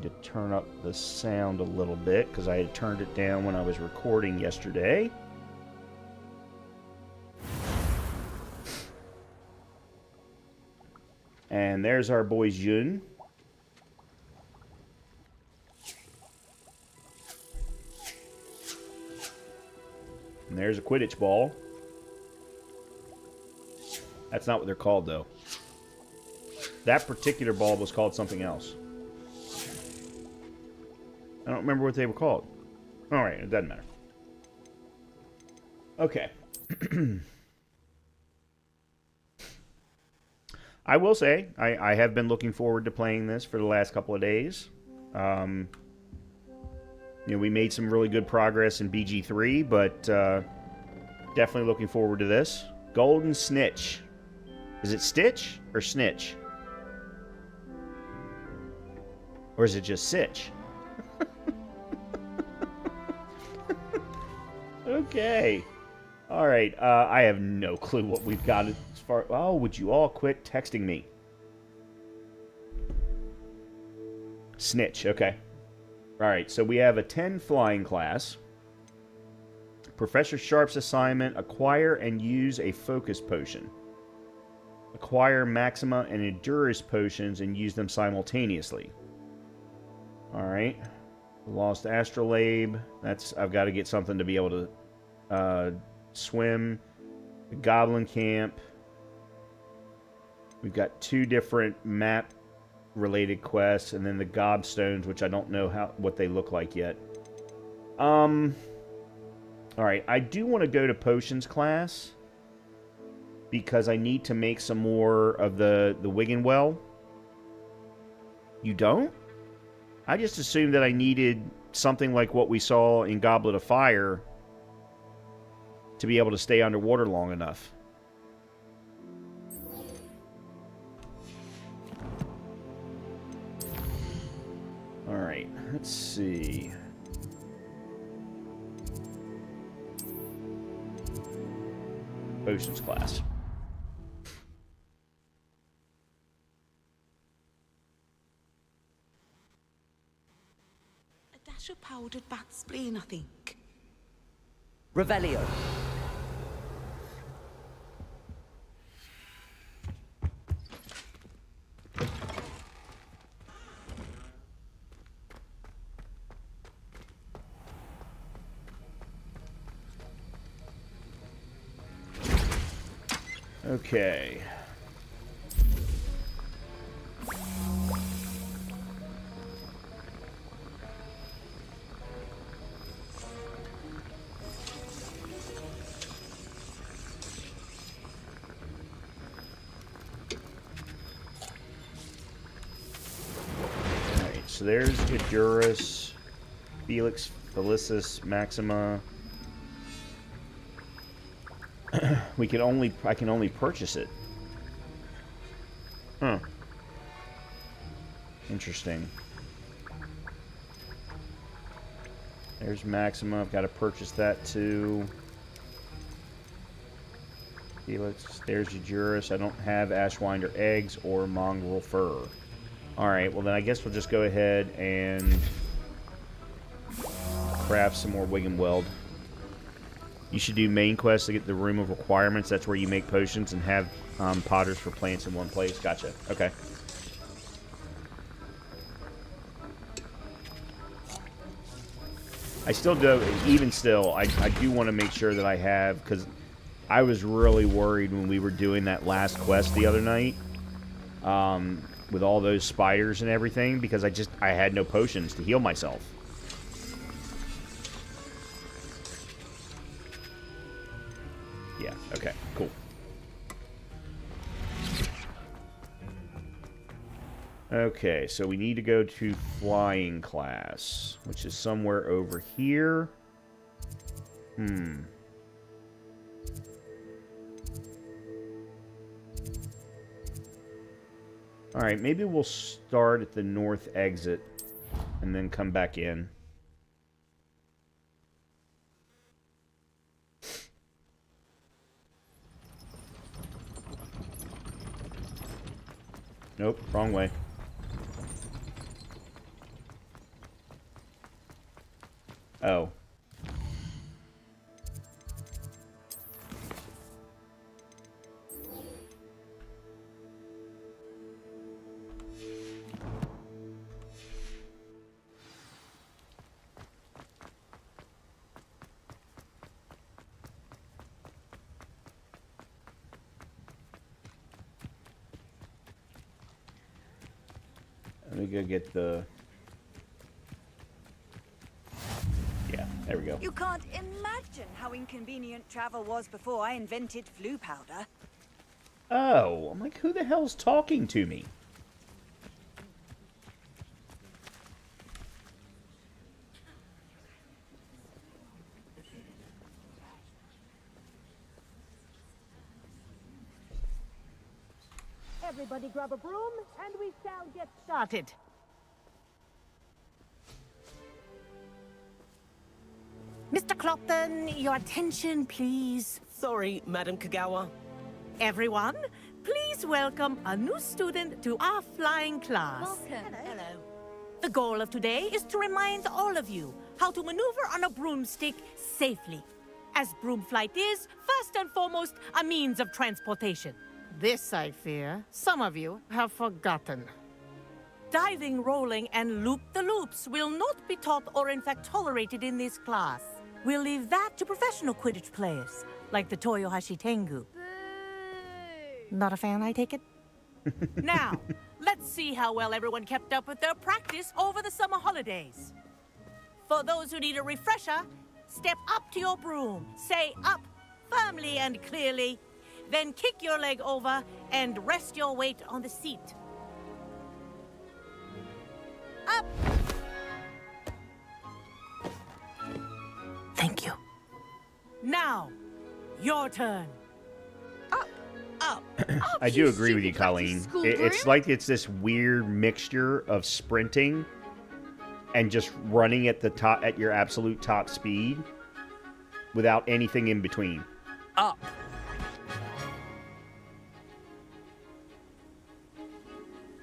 To turn up the sound a little bit because I had turned it down when I was recording yesterday. And there's our boy Jun. And there's a Quidditch ball. That's not what they're called, though. That particular ball was called something else. I don't remember what they were called. Alright, it doesn't matter. Okay. I will say, I have been looking forward to playing this for the last couple of days. You know, we made some really good progress in BG3, but definitely looking forward to this. Golden Snitch. Is it Stitch or Snitch? Or is it just Sitch? Okay. Alright, I have no clue what we've got as far... Oh, would you all quit texting me? Snitch, okay. Alright, so we have a 10 flying class. Professor Sharp's assignment, acquire and use a focus potion. Acquire Maxima and Endurance potions and use them simultaneously. Alright. Lost Astrolabe. I've got to get something to be able to swim. The Goblin Camp. We've got 2 different map-related quests, and then the Gobstones, which I don't know what they look like yet. Alright, I do want to go to Potions class, because I need to make some more of the Wiggenwell. You don't? I just assumed that I needed something like what we saw in Goblet of Fire to be able to stay underwater long enough. Alright, let's see. Potions class. A dash of powdered bat spleen, I think. Revelio. Okay. Alright, so there's Edurus, Felix, Felicis, Maxima. I can only purchase it. Huh. Interesting. There's Maxima. I've got to purchase that too. Felix. There's Edurus. I don't have Ashwinder eggs or mongrel fur. Alright, well then I guess we'll just go ahead and craft some more Wiggenweld. You should do main quests to get the Room of Requirements. That's where you make potions and have potters for plants in one place. Gotcha. Okay. I still do, even still, I do want to make sure that I have, because I was really worried when we were doing that last quest the other night, with all those spiders and everything, because I had no potions to heal myself. Yeah, okay, cool. Okay, so we need to go to flying class, which is somewhere over here. Alright, maybe we'll start at the north exit and then come back in. Nope, wrong way. Oh. Let me go get the... Yeah, there we go. You can't imagine how inconvenient travel was before I invented flu powder. Oh, I'm like, who the hell's talking to me? Everybody grab a broom, and we shall get started. Mr. Clopton, your attention, please. Sorry, Madam Kagawa. Everyone, please welcome a new student to our flying class. Welcome. Hello. The goal of today is to remind all of you how to maneuver on a broomstick safely, as broom flight is, first and foremost, a means of transportation. This, I fear, some of you have forgotten. Diving, rolling, and loop-the-loops will not be taught or in fact tolerated in this class. We'll leave that to professional Quidditch players, like the Toyohashi Tengu. Not a fan, I take it? Now, let's see how well everyone kept up with their practice over the summer holidays. For those who need a refresher, step up to your broom, say up firmly and clearly, then kick your leg over and rest your weight on the seat. Up! Thank you. Now, your turn. I do agree with you, Colleen. It's like it's this weird mixture of sprinting and just running at the top, at your absolute top speed without anything in between. Up.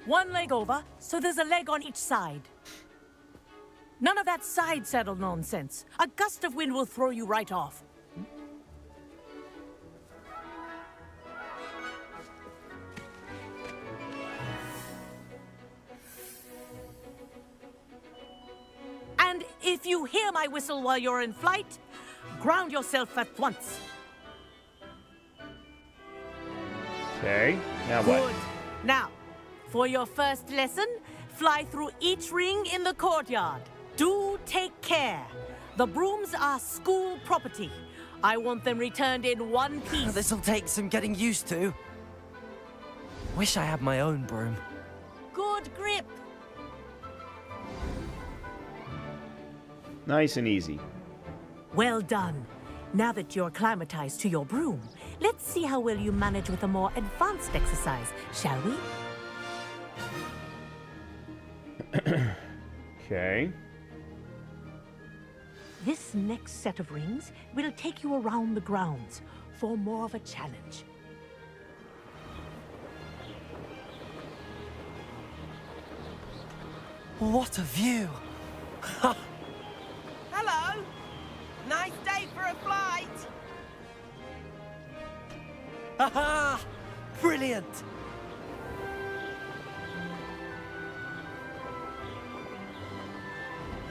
One leg over, so there's a leg on each side. None of that side saddle nonsense. A gust of wind will throw you right off. And if you hear my whistle while you're in flight, ground yourself at once. Okay, now what? Good. Now, for your first lesson, fly through each ring in the courtyard. Do take care. The brooms are school property. I want them returned in one piece. This'll take some getting used to. Wish I had my own broom. Good grip. Nice and easy. Well done. Now that you're acclimatized to your broom, let's see how well you manage with a more advanced exercise, shall we? Okay. This next set of rings will take you around the grounds for more of a challenge. What a view! Hello! Nice day for a flight! Haha! Brilliant!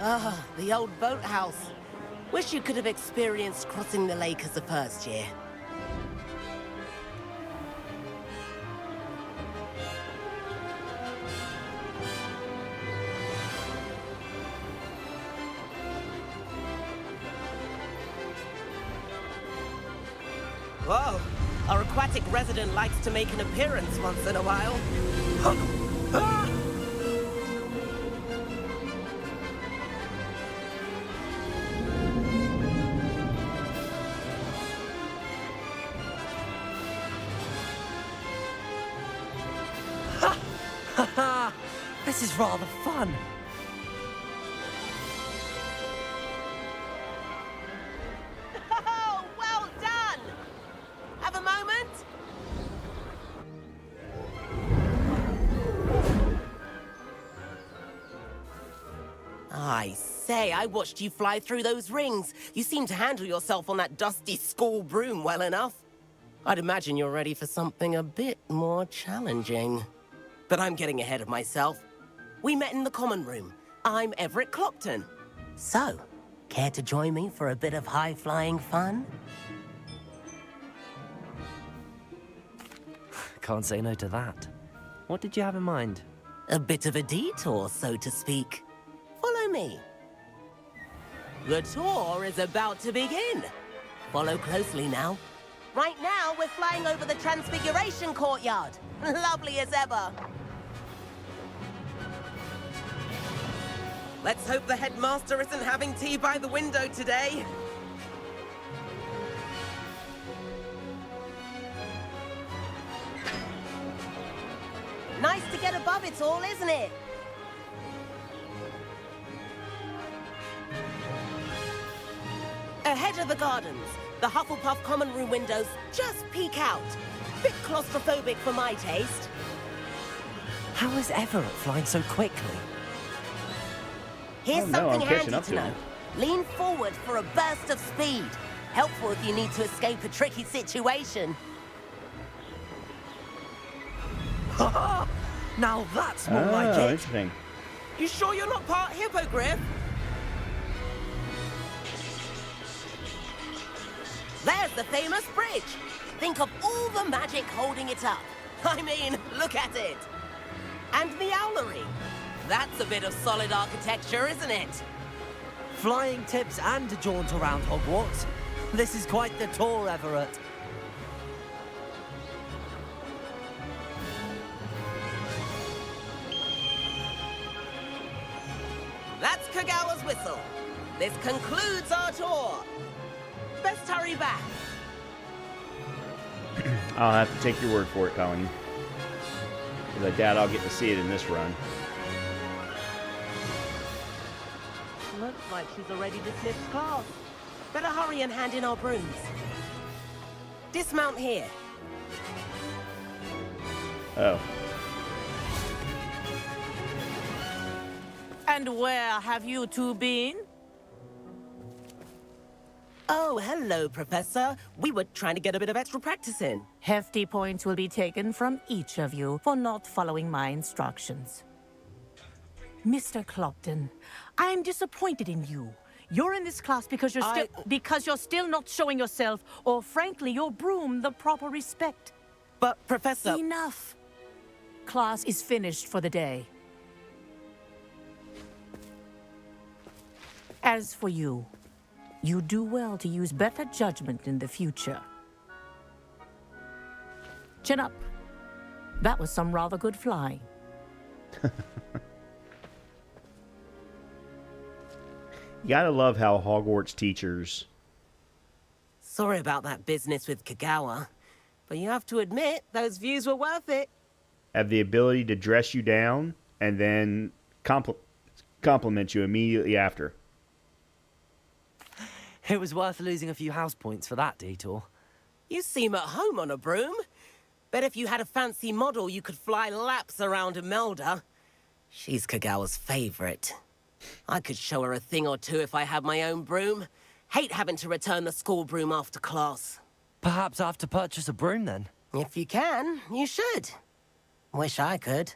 Ah, the old boathouse. Wish you could have experienced crossing the lake as a first year. Whoa! Our aquatic resident likes to make an appearance once in a while. Haha! This is rather fun. Oh, well done! Have a moment? I say, I watched you fly through those rings. You seem to handle yourself on that dusty school broom well enough. I'd imagine you're ready for something a bit more challenging. But I'm getting ahead of myself. We met in the common room. I'm Everett Clopton. So, care to join me for a bit of high-flying fun? Can't say no to that. What did you have in mind? A bit of a detour, so to speak. Follow me. The tour is about to begin. Follow closely now. Right now, we're flying over the Transfiguration Courtyard. Lovely as ever. Let's hope the headmaster isn't having tea by the window today. Nice to get above it all, isn't it? Ahead of the gardens, the Hufflepuff common room windows just peek out. Bit claustrophobic for my taste. How is Everett flying so quickly? Here's Oh, no, I'm something catching handy up to to know. him. Lean forward for a burst of speed. Helpful if you need to escape a tricky situation. Now that's more like Oh, it. interesting. You sure you're not part hippogriff? There's the famous bridge. Think of all the magic holding it up. I mean, look at it. And the owlery. That's a bit of solid architecture, isn't it? Flying tips and a jaunt around Hogwarts. This is quite the tour, Everett. That's Kagawa's whistle. This concludes our tour. Best hurry back. I'll have to take your word for it, Colleen. Because I doubt I'll get to see it in this run. Looks like she's already dismissed class. Better hurry and hand in our brooms. Dismount here. Oh. And where have you two been? Oh, hello, Professor. We were trying to get a bit of extra practice in. Hefty points will be taken from each of you for not following my instructions. Mr. Clopton, I'm disappointed in you. You're in this class because you're still not showing yourself, or frankly, your broom the proper respect. But, Professor... Enough. Class is finished for the day. As for you, you do well to use better judgment in the future. Chin up. That was some rather good flying. You gotta love how Hogwarts teachers... Sorry about that business with Kagawa, but you have to admit, those views were worth it. have the ability to dress you down and then compliment you immediately after. It was worth losing a few house points for that detour. You seem at home on a broom. Bet if you had a fancy model, you could fly laps around Imelda. She's Kagawa's favorite. I could show her a thing or two if I had my own broom. Hate having to return the school broom after class. Perhaps I have to purchase a broom then. If you can, you should. Wish I could.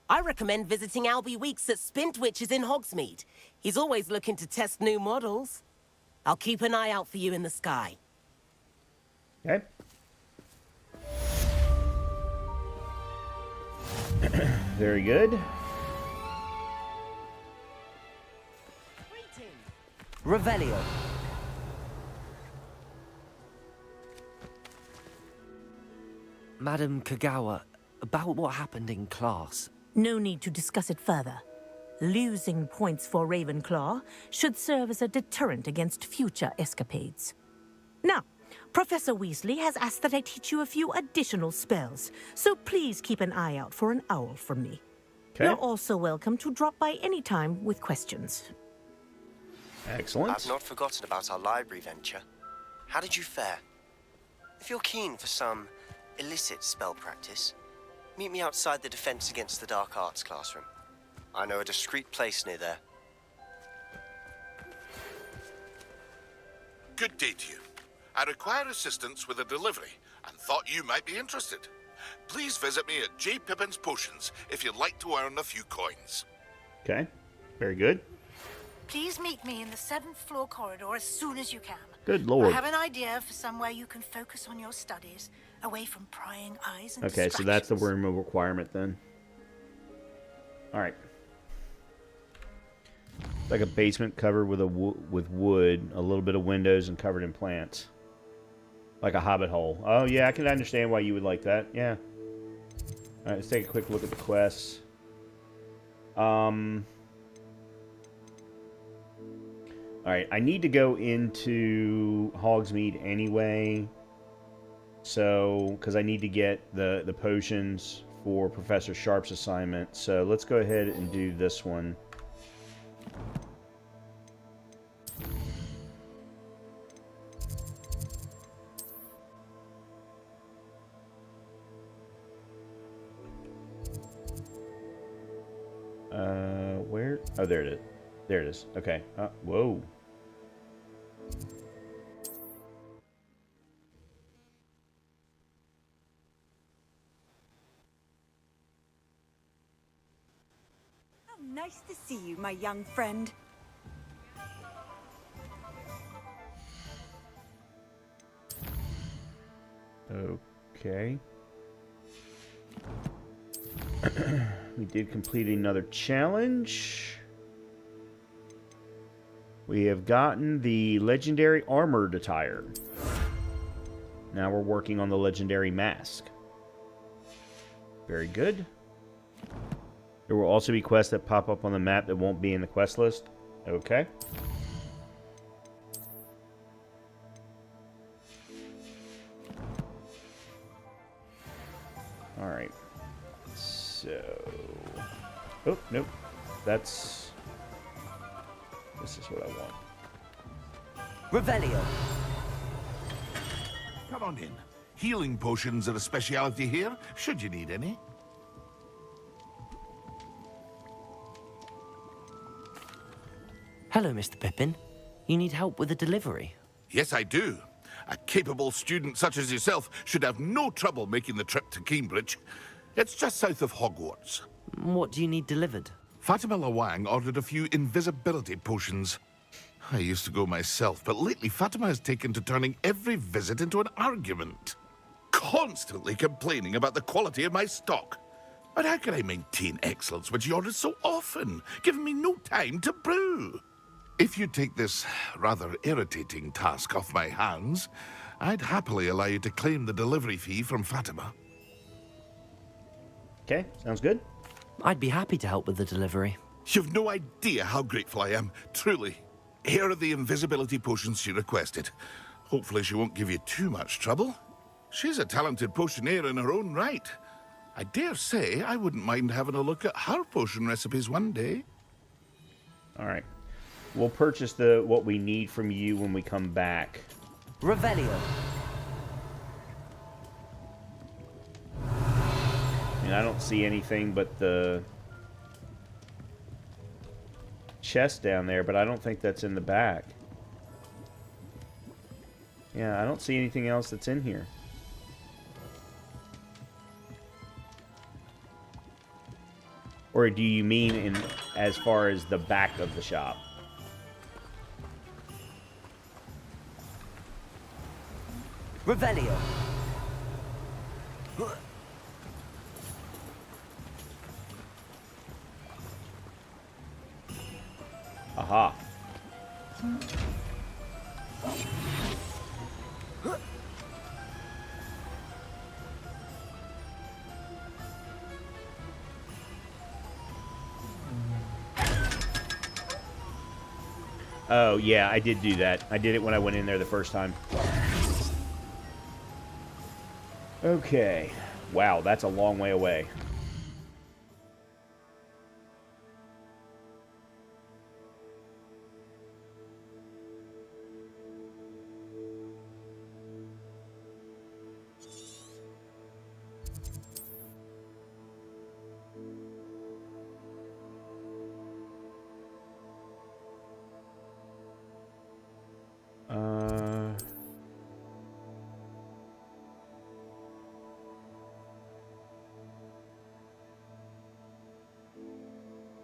I recommend visiting Albie Weeks at Spintwitches in Hogsmeade. He's always looking to test new models. I'll keep an eye out for you in the sky. Okay. Very good. Revelio. Madam Kagawa, about what happened in class. No need to discuss it further. Losing points for Ravenclaw should serve as a deterrent against future escapades. Now, Professor Weasley has asked that I teach you a few additional spells, so please keep an eye out for an owl from me. Okay. You're also welcome to drop by any time with questions. Excellent. I've not forgotten about our library venture. How did you fare? If you're keen for some illicit spell practice, meet me outside the Defense Against the Dark Arts classroom. I know a discreet place near there. Good day to you. I require assistance with a delivery and thought you might be interested. Please visit me at J. Pippin's Potions if you'd like to earn a few coins. Okay. Very good. Please meet me in the 7th floor corridor as soon as you can. Good lord. I have an idea for somewhere you can focus on your studies, away from prying eyes and Okay, so that's the distractions. room requirement then. Alright. Like a basement covered with with wood, a little bit of windows, and covered in plants. Like a hobbit hole. Oh yeah, I can understand why you would like that. Yeah. Alright, let's take a quick look at the quests. Alright, I need to go into Hogsmeade anyway. So, because I need to get the potions for Professor Sharp's assignment. So, let's go ahead and do this one. Where? Oh, there it is. There it is. Okay. Whoa. How nice to see you, my young friend. Okay. We did complete another challenge. We have gotten the legendary armored attire. Now we're working on the legendary mask. Very good. There will also be quests that pop up on the map that won't be in the quest list. Okay. Alright. So... Oh, nope. This is what I want. Revelio. Come on in. Healing potions are a speciality here, should you need any. Hello, Mr. Pippin. You need help with a delivery? Yes, I do. A capable student such as yourself should have no trouble making the trip to Cambridge. It's just south of Hogwarts. What do you need delivered? Fatima Lawang ordered a few invisibility potions. I used to go myself, but lately Fatima has taken to turning every visit into an argument. Constantly complaining about the quality of my stock. But how can I maintain excellence when she orders so often, giving me no time to brew? If you take this rather irritating task off my hands, I'd happily allow you to claim the delivery fee from Fatima. Okay, sounds good. I'd be happy to help with the delivery. You've no idea how grateful I am, truly. Here are the invisibility potions she requested. Hopefully she won't give you too much trouble. She's a talented potioneer in her own right. I dare say I wouldn't mind having a look at her potion recipes one day. Alright. We'll purchase what we need from you when we come back. Revelio. I mean, I don't see anything but the chest down there, but I don't think that's in the back. Yeah, I don't see anything else that's in here. Or do you mean in as far as the back of the shop? Revelio. Aha. Oh, yeah, I did do that. I did it when I went in there the first time. Okay. Wow, that's a long way away.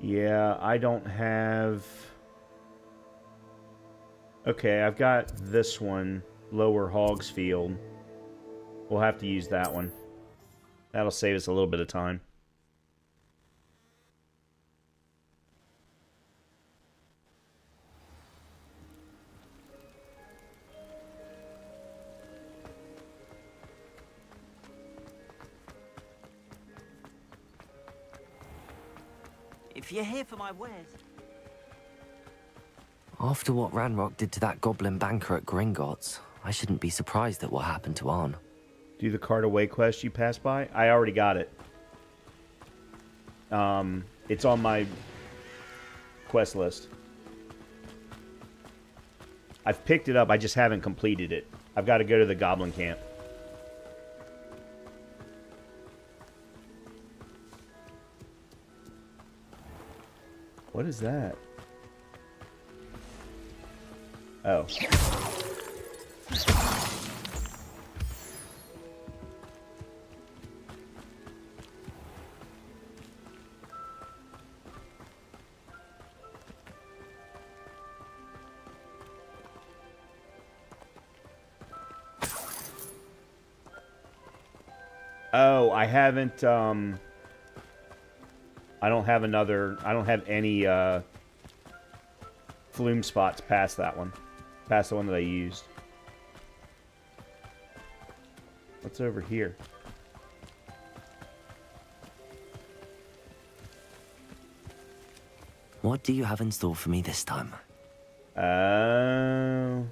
Yeah, I don't have... Okay, I've got this one, Lower Hogsfield. We'll have to use that one. That'll save us a little bit of time. If you're here for my wares... After what Ranrock did to that goblin banker at Gringotts, I shouldn't be surprised at what happened to Arn. Do the cart away quest you passed by? I already got it. It's on my quest list. I've picked it up, I just haven't completed it. I've got to go to the goblin camp. What is that? Oh. Oh, I haven't, I don't have any, flume spots past that one. Past the one that I used. What's over here? What do you have in store for me this time? Oh,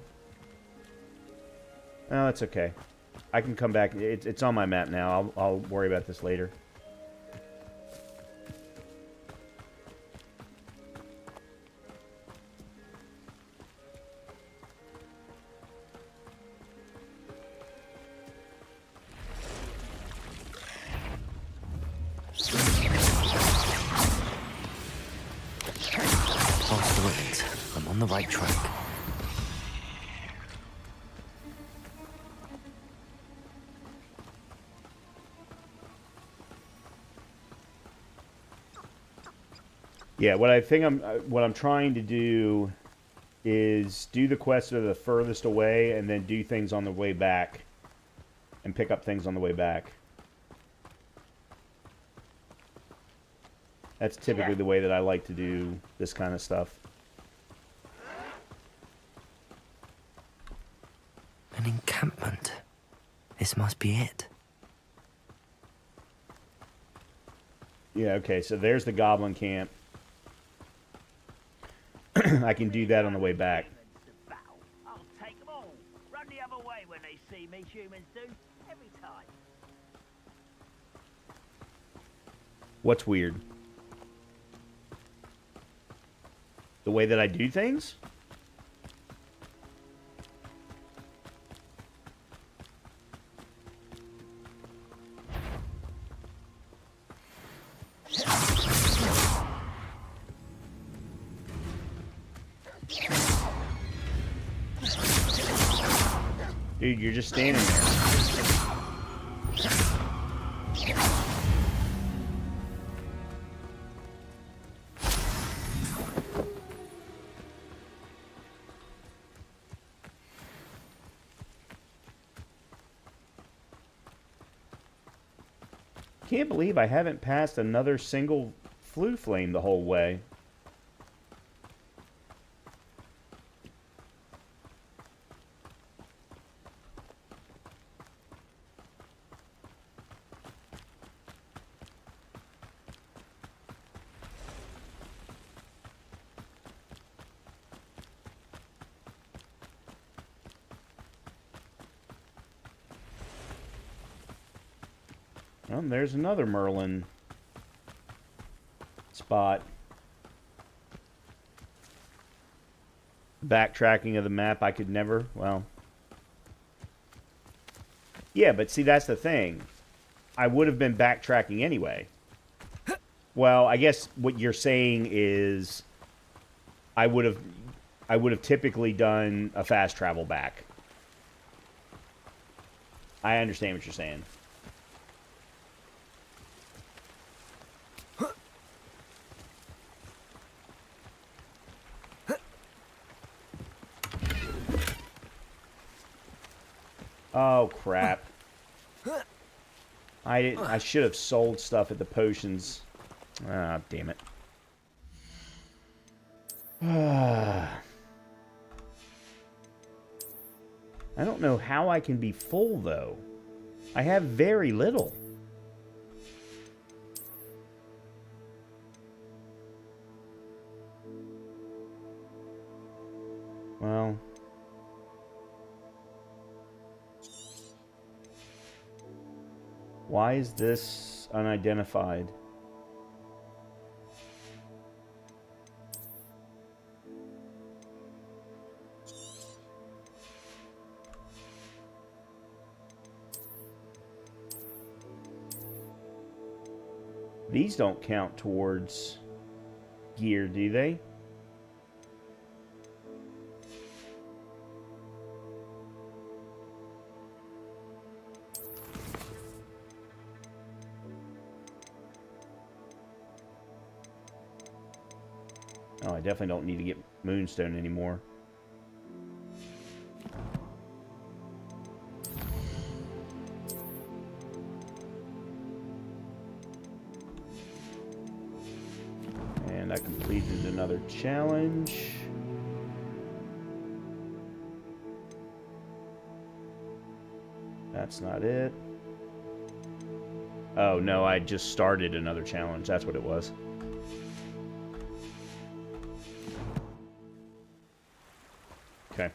it's okay. I can come back. It's on my map now. I'll worry about this later. Past the ruins. I'm on the right track. Yeah, what I'm trying to do is do the quests that are the furthest away and then do things on the way back and pick up things on the way back. That's typically the way that I like to do this kind of stuff. An encampment. This must be it. Yeah, okay, so there's the goblin camp. I can do that on the way back. I'll take them all. Run the other way when they see me, humans do. Every time. What's weird? The way that I do things? Dude, you're just standing there. Can't believe I haven't passed another single flue flame the whole way. Well, there's another Merlin spot. Backtracking of the map, I could never, well. Yeah, but see, that's the thing. I would have been backtracking anyway. Well, I guess what you're saying is I would have typically done a fast travel back. I understand what you're saying. Oh, crap. I should have sold stuff at the potions. Ah, damn it. I don't know how I can be full, though. I have very little. Well... Why is this unidentified? These don't count towards gear, do they? Oh, I definitely don't need to get Moonstone anymore. And I completed another challenge. That's not it. Oh, no, I just started another challenge. That's what it was. Okay.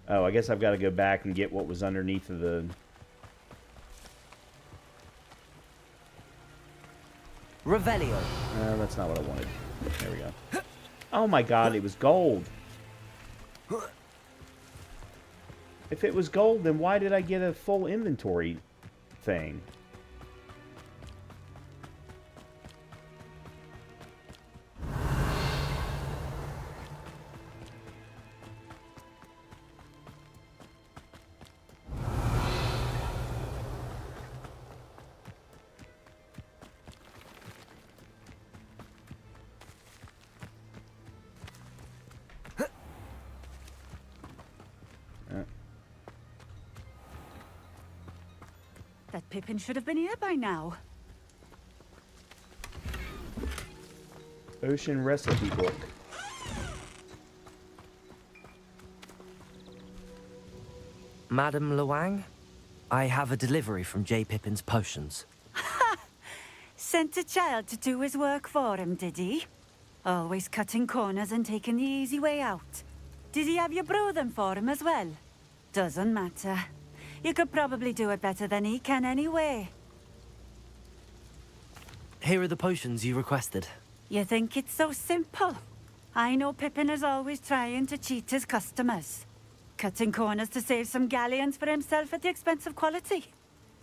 Oh, I guess I've got to go back and get what was underneath of the... Revelio. That's not what I wanted. There we go. Oh my god, it was gold. If it was gold, then why did I get a full inventory thing? That Pippin should have been here by now. Ocean recipe book. Madam Luang, I have a delivery from J. Pippin's potions. Sent a child to do his work for him, did he? Always cutting corners and taking the easy way out. Did he have you brew them for him as well? Doesn't matter. You could probably do it better than he can anyway. Here are the potions you requested. You think it's so simple? I know Pippin is always trying to cheat his customers. Cutting corners to save some galleons for himself at the expense of quality.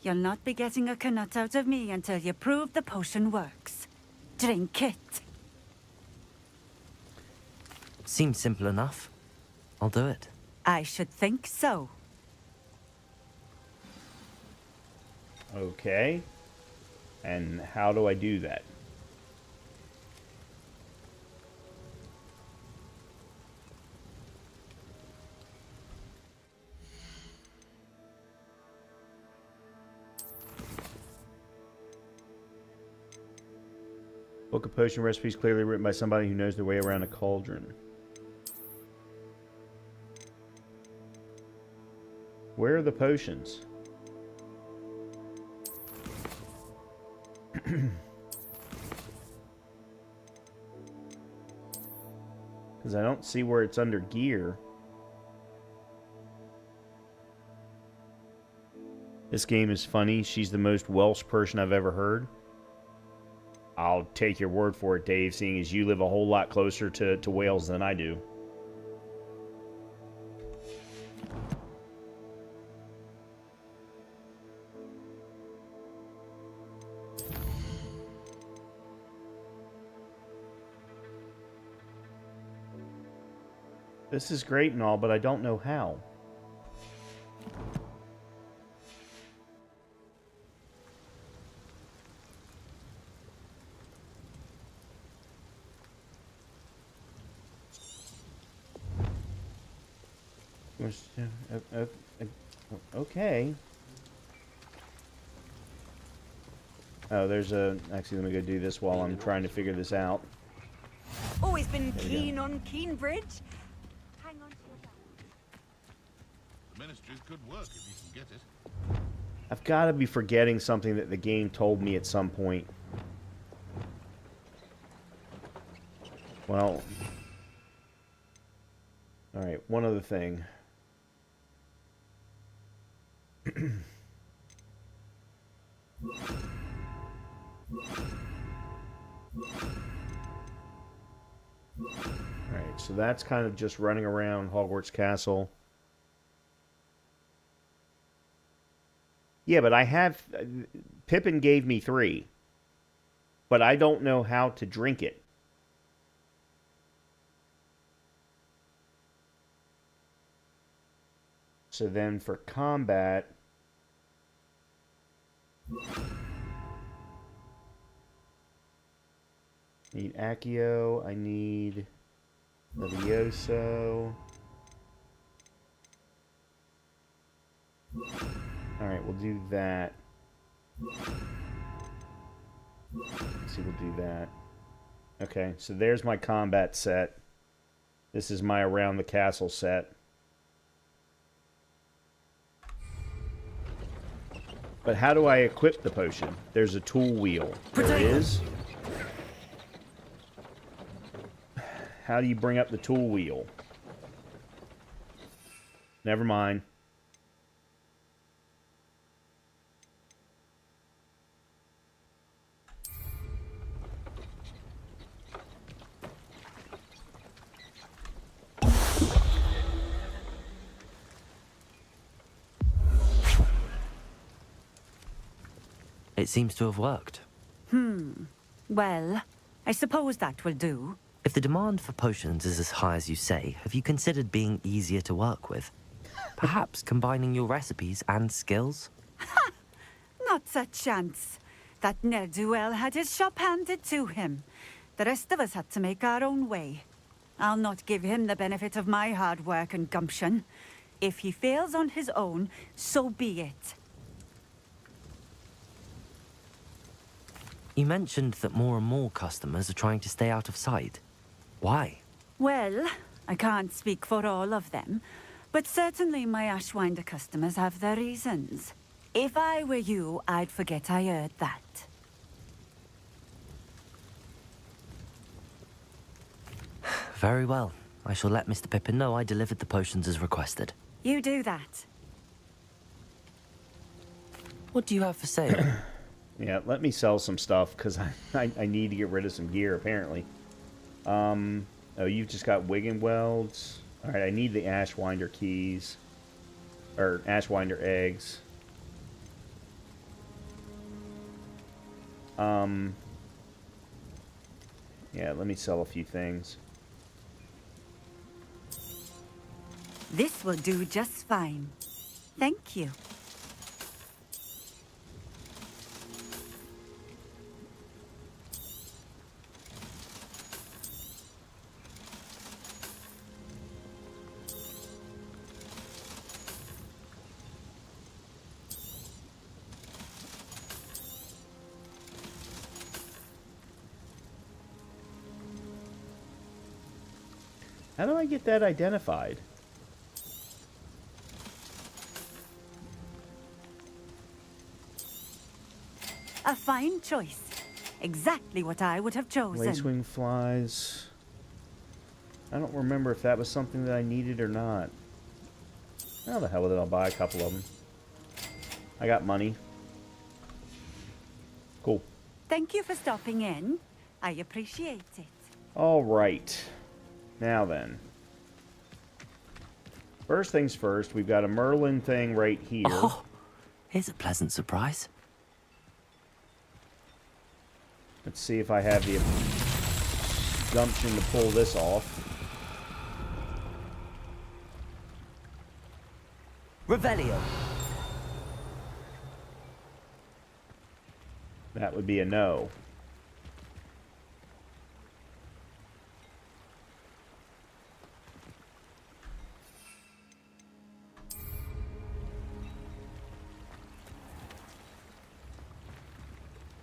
You'll not be getting a canut out of me until you prove the potion works. Drink it. Seems simple enough. I'll do it. I should think so. Okay. And how do I do that? Book of potion recipes clearly written by somebody who knows their way around a cauldron. Where are the potions? Because I don't see where it's under gear. This game is funny. She's the most Welsh person I've ever heard. I'll take your word for it, Dave, seeing as you live a whole lot closer to Wales than I do. This is great and all, but I don't know how. Okay. Oh, there's a... Actually, let me go do this while I'm trying to figure this out. Always been keen on Keenbridge. Hang on to your back. The Ministry's good work if you can get it. I've got to be forgetting something that the game told me at some point. Well... Alright, one other thing. Alright, so that's kind of just running around Hogwarts Castle. Yeah, but I have... Pippin gave me 3. But I don't know how to drink it. So then for combat... I need Accio, I need Levioso. Alright, we'll do that. Let's see, we'll do that. Okay, so there's my combat set. This is my around the castle set. But how do I equip the potion? There's a tool wheel. There it is. How do you bring up the tool wheel? Never mind. It seems to have worked. Well, I suppose that will do. If the demand for potions is as high as you say, have you considered being easier to work with? Perhaps combining your recipes and skills? Not a chance. That ne'er-do-well had his shop handed to him. The rest of us had to make our own way. I'll not give him the benefit of my hard work and gumption. If he fails on his own, so be it. You mentioned that more and more customers are trying to stay out of sight. Why? Well, I can't speak for all of them, but certainly my Ashwinder customers have their reasons. If I were you, I'd forget I heard that. Very well. I shall let Mr. Pippin know I delivered the potions as requested. You do that. What do you have for sale? Yeah, let me sell some stuff, because I need to get rid of some gear, apparently. Oh, you've just got Wigan Welds. Alright, I need the Ashwinder keys. Or, Ashwinder eggs. Yeah, let me sell a few things. This will do just fine. Thank you. How do I get that identified? A fine choice. Exactly what I would have chosen. Lacewing flies. I don't remember if that was something that I needed or not. How the hell with it? I'll buy a couple of them. I got money. Cool. Thank you for stopping in. I appreciate it. All right. Now then. First things first, we've got a Merlin thing right here. Oh, here's a pleasant surprise. Let's see if I have the gumption to pull this off. Revelio. That would be a no.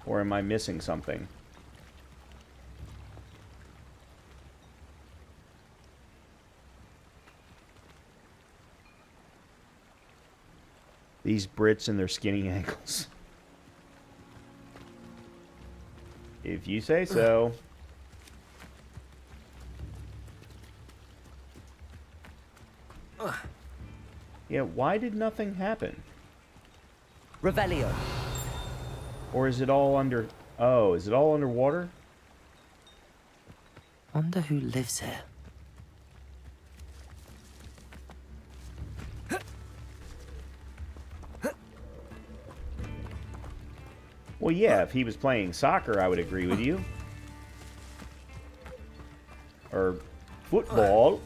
Or am I missing something? These Brits and their skinny ankles. If you say so. Yeah, why did nothing happen? Revelio. Or is it all under... Oh, is it all underwater? Wonder who lives here. Well, yeah, if he was playing soccer, I would agree with you. Or football.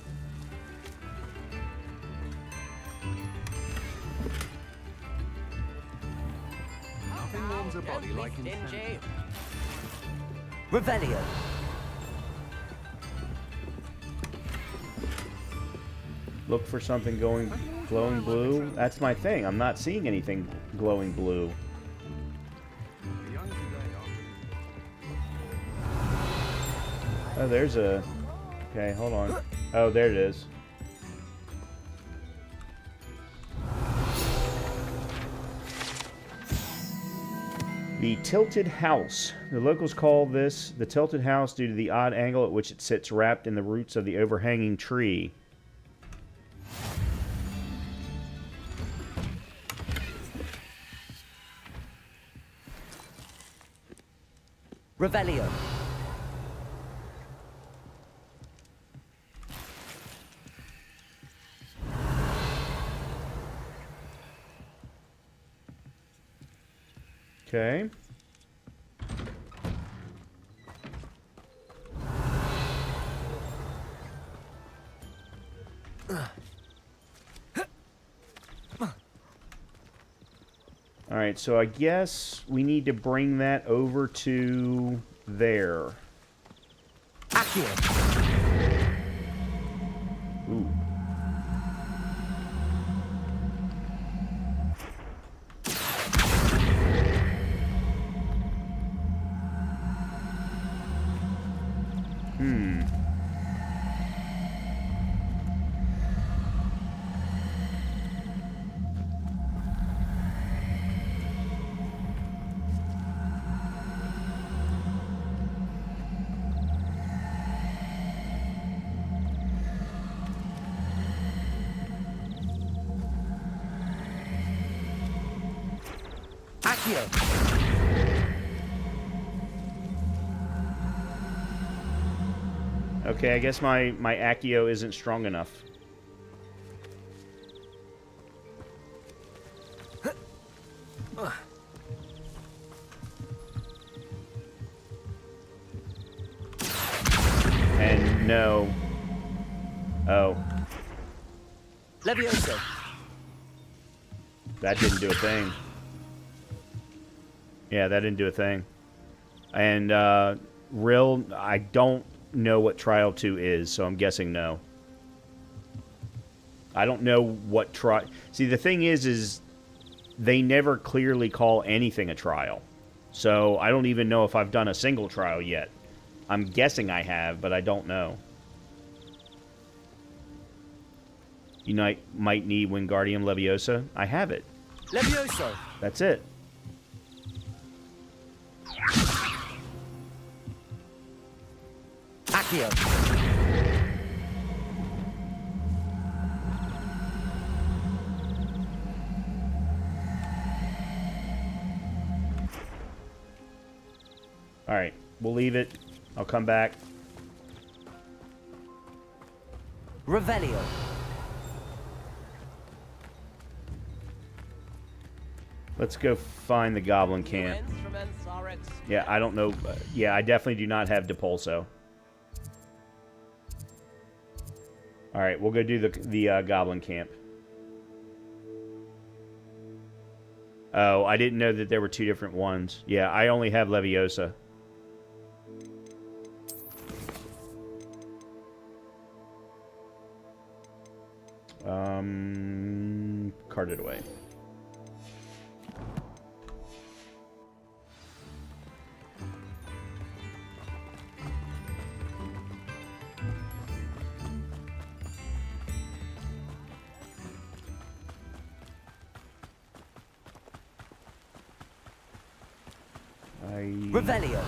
Nothing warms a body like insanity. Revelio. Look for something glowing blue. That's my thing. I'm not seeing anything glowing blue. Oh, there's a... Okay, hold on. Oh, there it is. The Tilted House. The locals call this the Tilted House due to the odd angle at which it sits wrapped in the roots of the overhanging tree. Revelio. Okay. Alright, so I guess we need to bring that over to there. Ooh. Okay, I guess my Accio isn't strong enough. And no. Oh. Levioso. That didn't do a thing. Yeah, that didn't do a thing. And, Rill, I don't know what Trial 2 is, so I'm guessing no. I don't know what trial... See, the thing is they never clearly call anything a trial. So I don't even know if I've done a single trial yet. I'm guessing I have, but I don't know. You might need Wingardium Leviosa. I have it. Levioso. That's it. Accio. Alright, we'll leave it. I'll come back. Revelio. Let's go find the goblin camp. Yeah, I don't know. Yeah, I definitely do not have Depulso. Alright, we'll go do the goblin camp. Oh, I didn't know that there were two different ones. Yeah, I only have Leviosa. Cart it away. Revelio.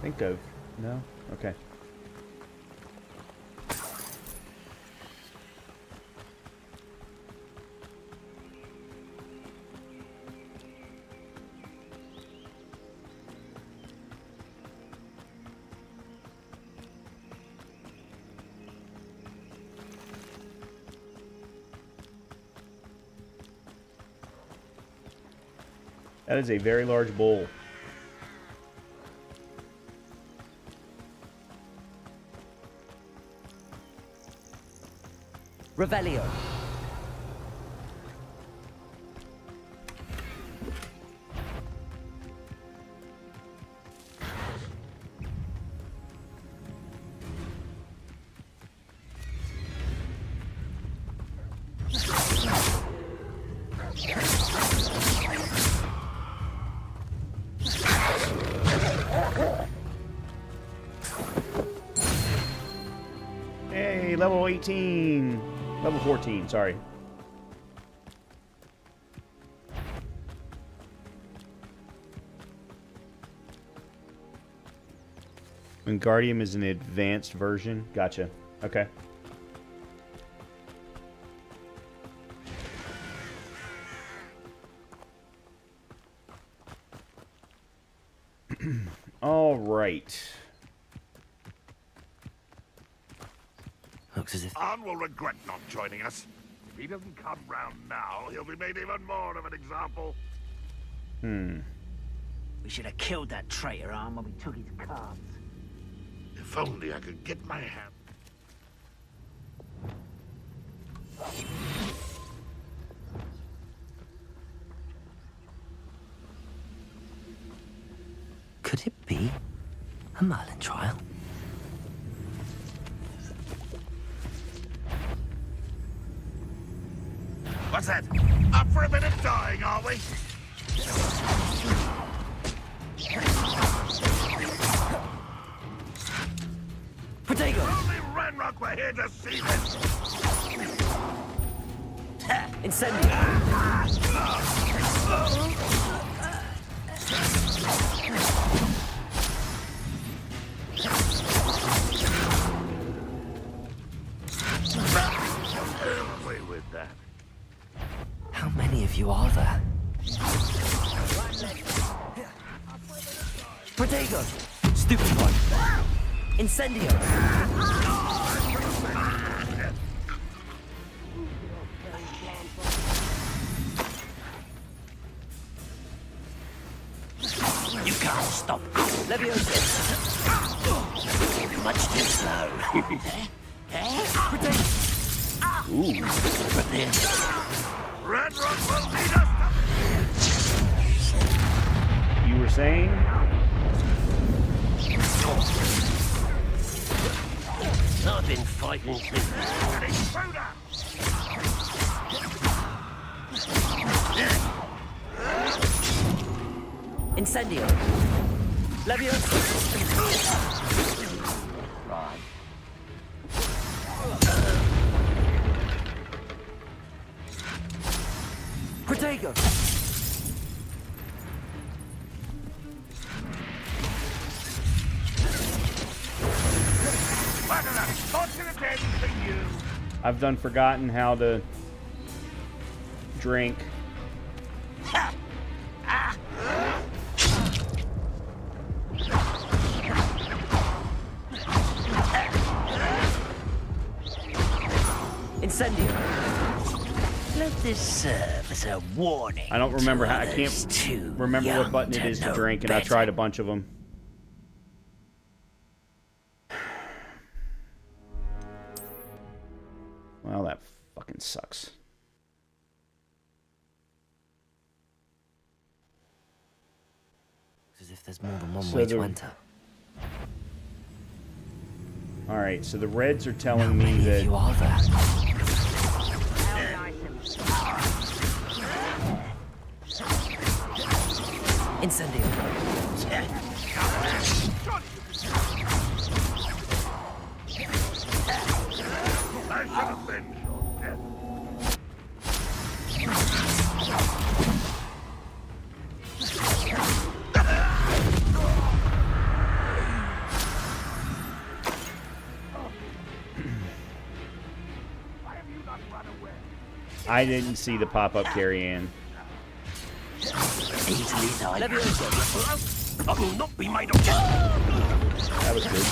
think of. No? Okay. That is a very large bowl. Revelio. Hey, level 18. Level 14, sorry. Wingardium is an advanced version. Gotcha. Okay. All right. Looks as if... Arn will regret not joining us. If he doesn't come round now, he'll be made even more of an example. We should have killed that traitor, Arm, when we took his cards. If only I could get my hand... Could it be a Merlin trial? What's that? Up for a bit of dying, are we? Protego! Only Ranrock were here to see this! Incendio! Away with that. How many of you are there? Protego! Stupid one! Incendio! You can't stop. Leviosa! Much too slow. Protego! Ooh. But this... Ranrock will lead us You were saying? I've been fighting since... to intruder! Incendio! Leviosa! Right. Protego! I've done forgotten how to drink. Incendio! Let this serve as a warning. I don't remember to how. I others can't too remember what young button it is to know drink, and I better. tried a bunch of them. Well, that fucking sucks. As if there's more than one So way the- to enter. All right, so the Reds are telling How me many that of you are there? Incendio! I should have been your death. I didn't see the pop-up Carrie-Ann. I will not be made of. That was good.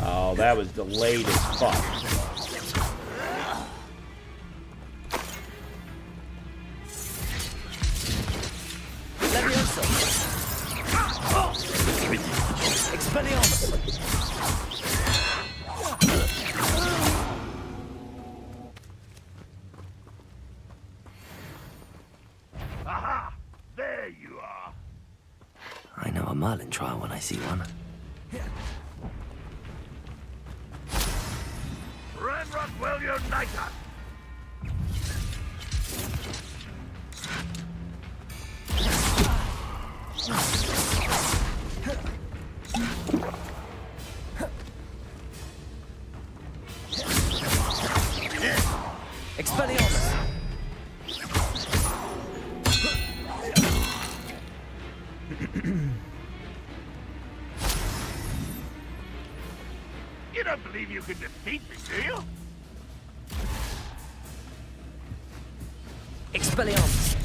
Oh, that was delayed as fuck. Aha! There you are. I know a Merlin trial when I see one. Ranrock will unite us. Expelliarmus! You don't believe you can defeat me, do you? Expelliarmus!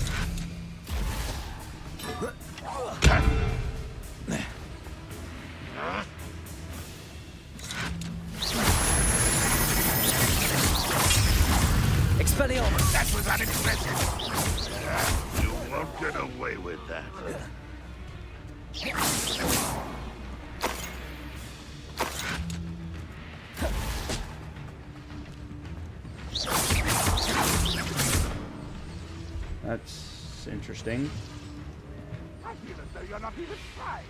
Expelliarmus! That was unexpected. You won't get away with that. That's interesting. I feel as though you're not even trying.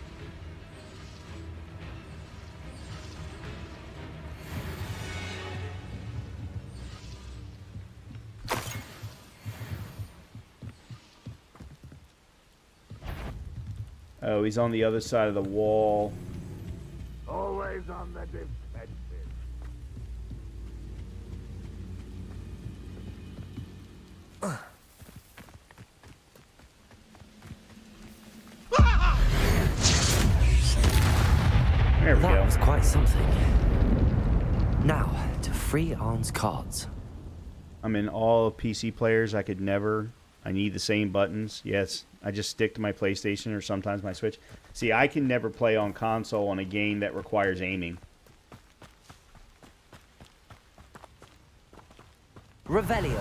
Oh, he's on the other side of the wall. Always on the defensive. There we That go. was quite something. Now, to free Arn's cards. I'm in all of PC players. I could never. I need the same buttons. Yes, I just stick to my PlayStation or sometimes my Switch. See, I can never play on console on a game that requires aiming. Revelio.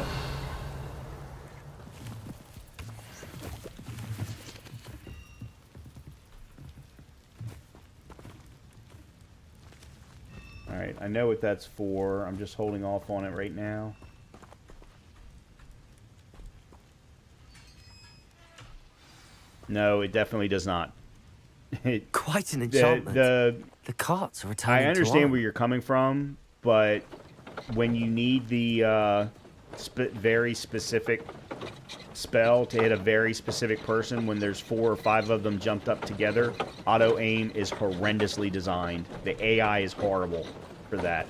Alright, I know what that's for. I'm just holding off on it right now. No, it definitely does not. Quite an enchantment. The carts are returning I understand to Arn. where you're coming from, but when you need the very specific spell to hit a very specific person, when there's 4 or 5 of them jumped up together, auto aim is horrendously designed. The AI is horrible for that.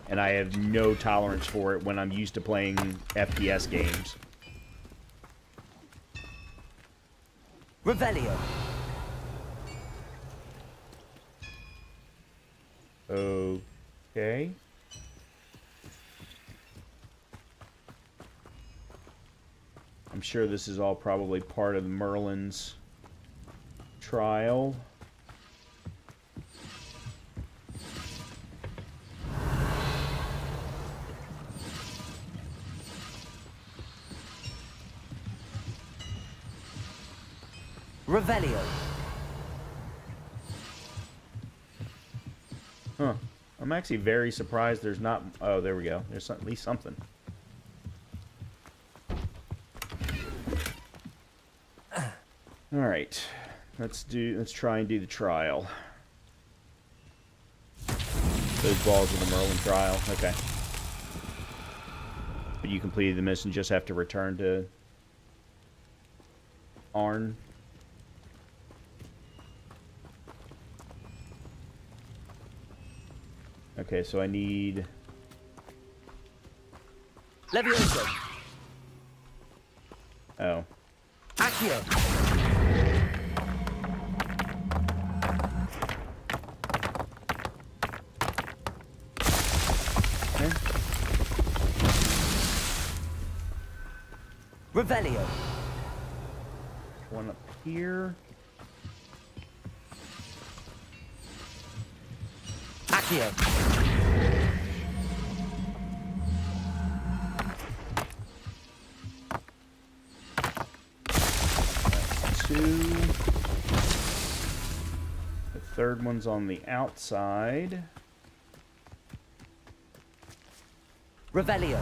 And I have no tolerance for it when I'm used to playing FPS games. Revelio. Okay. I'm sure this is all probably part of Merlin's trial. Revelio. Huh. I'm actually very surprised there's not... Oh, there we go. There's at least something. Alright. Let's try and do the trial. Those balls are the Merlin trial. Okay. But you completed the mission, just have to return to Arn. Okay, so I need... Levioso. Oh. Accio. Revelio. One up here. Accio. That's 2. The third one's on the outside. Revelio.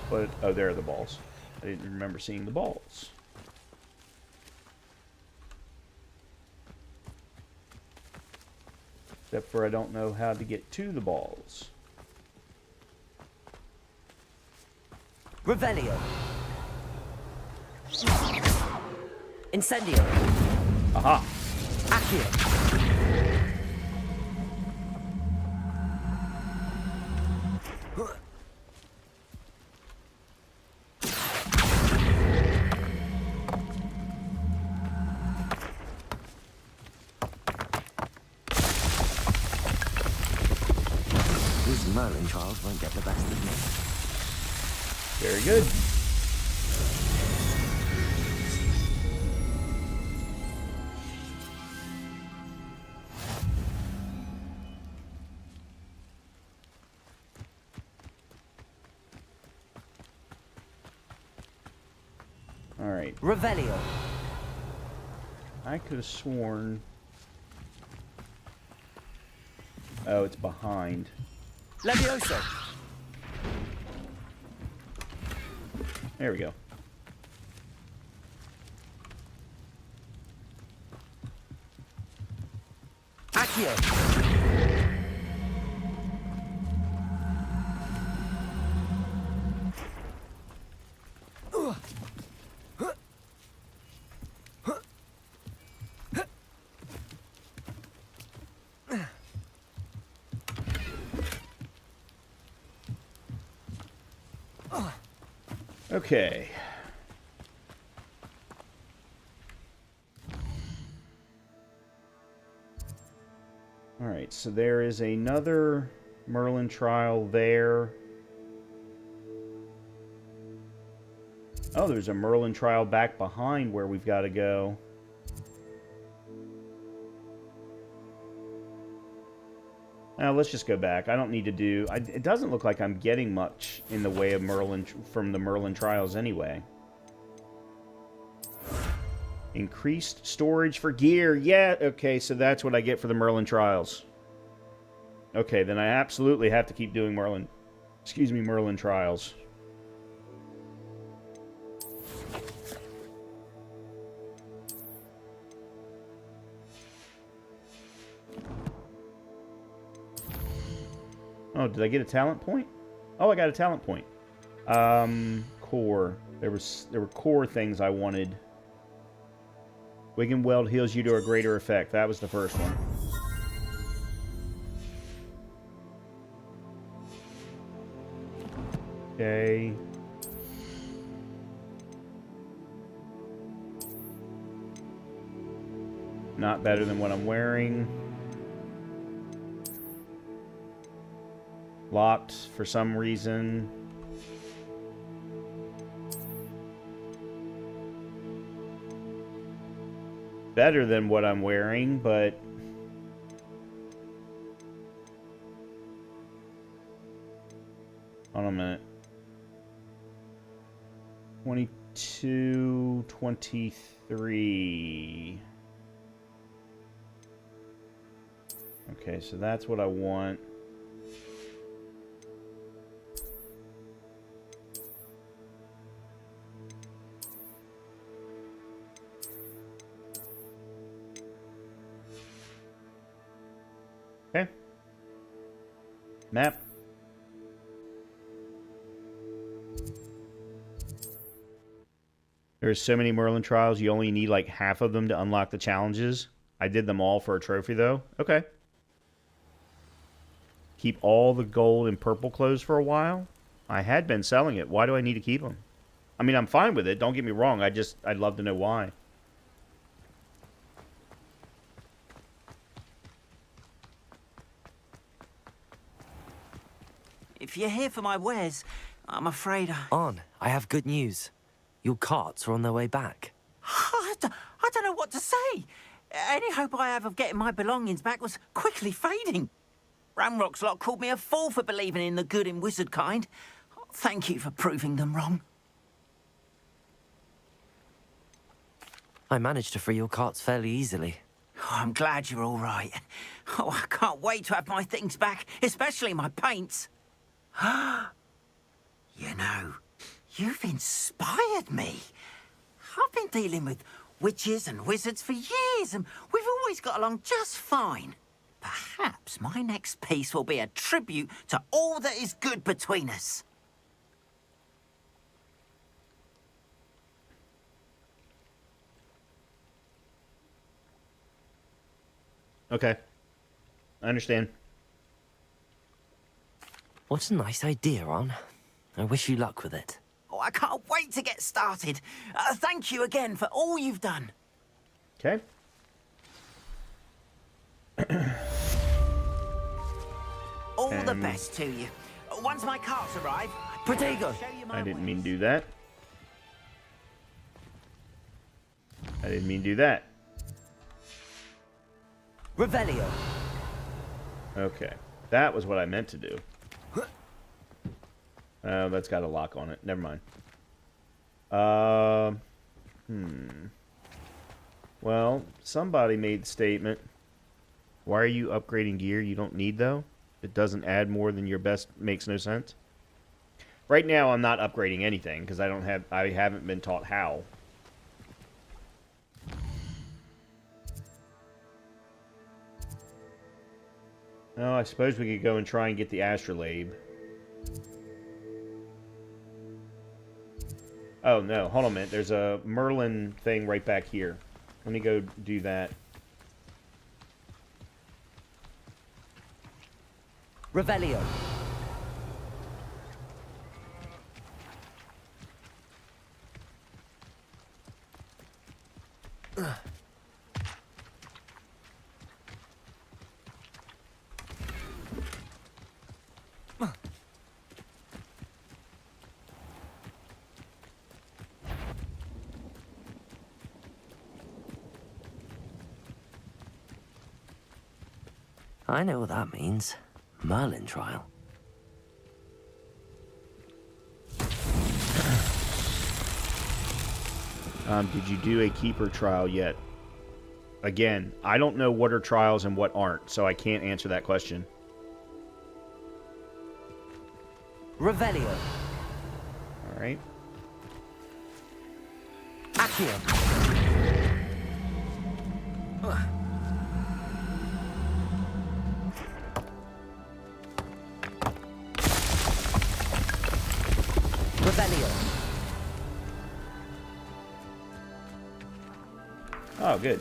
But, oh, there are the balls. I didn't remember seeing the balls. Except for I don't know how to get to the balls. Revelio. Incendio. Aha! Accio. These Merlin trials won't get the best of me. Very good. All right. Revelio. I could have sworn... Oh, it's behind. Levioso. There we go. Accio. Okay. All right, so there is another Merlin trial there. Oh, there's a Merlin trial back behind where we've got to go. Now, let's just go back. I don't need to do... it doesn't look like I'm getting much in the way of Merlin from the Merlin trials anyway. Increased storage for gear. Yeah, okay, so that's what I get for the Merlin trials. Okay, then I absolutely have to keep doing Merlin trials. Oh, did I get a talent point? Oh, I got a talent point. Core. There were core things I wanted. Wig and Weld heals you to a greater effect. That was the first one. Okay. Not better than what I'm wearing. Locked for some reason. Better than what I'm wearing, but... Hold on a minute. 22, 23. Okay, so that's what I want. Okay. Map. There's so many Merlin trials, you only need like half of them to unlock the challenges. I did them all for a trophy though. Okay. Keep all the gold and purple clothes for a while. I had been selling it. Why do I need to keep them? I mean, I'm fine with it. Don't get me wrong. I'd love to know why. If you're here for my wares, I'm afraid On, I have good news. Your carts are on their way back. I don't know what to say. Any hope I have of getting my belongings back was quickly fading. Ramrock's lot called me a fool for believing in the good in wizard kind. Thank you for proving them wrong. I managed to free your carts fairly easily. Oh, I'm glad you're all right. Oh, I can't wait to have my things back, especially my paints. You know, you've inspired me. I've been dealing with witches and wizards for years, and we've always got along just fine. Perhaps my next piece will be a tribute to all that is good between us. Okay. I understand. What a nice idea, Ron. I wish you luck with it. Oh, I can't wait to get started. Thank you again for all you've done. Okay. All the best to you. Once my carts arrive, Protego. I didn't mean to do that. I didn't mean to do that. Revelio. Okay. That was what I meant to do. Oh, that's got a lock on it. Never mind. Well, somebody made the statement. Why are you upgrading gear you don't need, though? It doesn't add more than your best. Makes no sense. Right now, I'm not upgrading anything because I haven't been taught how. Oh, I suppose we could go and try and get the astrolabe. Oh, no. Hold on a minute. There's a Merlin thing right back here. Let me go do that. Revelio. I know what that means. Merlin trial. Did you do a keeper trial yet? Again, I don't know what are trials and what aren't, so I can't answer that question. Revelio. All right. Accio. Revelio. Oh, good.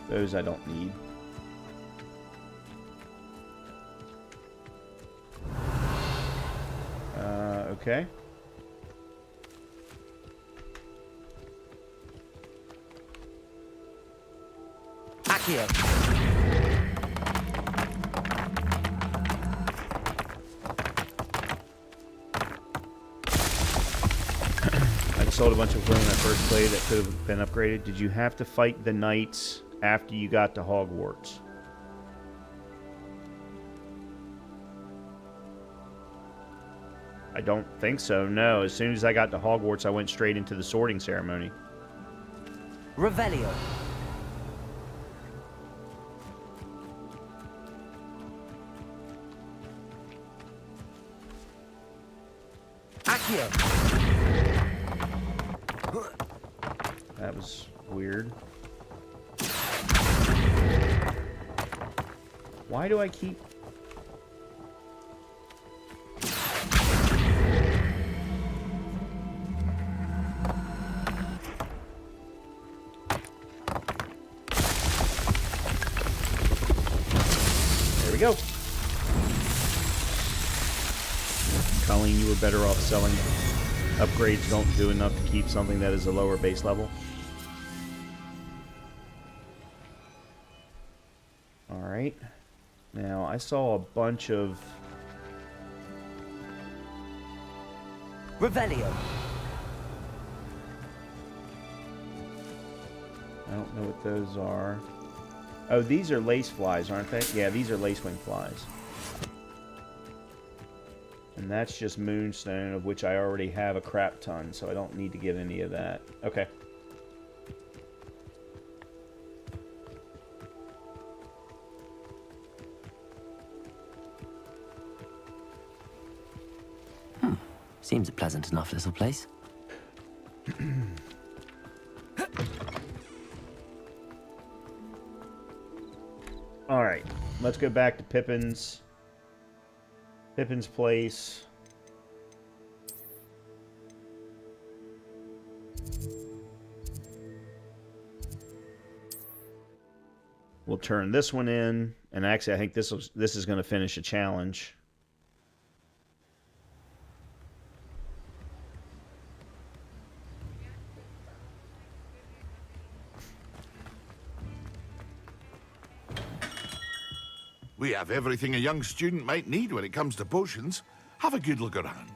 Those I don't need. Okay. Accio. I sold a bunch of equipment when I first played that could have been upgraded. Did you have to fight the knights after you got to Hogwarts? I don't think so, no. As soon as I got to Hogwarts, I went straight into the sorting ceremony. Revelio. Accio. That was weird. Why do I keep... There we go. Colleen, you were better off selling upgrades don't do enough to keep something that is a lower base level. Alright. Now, I saw a bunch of Revelio. I don't know what those are. Oh, these are lace flies, aren't they? Yeah, these are lacewing flies. And that's just moonstone, of which I already have a crap ton, so I don't need to get any of that. Okay. Seems a pleasant enough little place. Alright, let's go back to Pippin's place. We'll turn this one in, and actually I think this is going to finish a challenge. We have everything a young student might need when it comes to potions. Have a good look around.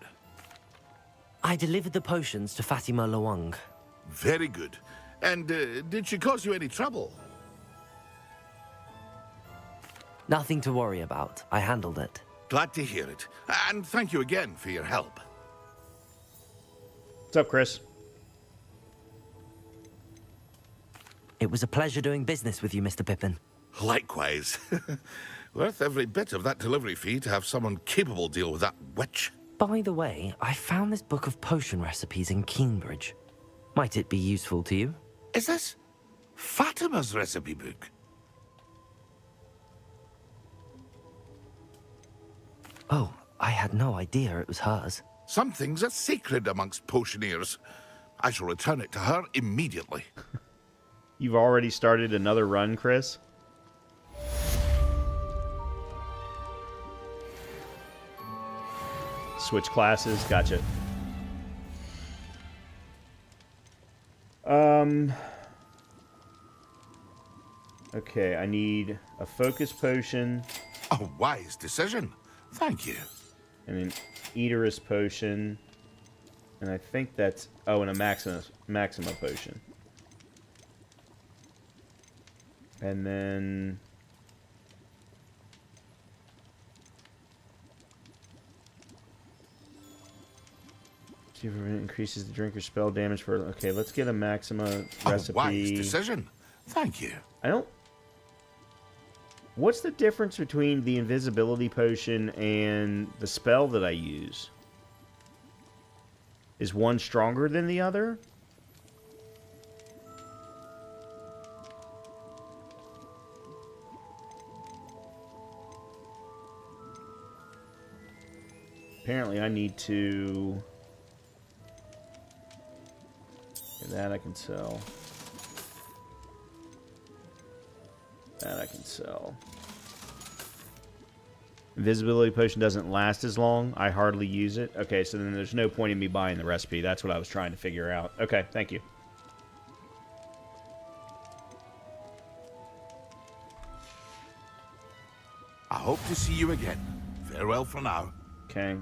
I delivered the potions to Fatima Lawang. Very good. And did she cause you any trouble? Nothing to worry about. I handled it. Glad to hear it. And thank you again for your help. What's up, Chris? It was a pleasure doing business with you, Mr. Pippin. Likewise. Worth every bit of that delivery fee to have someone capable deal with that witch. By the way, I found this book of potion recipes in Cambridge. Might it be useful to you? Is this Fatima's recipe book? Oh, I had no idea it was hers. Some things are sacred amongst potioneers. I shall return it to her immediately. You've already started another run, Chris? Switch classes, gotcha. Okay, I need a focus potion. A wise decision. Thank you. And an Eaterus potion. And I think that's... Oh, and a Maxima potion. And then... increases the drinker's spell damage for... Okay, let's get a Maxima recipe. A wise decision. Thank you. I don't... What's the difference between the invisibility potion and the spell that I use? Is one stronger than the other? Apparently I need to... That I can sell. That I can sell. Invisibility potion doesn't last as long. I hardly use it. Okay, so then there's no point in me buying the recipe. That's what I was trying to figure out. Okay, thank you. I hope to see you again. Farewell for now. Okay,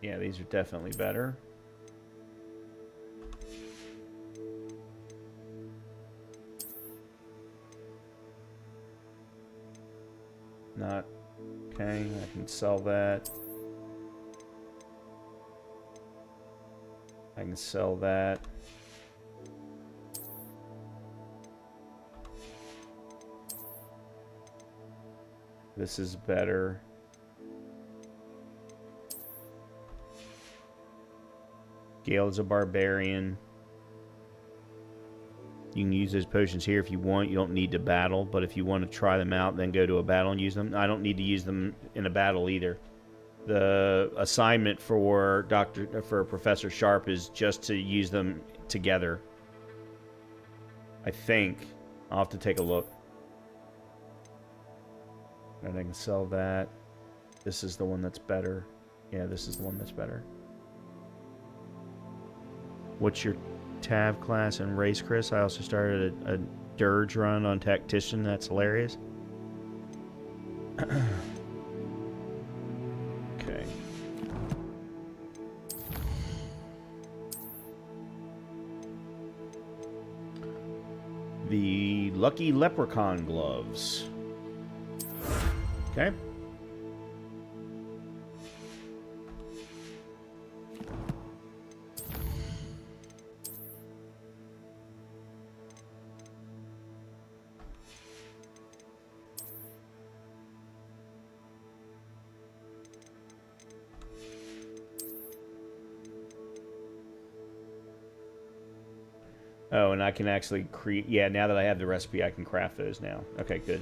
yeah, these are definitely better. Not... Okay, I can sell that. I can sell that. This is better. Gale is a barbarian. You can use those potions here if you want. You don't need to battle, but if you want to try them out, then go to a battle and use them. I don't need to use them in a battle either. The assignment for Professor Sharp is just to use them together. I think. I'll have to take a look. And I can sell that. This is the one that's better. Yeah, this is the one that's better. What's your Tav class and race, Chris? I also started dirge run on Tactician. That's hilarious. Okay. The Lucky Leprechaun Gloves. Okay. Oh, and I can actually create... Yeah, now that I have the recipe, I can craft those now. Okay, good.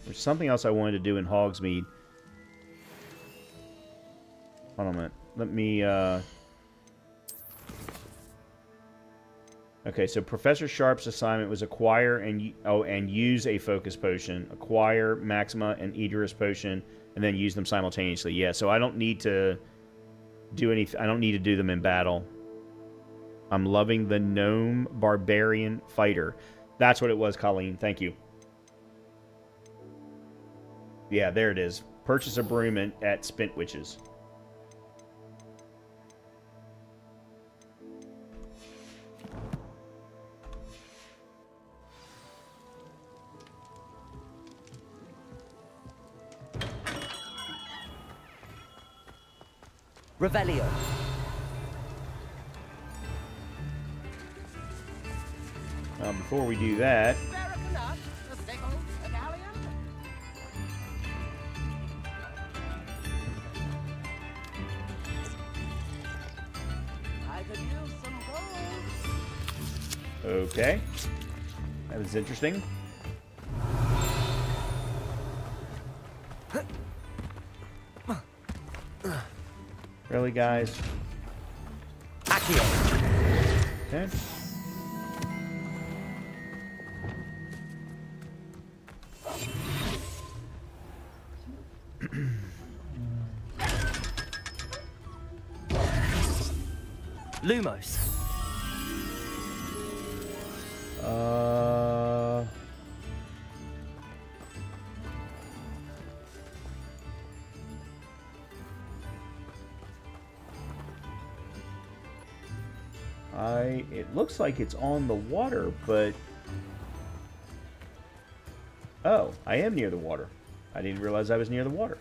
There's something else I wanted to do in Hogsmeade. Hold on a minute. Let me, Okay, so Professor Sharp's assignment was acquire and use a focus potion, acquire Maxima and Idris potion, and then use them simultaneously. Yeah, so I don't need to do anything. I don't need to do them in battle. I'm loving the gnome barbarian fighter. That's what it was, Colleen. Thank you. Yeah, there it is. Purchase a broom at Spent Witches. Revelio. Before we do that... Okay. That was interesting. Really, guys? Okay. Lumos. It looks like it's on the water, but... Oh, I am near the water. I didn't realize I was near the water.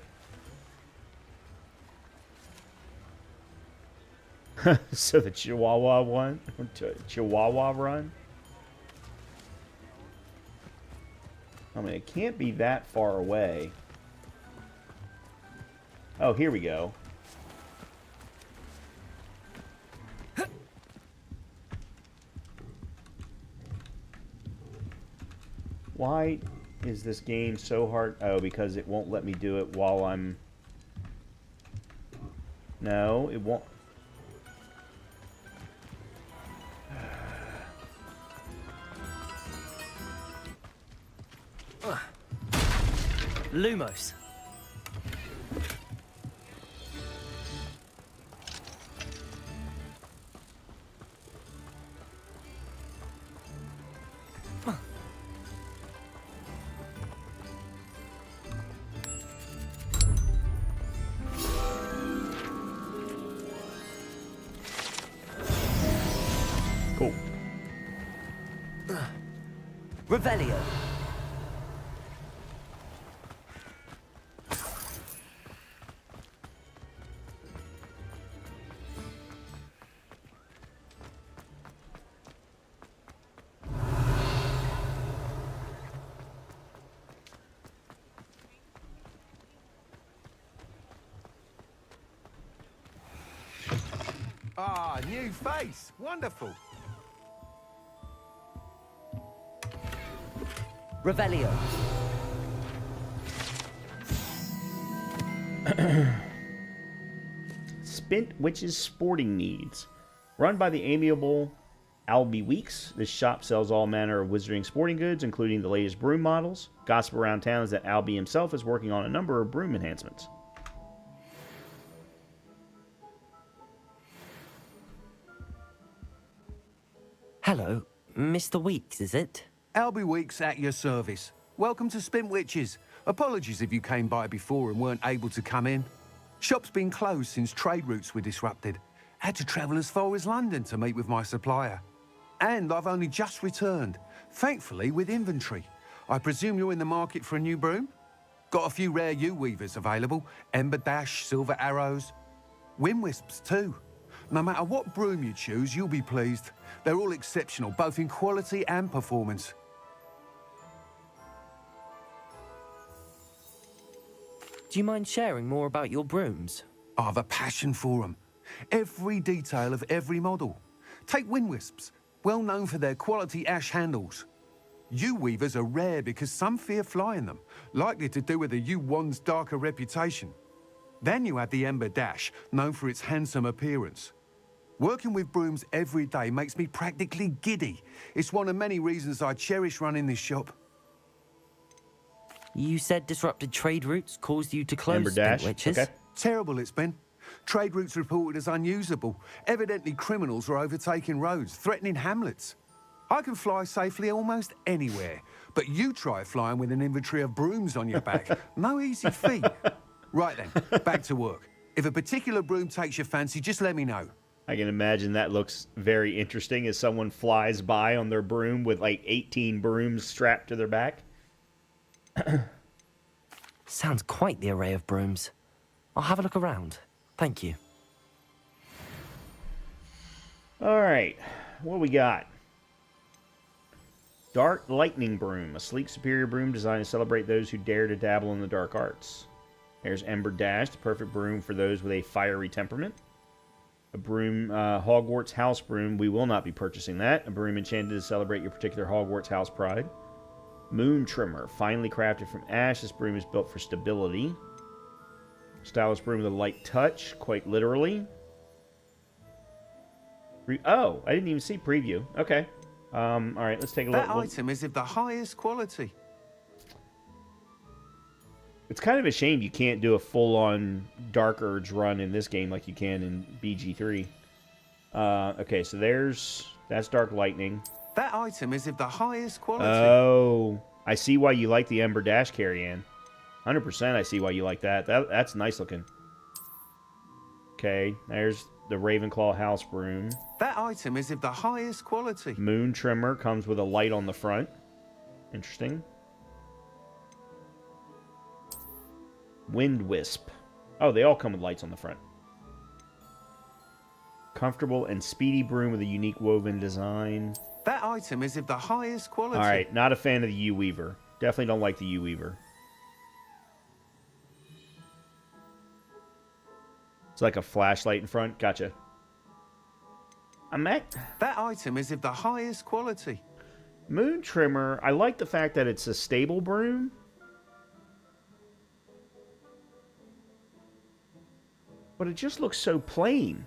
So the Chihuahua one? Chihuahua run? I mean, it can't be that far away. Oh, here we go. Why is this game so hard? Oh, because it won't let me do it while I'm... No, it won't. Lumos. Cool. Revelio. Ah, new face. Wonderful. Revelio. Spent Witches Sporting Needs. Run by the amiable Albie Weeks, this shop sells all manner of wizarding sporting goods, including the latest broom models. Gossip around town is that Albie himself is working on a number of broom enhancements. Hello, Mr. Weeks, is it? Albie Weeks at your service. Welcome to Spintwitches. Apologies if you came by before and weren't able to come in. Shop's been closed since trade routes were disrupted. Had to travel as far as London to meet with my supplier. And I've only just returned, thankfully with inventory. I presume you're in the market for a new broom? Got a few rare yew-weavers available. Ember Dash, Silver Arrows. Wind Wisps too. No matter what broom you choose, you'll be pleased. They're all exceptional, both in quality and performance. Do you mind sharing more about your brooms? I've a passion for them. Every detail of every model. Take Wind Wisps, well known for their quality ash handles. Yew weavers are rare because some fear flying them, likely to do with the yew wand's darker reputation. Then you have the Ember Dash, known for its handsome appearance. Working with brooms every day makes me practically giddy. It's one of many reasons I cherish running this shop. You said disrupted trade routes caused you to close Ember Dash, Spintwitches? okay. Terrible it's been. Trade routes reported as unusable. Evidently criminals were overtaking roads, threatening hamlets. I can fly safely almost anywhere, but you try flying with an inventory of brooms on your back. No easy feat. Right then, back to work. If a particular broom takes your fancy, just let me know. I can imagine that looks very interesting as someone flies by on their broom with like 18 brooms strapped to their back. Sounds quite the array of brooms. I'll have a look around. Thank you. All right, what we got? Dark Lightning Broom, a sleek, superior broom designed to celebrate those who dare to dabble in the dark arts. There's Ember Dash, the perfect broom for those with a fiery temperament. A broom, Hogwarts House Broom, we will not be purchasing that. A broom enchanted to celebrate your particular Hogwarts house pride. Moon Trimmer, finely crafted from ash. This broom is built for stability. Stylish broom with a light touch, quite literally. Oh, I didn't even see preview. Okay. All right, let's take a look. That item is of the highest quality. It's kind of a shame you can't do a full-on Dark Urge run in this game like you can in BG3. Okay, so that's Dark Lightning. That item is of the highest quality. Oh, I see why you like the Ember Dash carry-in. 100% I see why you like that. That's nice looking. Okay, there's the Ravenclaw House Broom. That item is of the highest quality. Moon Trimmer comes with a light on the front. Interesting. Wind Wisp. Oh, they all come with lights on the front. Comfortable and speedy broom with a unique woven design. That item is of the highest quality. All right, not a fan of the yew weaver. Definitely don't like the yew weaver. It's like a flashlight in front. Gotcha. That item is of the highest quality. Moon Trimmer, I like the fact that it's a stable broom. But it just looks so plain.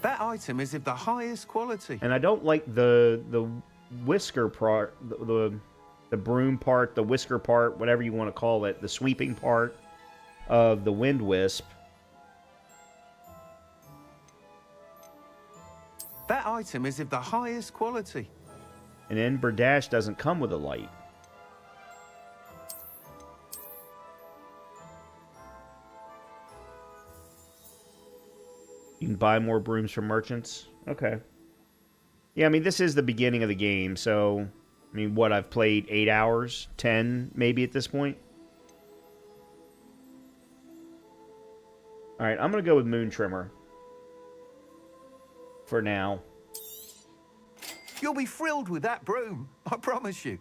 That item is of the highest quality. And I don't like the whisker part, the broom part, the whisker part, whatever you want to call it, the sweeping part of the Wind Wisp. That item is of the highest quality. And Ember Dash doesn't come with a light. You can buy more brooms from merchants. Okay. Yeah, I mean, this is the beginning of the game, so... I mean, what, I've played 8 hours? 10, maybe, at this point? Alright, I'm going to go with Moon Trimmer. For now. You'll be thrilled with that broom, I promise you.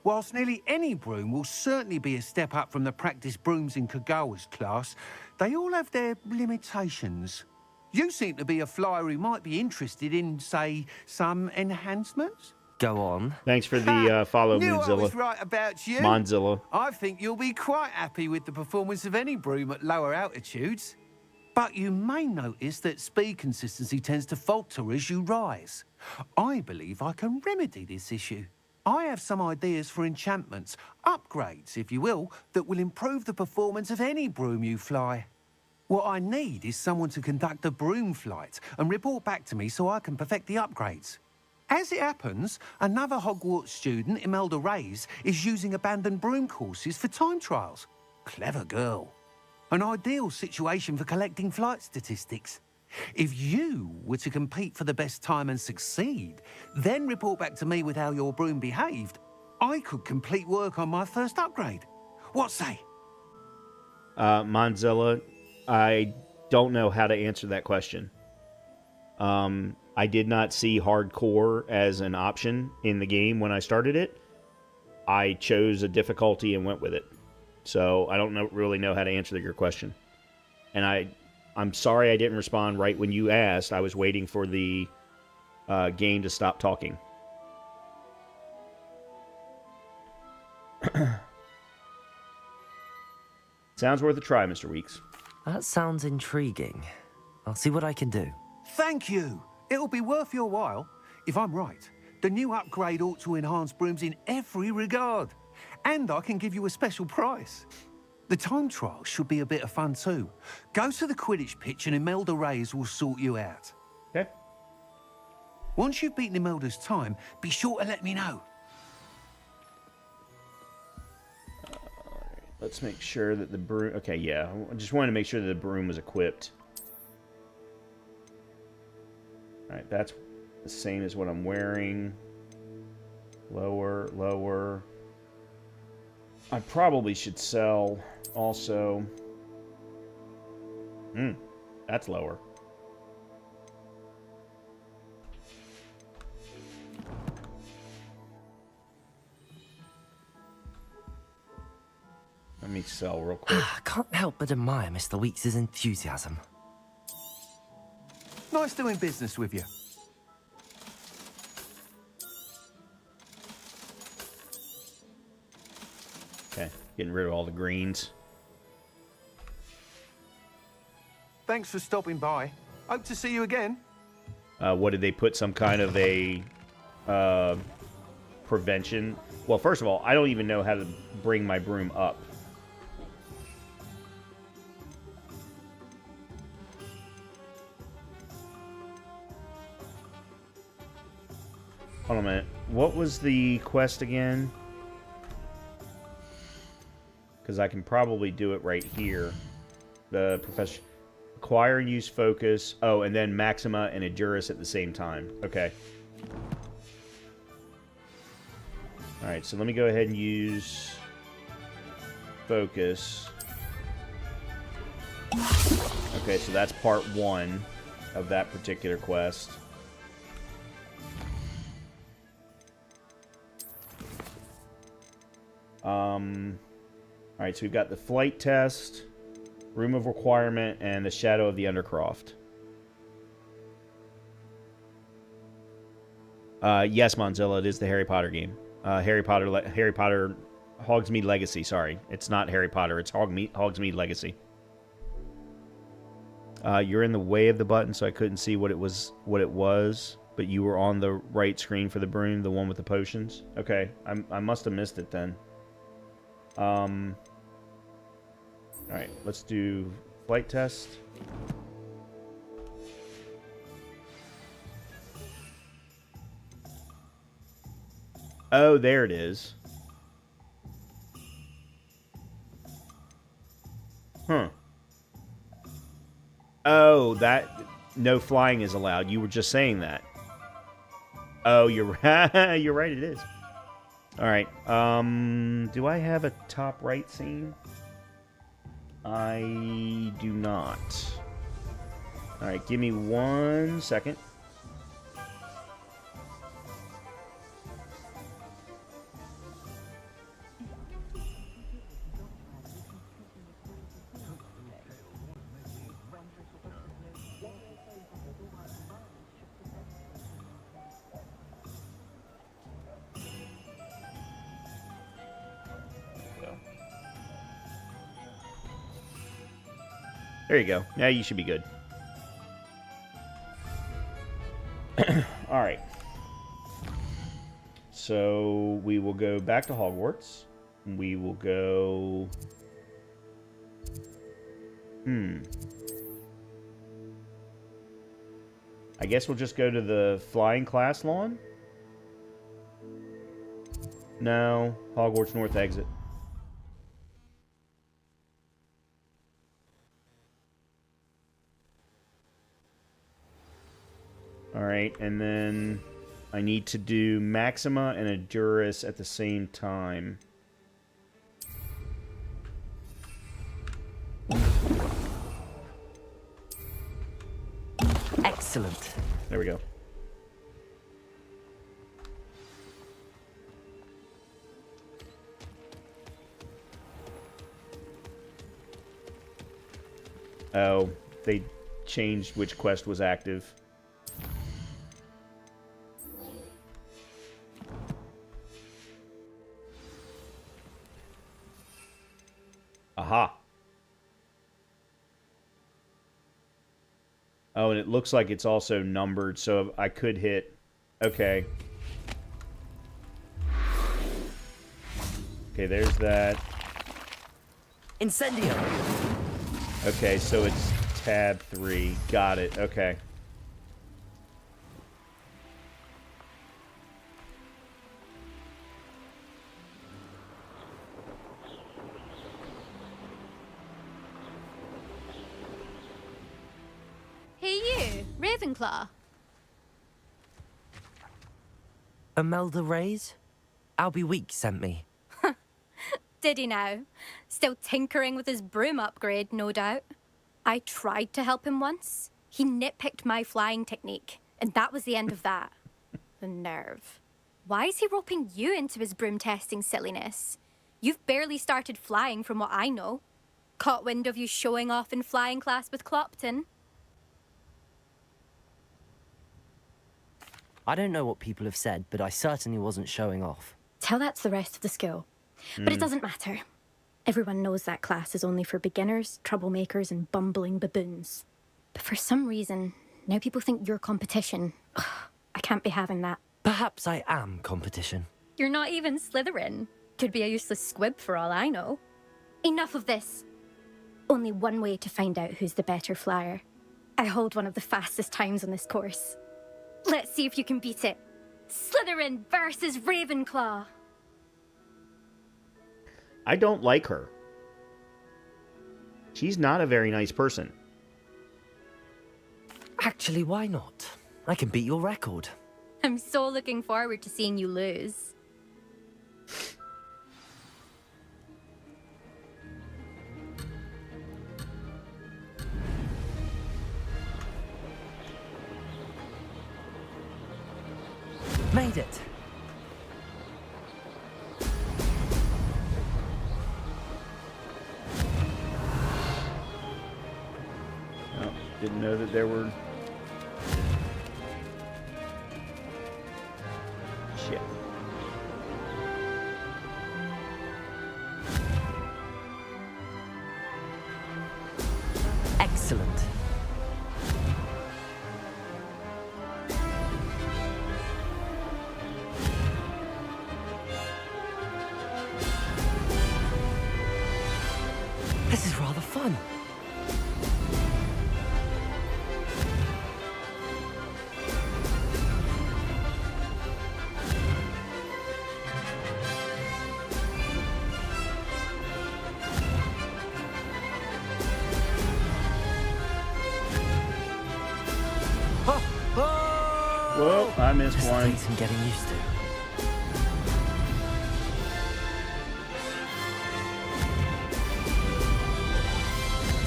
Whilst nearly any broom will certainly be a step up from the practice brooms in Kagawa's class, they all have their limitations. You seem to be a flyer who might be interested in, say, some enhancements? Go on. Thanks for the follow, Knew Moonzilla. I was right about you. Monzilla. I think you'll be quite happy with the performance of any broom at lower altitudes. But you may notice that speed consistency tends to falter as you rise. I believe I can remedy this issue. I have some ideas for enchantments, upgrades, if you will, that will improve the performance of any broom you fly. What I need is someone to conduct a broom flight and report back to me so I can perfect the upgrades. As it happens, another Hogwarts student, Imelda Reyes, is using abandoned broom courses for time trials. Clever girl. An ideal situation for collecting flight statistics. If you were to compete for the best time and succeed, then report back to me with how your broom behaved, I could complete work on my first upgrade. What say? Monzilla, I don't know how to answer that question. I did not see hardcore as an option in the game when I started it. I chose a difficulty and went with it. So I don't really know how to answer your question. And I'm sorry I didn't respond right when you asked. I was waiting for the game to stop talking. Sounds worth a try, Mr. Weeks. That sounds intriguing. I'll see what I can do. Thank you. It'll be worth your while. If I'm right, the new upgrade ought to enhance brooms in every regard. And I can give you a special price. The time trial should be a bit of fun too. Go to the Quidditch pitch and Imelda Reyes will sort you out. Okay. Once you've beaten Imelda's time, be sure to let me know. Let's make sure that the broom... Okay, yeah. I just wanted to make sure that the broom was equipped. Alright, that's the same as what I'm wearing. Lower, lower. I probably should sell also... that's lower. Let me sell real quick. I can't help but admire Mr. Weeks' enthusiasm. Nice doing business with you. Okay, getting rid of all the greens. Thanks for stopping by. Hope to see you again. What did they put? Some kind of a prevention? Well, first of all, I don't even know how to bring my broom up. Hold on a minute. What was the quest again? Because I can probably do it right here. The professor... Acquire and use focus. Oh, and then Maxima and Edurus at the same time. Okay. Alright, so let me go ahead and use... Focus. Okay, so that's part 1 of that particular quest. Alright, so we've got the flight test, room of requirement, and the shadow of the Undercroft. Yes, Monzilla, it is the Harry Potter game. Harry Potter Hogsmeade Legacy, sorry. It's not Harry Potter, it's Hogsmeade Legacy. You're in the way of the button, so I couldn't see what it was, but you were on the right screen for the broom, the one with the potions. Okay, I must have missed it then. Alright, let's do flight test. Oh, there it is. Huh. Oh, that... No flying is allowed. You were just saying that. Oh, you're right. You're right, it is. Alright, do I have a top right scene? I do not. Alright, give me 1 second. There you go. Now you should be good. Alright. So we will go back to Hogwarts. We will go... I guess we'll just go to the flying class lawn? No. Hogwarts North exit. Alright, and then I need to do Maxima and Edurus at the same time. Excellent. There we go. Oh, they changed which quest was active. Aha. Oh, and it looks like it's also numbered, so I could hit... Okay. Okay, there's that. Incendio. Okay, so it's tab 3. Got it. Okay. Hey you, Ravenclaw. Imelda Reyes? Albie Week sent me. Did he now? Still tinkering with his broom upgrade, no doubt. I tried to help him once. He nitpicked my flying technique, and that was the end of that. The nerve. Why is he roping you into his broom testing silliness? You've barely started flying from what I know. Caught wind of you showing off in flying class with Clopton. I don't know what people have said, but I certainly wasn't showing off. Tell that to the rest of the school. But it doesn't matter. Everyone knows that class is only for beginners, troublemakers, and bumbling baboons. But for some reason, now people think you're competition. Ugh, I can't be having that. Perhaps I am competition. You're not even Slytherin. Could be a useless squib for all I know. Enough of this. Only one way to find out who's the better flyer. I hold one of the fastest times on this course. Let's see if you can beat it. Slytherin versus Ravenclaw. I don't like her. She's not a very nice person. Actually, why not? I can beat your record. I'm so looking forward to seeing you lose. Made it. Oh, didn't know that there were... Shit. Excellent. This is rather fun. Whoa, I missed one. I'm getting used to.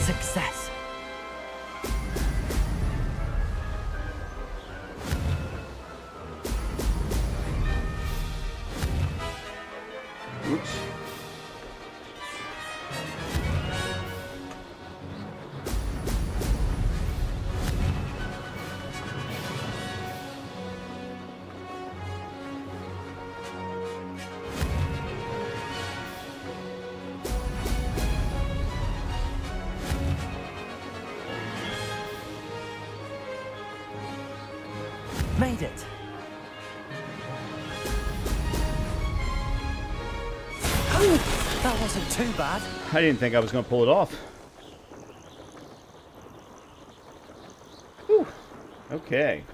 Success. Oops. Made it. That wasn't too bad. I didn't think I was going to pull it off. Whew. Okay.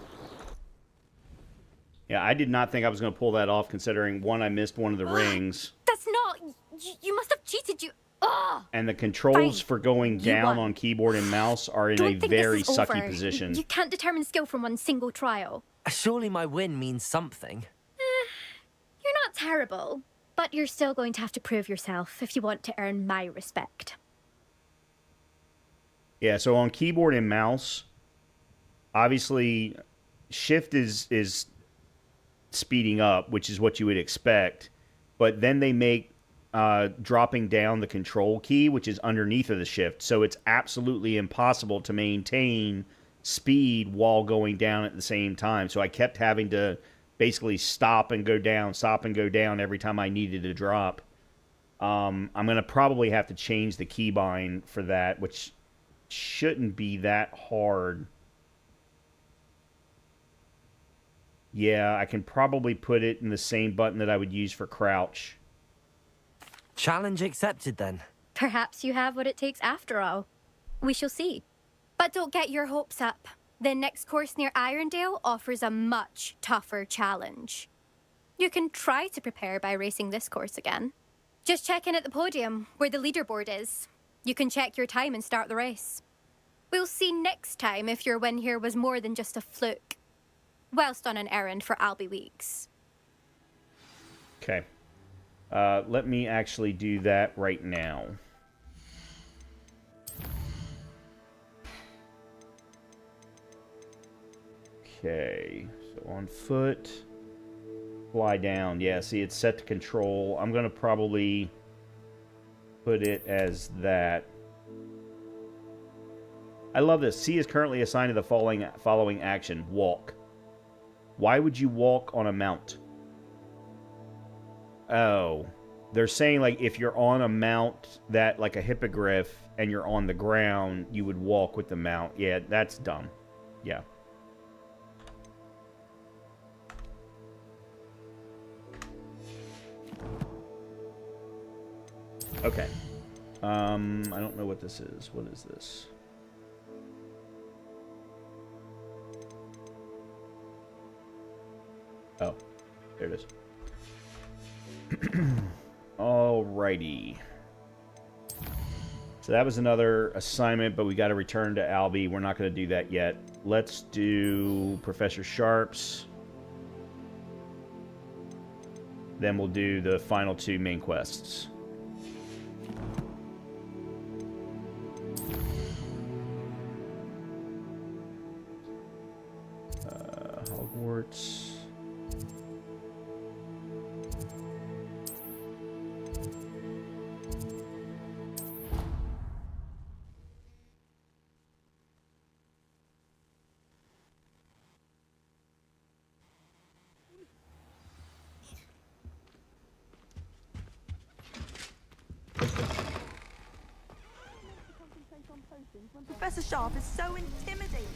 Yeah, I did not think I was going to pull that off, considering, one, I missed one of the rings. That's not... You must have cheated, you... Ugh! And the controls Fine. for going down on keyboard and mouse are in Don't a think very this is sucky over. position. You can't determine skill from one single trial. Surely my win means something. You're not terrible, but you're still going to have to prove yourself if you want to earn my respect. Yeah, so on keyboard and mouse, obviously, shift is speeding up, which is what you would expect. But then they make dropping down the control key, which is underneath of the shift. So it's absolutely impossible to maintain speed while going down at the same time. So I kept having to basically stop and go down every time I needed to drop. I'm going to probably have to change the keybind for that, which shouldn't be that hard. Yeah, I can probably put it in the same button that I would use for crouch. Challenge accepted, then. Perhaps you have what it takes after all. We shall see. But don't get your hopes up. The next course near Irondale offers a much tougher challenge. You can try to prepare by racing this course again. Just check in at the podium, where the leaderboard is. You can check your time and start the race. We'll see next time if your win here was more than just a fluke. Whilst on an errand for Albie Weeks. Okay. Let me actually do that right now. Okay, so on foot, fly down. Yeah, see, it's set to control. I'm going to probably put it as that. I love this. C is currently assigned to the following action. Walk. Why would you walk on a mount? Oh, they're saying, like, if you're on a mount that, like a hippogriff, and you're on the ground, you would walk with the mount. Yeah, that's dumb. Yeah. Okay. I don't know what this is. What is this? Oh, there it is. Alrighty. So that was another assignment, but we got to return to Albie. We're not going to do that yet. Let's do Professor Sharp's. Then we'll do the final two main quests. Hogwarts. Professor Sharp is so intimidating.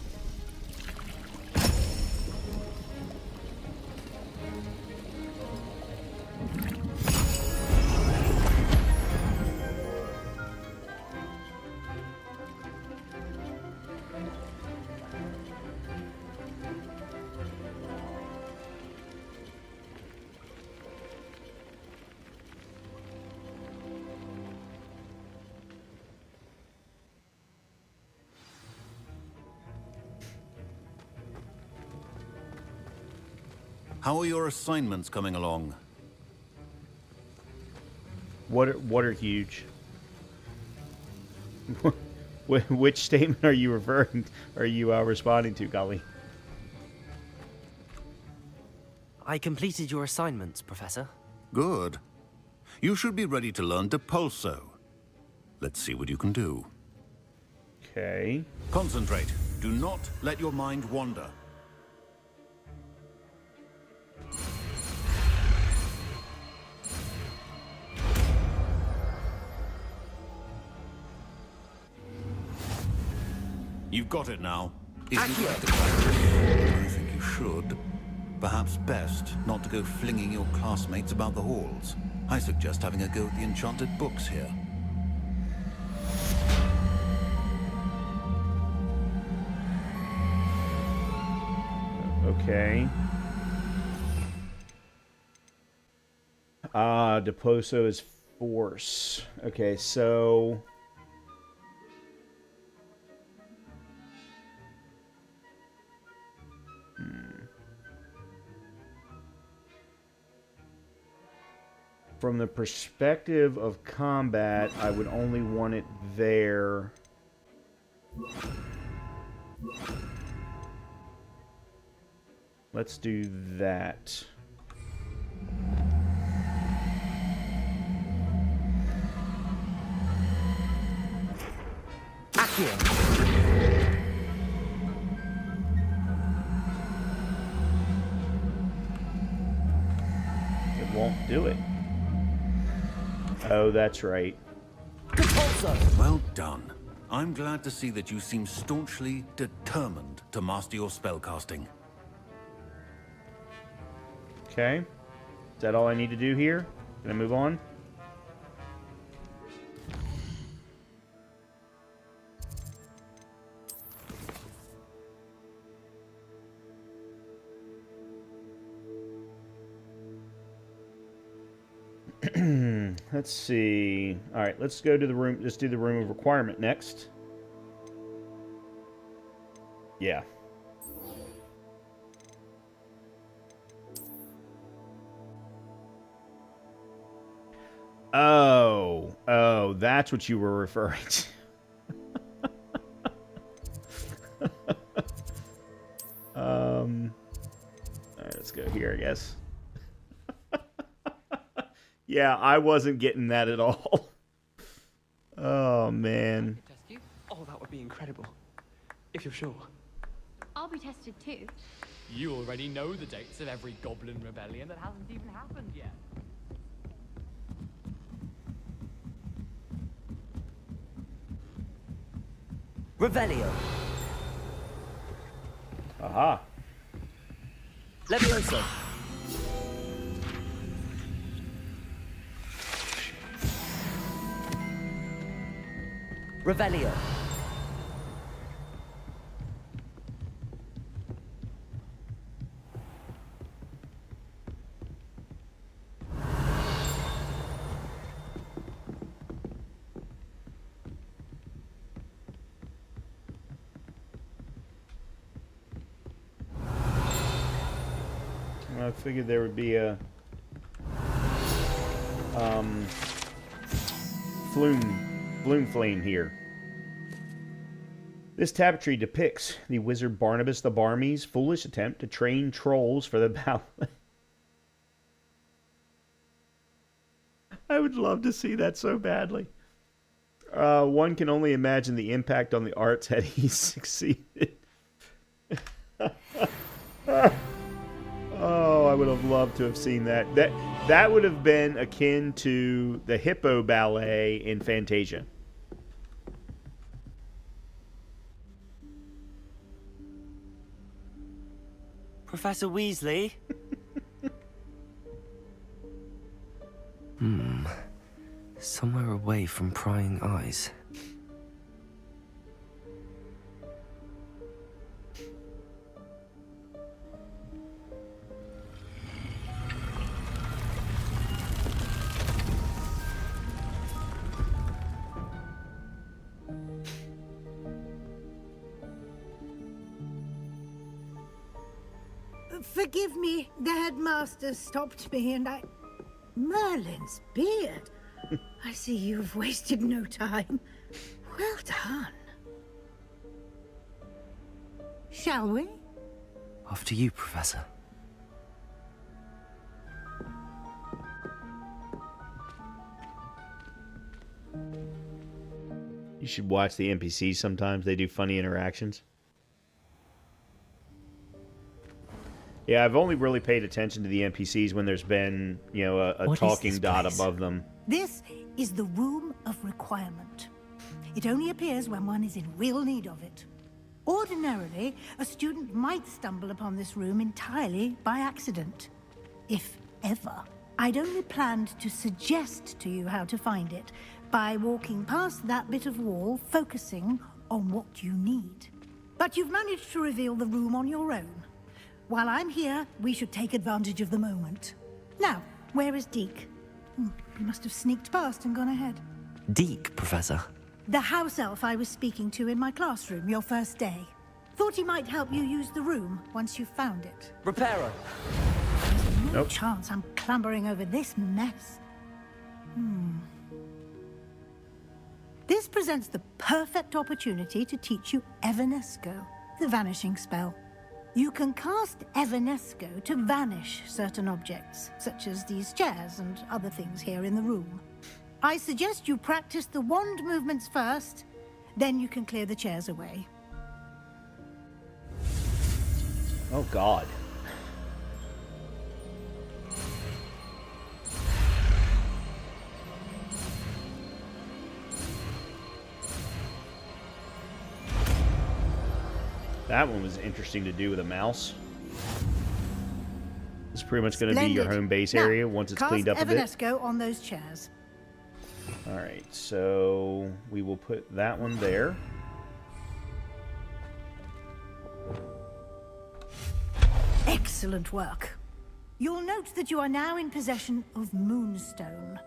How are your assignments coming along? What are huge? Which statement are you responding to, Golly? I completed your assignments, Professor. Good. You should be ready to learn Depulso. Let's see what you can do. Okay. Concentrate. Do not let your mind wander. You've got it now. Isn't that the I think you should. perhaps best not to go flinging your classmates about the halls. I suggest having a go at the enchanted books here. Okay. Deposo is force. Okay, so... From the perspective of combat, I would only want it there. Let's do that. It won't do it. Oh, that's right. Well done. I'm glad to see that you seem staunchly determined to master your spellcasting. Okay. Is that all I need to do here? Can I move on? Let's see. All right, let's go to the room. Let's do the room of requirement next. Yeah. Oh, that's what you were referring to. All right, let's go here, I guess. Yeah, I wasn't getting that at all. Oh, man. Test you? Oh, that would be incredible. If you're sure. I'll be tested too. You already know the dates of every goblin rebellion that hasn't even happened yet. Revelio. Aha. Levioso. Revelio. I figured there would be a Bloom Flame here. This tapestry depicts the wizard Barnabas the Barmy's foolish attempt to train trolls for the ballet. I would love to see that so badly. One can only imagine the impact on the arts had he succeeded. Oh, I would have loved to have seen that. That would have been akin to the Hippo Ballet in Fantasia. Professor Weasley? Somewhere away from prying eyes. Forgive me, the headmaster stopped me and I... Merlin's beard. I see you've wasted no time. Well done. Shall we? After you, Professor. You should watch the NPCs sometimes. They do funny interactions. Yeah, I've only really paid attention to the NPCs when there's been, you know, a talking dot above them. This is the Room of Requirement. It only appears when one is in real need of it. Ordinarily, a student might stumble upon this room entirely by accident. If ever. I'd only planned to suggest to you how to find it by walking past that bit of wall, focusing on what you need. But you've managed to reveal the room on your own. While I'm here, we should take advantage of the moment. Now, where is Deke? He must have sneaked past and gone ahead. Deke, Professor. The house elf I was speaking to in my classroom your first day. Thought he might help you use the room once you found it. Reparo. No chance I'm clambering over this mess. This presents the perfect opportunity to teach you Evanesco, the vanishing spell. You can cast Evanesco to vanish certain objects, such as these chairs and other things here in the room. I suggest you practice the wand movements first, then you can clear the chairs away. Oh, God. That one was interesting to do with a mouse. It's pretty much going to be your home base area once it's cleaned up a bit. Evanesco on those chairs. All right, so we will put that one there. Excellent work. You'll note that you are now in possession of Moonstone.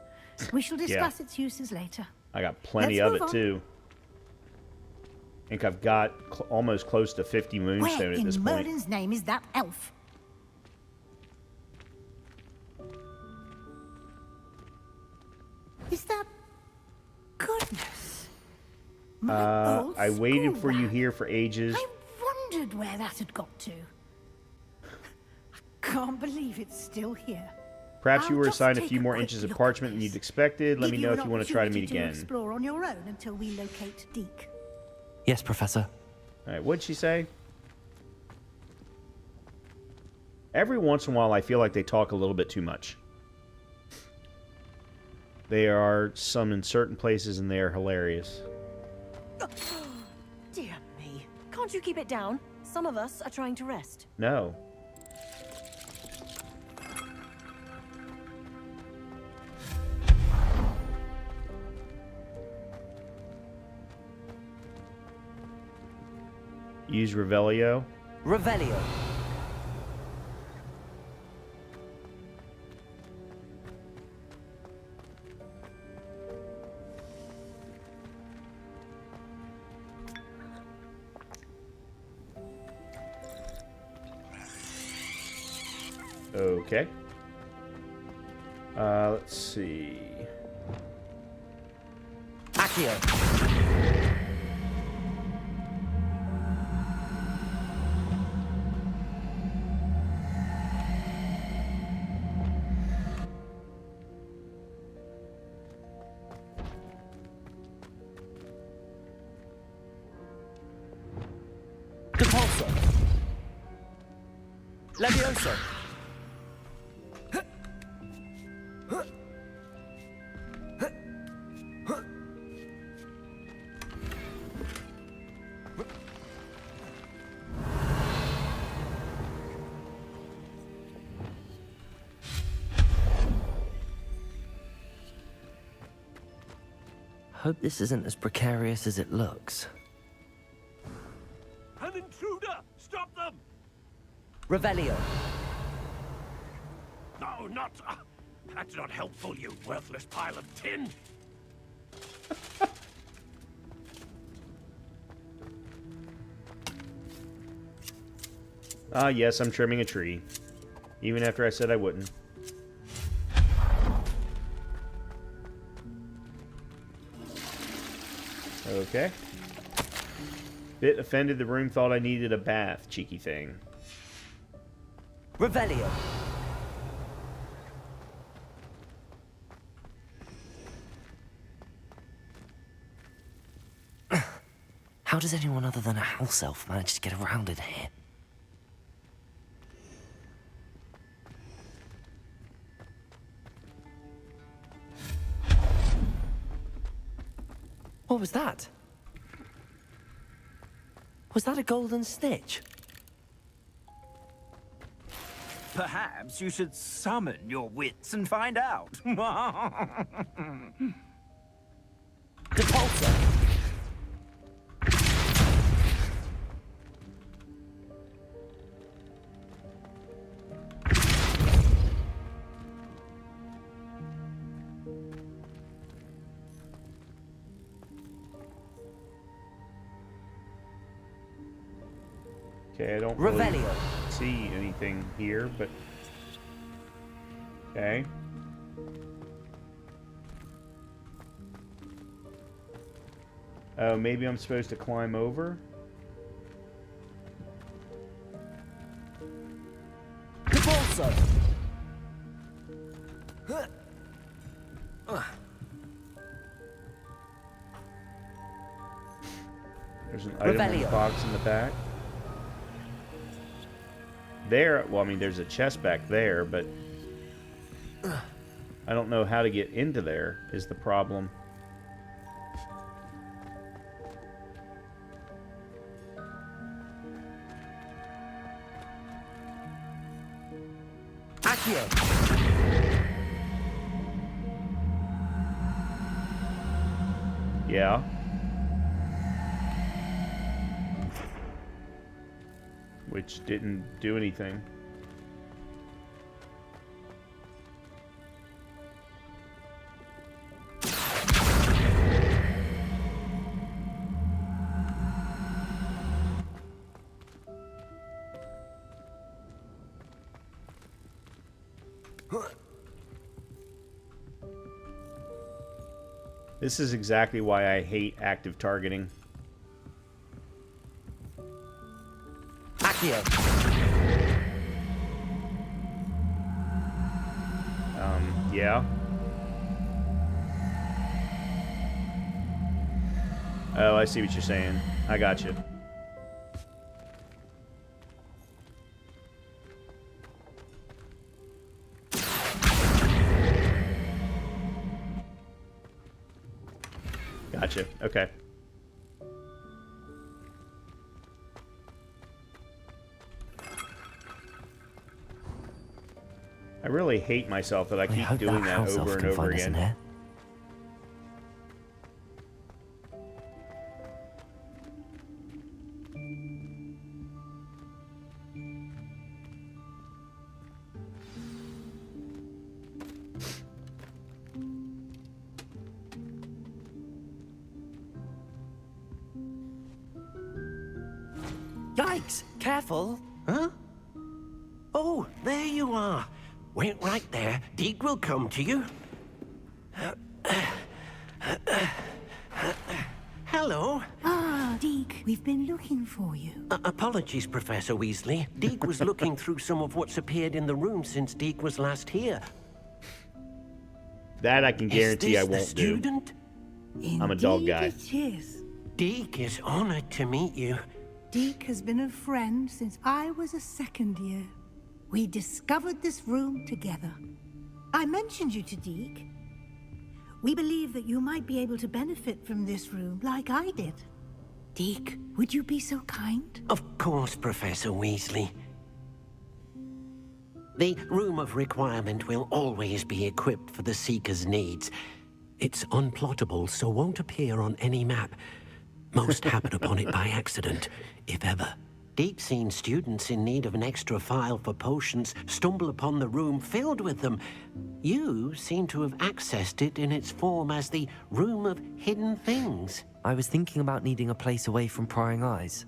We shall discuss its uses later. I got plenty of it, too. I think I've got almost close to 50 Moonstone at this point. Where in Merlin's name is that elf? Is that... Goodness. I waited for you here for ages. I wondered where that had got to. I can't believe it's still here. Perhaps you were assigned a few more inches of parchment than you'd expected. Let me know if you want to try to meet again. Explore on your own until we locate Deke. Yes, Professor. All right, what'd she say? Every once in a while, I feel like they talk a little bit too much. They are some in certain places, and they are hilarious. Dear me. Can't you keep it down? Some of us are trying to rest. No. Use Revelio. Revelio. Okay. Let's see. Accio. Depulso. Levioso. Hope this isn't as precarious as it looks. An intruder! Stop them! Revelio. No, not... that's not helpful, you worthless pile of tin! Ah, yes, I'm trimming a tree. Even after I said I wouldn't. Okay. Bit offended the room thought I needed a bath, cheeky thing. Revelio. How does anyone other than a house elf manage to get around in here? What was that? Was that a golden snitch? Perhaps you should summon your wits and find out. Depulsor. Okay, I don't Revelio. really see anything here, but... Okay. Oh, maybe I'm supposed to climb over? Depulsor. There's an item in the Revelio. box in the back. There, well, I mean, there's a chest back there, but I don't know how to get into there is the problem. Accio. Yeah. Which didn't do anything. This is exactly why I hate active targeting. Accio. Yeah. Oh, I see what you're saying. I got you. Gotcha. Okay. I really hate myself that I keep doing that over and over again. Yikes! Careful. Huh? Oh, there you are. Wait right there. Deke will come to you. Hello. Ah, Deke, we've been looking for you. Apologies, Professor Weasley. Deke was looking through some of what's appeared in the room since Deke was last here. That I can guarantee I Is this won't the student? do. I'm a dog guy. It is. Deke is honored to meet you. Deke has been a friend since I was a second year. We discovered this room together. I mentioned you to Deke. We believe that you might be able to benefit from this room like I did. Deke, would you be so kind? Of course, Professor Weasley. The Room of Requirement will always be equipped for the Seeker's needs. It's unplottable, so won't appear on any map. Most happen upon it by accident, if ever. Deep-seen students in need of an extra file for potions stumble upon the room filled with them. You seem to have accessed it in its form as the Room of Hidden Things. I was thinking about needing a place away from prying eyes.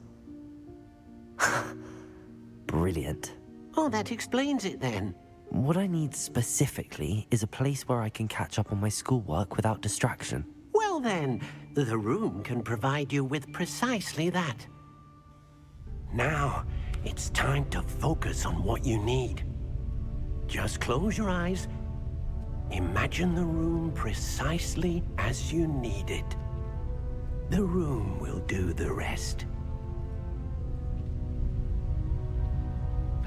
Brilliant. Oh, that explains it then. What I need specifically is a place where I can catch up on my schoolwork without distraction. Well then, the room can provide you with precisely that. Now, it's time to focus on what you need. Just close your eyes. Imagine the room precisely as you need it. The room will do the rest.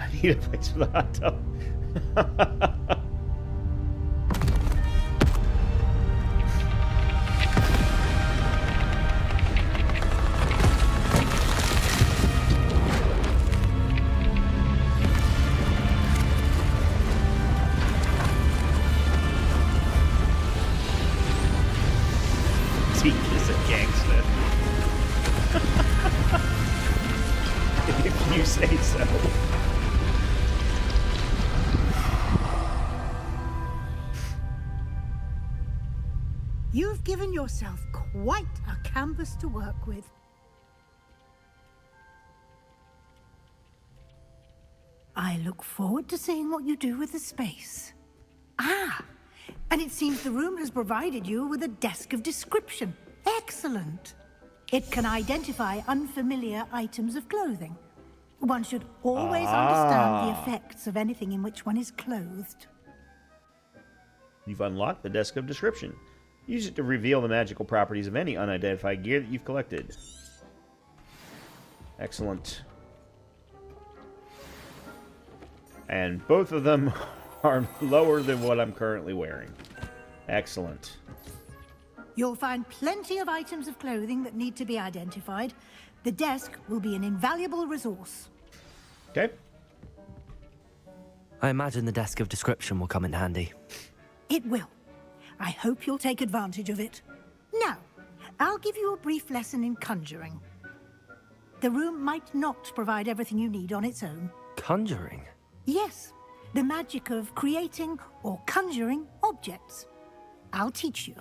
I need a place for the hot tub. say so. You've given yourself quite a canvas to work with. I look forward to seeing what you do with the space. Ah, and it seems the room has provided you with a desk of description. Excellent. It can identify unfamiliar items of clothing. One should always understand the effects of anything in which one is clothed. You've unlocked the desk of description. Use it to reveal the magical properties of any unidentified gear that you've collected. Excellent. And both of them are lower than what I'm currently wearing. Excellent. You'll find plenty of items of clothing that need to be identified. The desk will be an invaluable resource. Okay. I imagine the desk of description will come in handy. It will. I hope you'll take advantage of it. Now, I'll give you a brief lesson in conjuring. The room might not provide everything you need on its own. Conjuring? Yes, the magic of creating or conjuring objects. I'll teach you.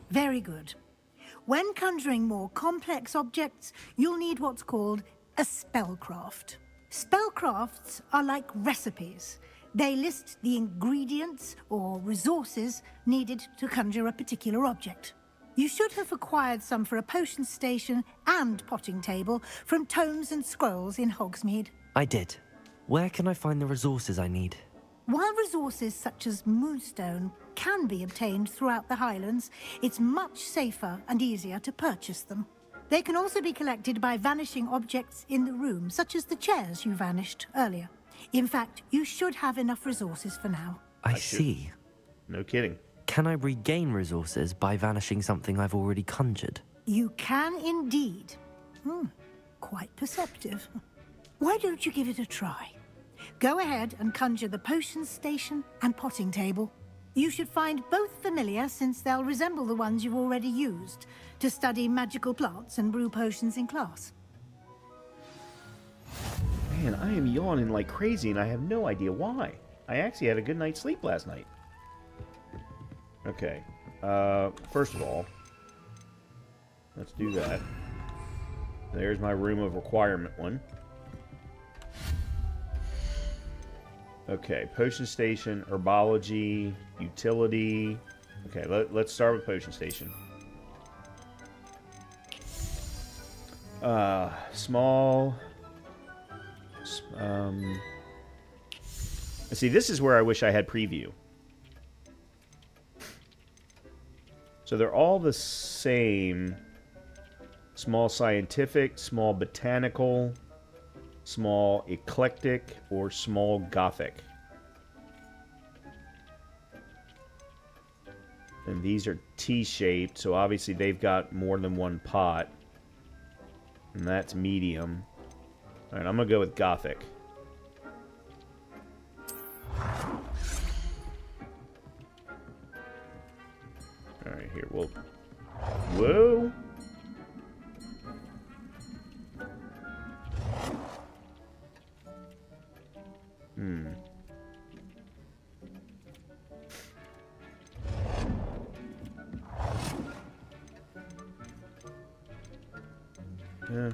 Very good. When conjuring more complex objects, you'll need what's called a spellcraft. Spellcrafts are like recipes. They list the ingredients or resources needed to conjure a particular object. You should have acquired some for a potion station and potting table from tomes and scrolls in Hogsmeade. I did. Where can I find the resources I need? While resources such as moonstone can be obtained throughout the Highlands, it's much safer and easier to purchase them. They can also be collected by vanishing objects in the room, such as the chairs you vanished earlier. In fact, you should have enough resources for now. I see. No kidding. Can I regain resources by vanishing something I've already conjured? You can indeed. Quite perceptive. Why don't you give it a try? Go ahead and conjure the potion station and potting table. You should find both familiar, since they'll resemble the ones you've already used to study magical plants and brew potions in class. Man, I am yawning like crazy, and I have no idea why. I actually had a good night's sleep last night. Okay. First of all, let's do that. There's my room of requirement one. Okay, potion station, herbology, utility. Okay, let's start with potion station. Small. See, this is where I wish I had preview. So they're all the same. Small scientific, small botanical, small eclectic, or small gothic. And these are T-shaped, so obviously they've got more than one pot. And that's medium. Alright, I'm gonna go with gothic. Alright, here, we'll... Whoa! Yeah.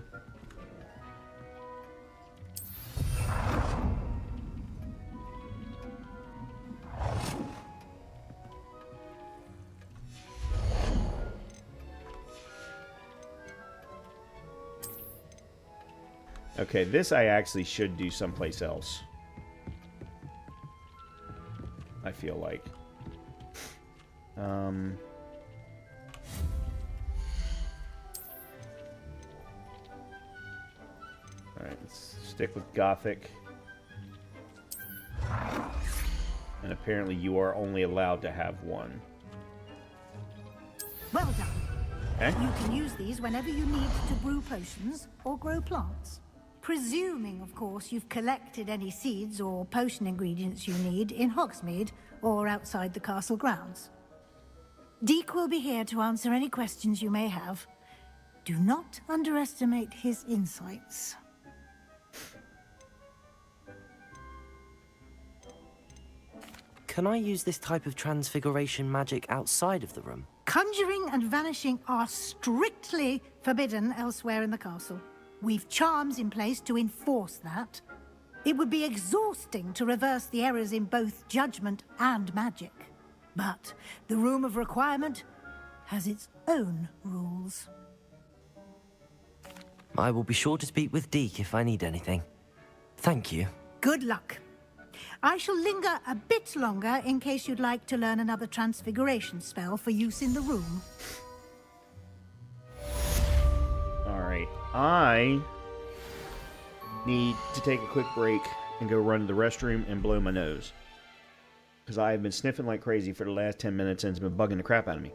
Okay, this I actually should do someplace else. I feel like. Alright, let's stick with Gothic. And apparently you are only allowed to have one. Well done. You can use these whenever you need to brew potions or grow plants. Presuming, of course, you've collected any seeds or potion ingredients you need in Hogsmeade or outside the castle grounds. Deke will be here to answer any questions you may have. Do not underestimate his insights. Can I use this type of transfiguration magic outside of the room? Conjuring and vanishing are strictly forbidden elsewhere in the castle. We've charms in place to enforce that. It would be exhausting to reverse the errors in both judgment and magic. But the Room of Requirement has its own rules. I will be sure to speak with Deke if I need anything. Thank you. Good luck. I shall linger a bit longer in case you'd like to learn another transfiguration spell for use in the room. Alright, I need to take a quick break and go run to the restroom and blow my nose. Because I have been sniffing like crazy for the last 10 minutes and it's been bugging the crap out of me.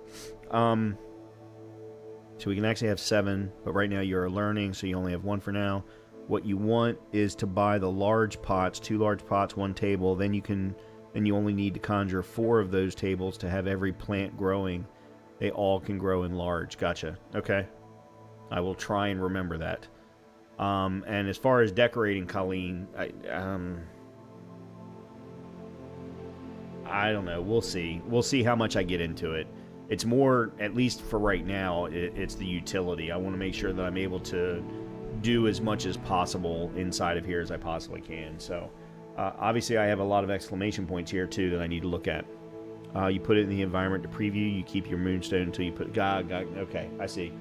So we can actually have 7, but right now you're learning, so you only have 1 for now. What you want is to buy the large pots, 2 large pots, 1 table. Then you only need to conjure 4 of those tables to have every plant growing. They all can grow in large. Gotcha. Okay. I will try and remember that. And as far as decorating, Colleen, I don't know. We'll see. We'll see how much I get into it. It's more, at least for right now, it's the utility. I want to make sure that I'm able to do as much as possible inside of here as I possibly can. So, obviously, I have a lot of exclamation points here, too, that I need to look at. You put it in the environment to preview. You keep your moonstone until you put... Okay, I see.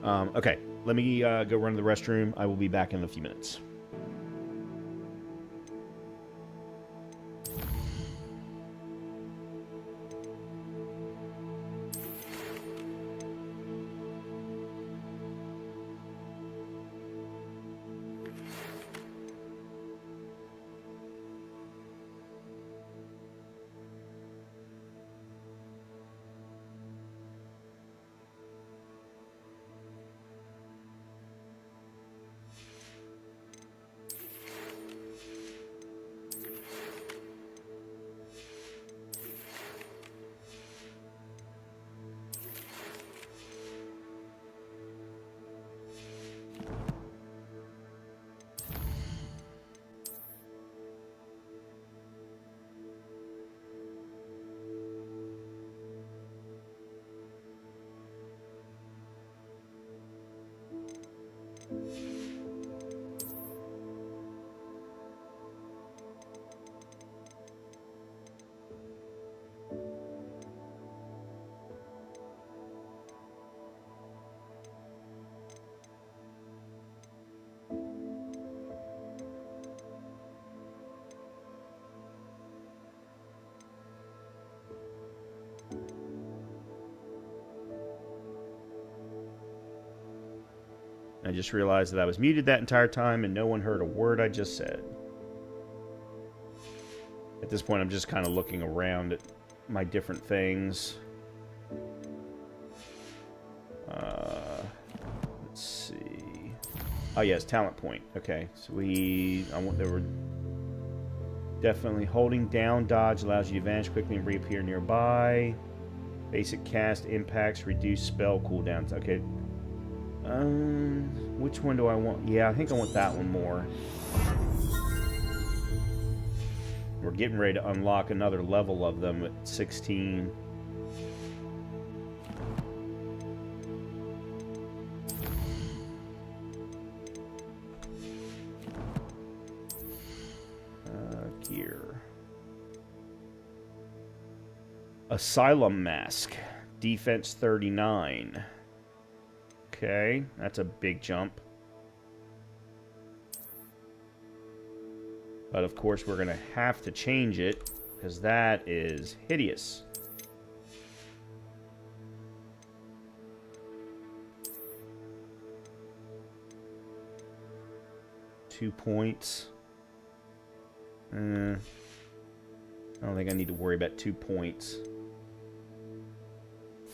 Okay, let me go run to the restroom. I will be back in a few minutes. I just realized that I was muted that entire time and no one heard a word I just said. At this point, I'm just kind of looking around at my different things. Let's see. Oh, yes, talent point. Okay, so they were definitely holding down dodge allows you to vanish quickly and reappear nearby. Basic cast impacts reduce spell cooldowns. Okay. Which one do I want? Yeah, I think I want that one more. We're getting ready to unlock another level of them at 16. Gear. Asylum Mask. Defense 39. Okay, that's a big jump. But of course we're going to have to change it, because that is hideous. Two points. I don't think I need to worry about 2 points.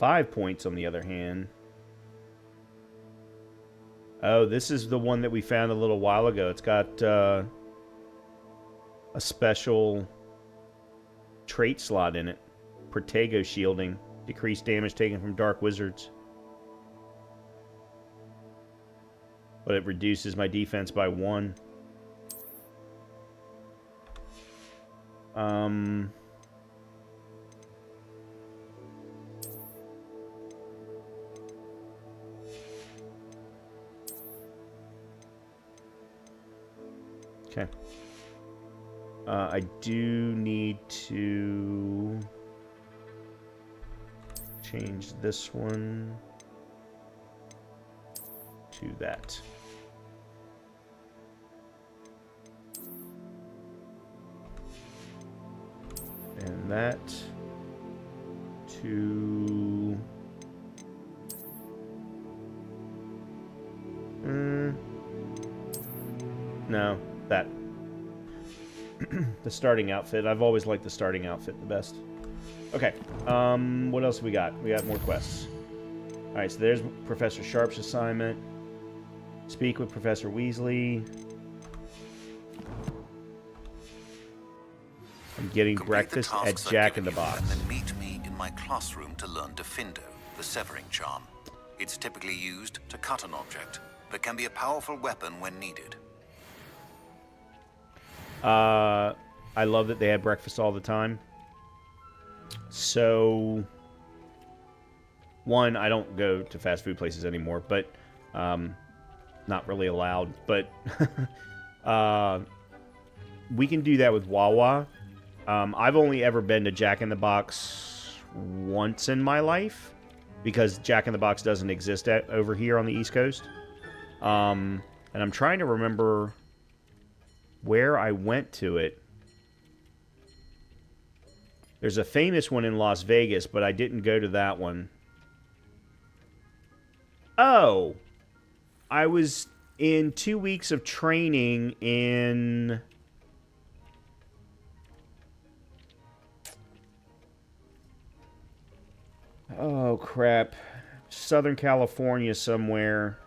5 points on the other hand. Oh, this is the one that we found a little while ago. It's got a special trait slot in it. Protego shielding. Decreased damage taken from dark wizards. But it reduces my defense by 1. Okay. I do need to change this one to that. And that to... no, that. The starting outfit. I've always liked the starting outfit the best. Okay, what else we got? We got more quests. Alright, so there's Professor Sharp's assignment. Speak with Professor Weasley. I'm getting breakfast at Jack in the Box. And then meet me in my classroom to learn Defindo, the severing charm. It's typically used to cut an object, but can be a powerful weapon when needed. I love that they had breakfast all the time. So, one, I don't go to fast food places anymore, but not really allowed. But we can do that with Wawa. I've only ever been to Jack in the Box once in my life because Jack in the Box doesn't exist over here on the East Coast. And I'm trying to remember where I went to it. There's a famous one in Las Vegas, but I didn't go to that one. Oh! I was in 2 weeks of training in... oh, crap. Southern California somewhere.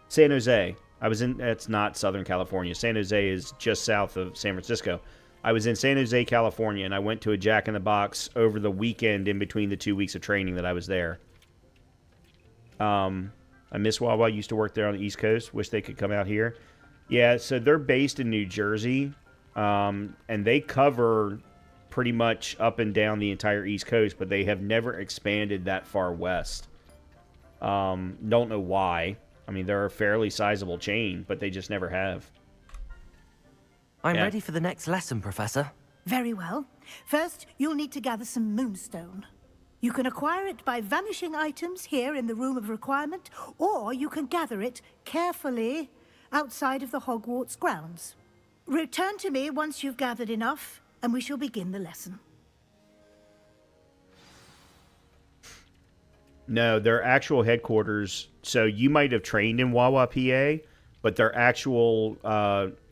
San Jose. I was in... it's not Southern California. San Jose is just south of San Francisco. I was in San Jose, California, and I went to a Jack in the Box over the weekend in between the 2 weeks of training that I was there. I miss Wawa. Used to work there on the East Coast. Wish they could come out here. Yeah, so they're based in New Jersey, and they cover pretty much up and down the entire East Coast, but they have never expanded that far west. Don't know why. I mean, they're a fairly sizable chain, but they just never have. I'm ready for the next lesson, Professor. Very well. First, you'll need to gather some moonstone. You can acquire it by vanishing items here in the Room of Requirement, or you can gather it carefully outside of the Hogwarts grounds. Return to me once you've gathered enough, and we shall begin the lesson. No, their actual headquarters... so you might have trained in Wawa, PA, but their actual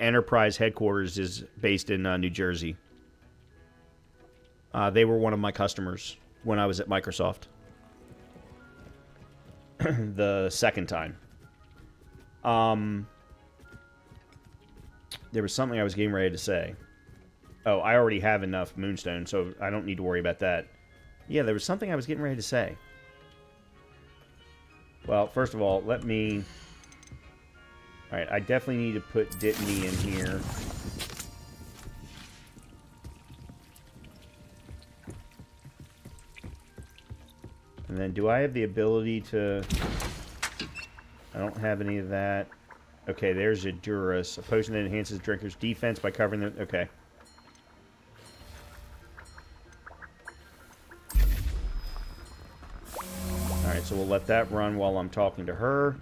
enterprise headquarters is based in New Jersey. They were one of my customers when I was at Microsoft. The second time. There was something I was getting ready to say. Oh, I already have enough moonstone, so I don't need to worry about that. Yeah, there was something I was getting ready to say. Well, first of all, let me... alright, I definitely need to put Dittany in here. And then, do I have the ability to... I don't have any of that. Okay, there's a Durus. A potion that enhances drinkers' defense by covering them... okay. Alright, so we'll let that run while I'm talking to her.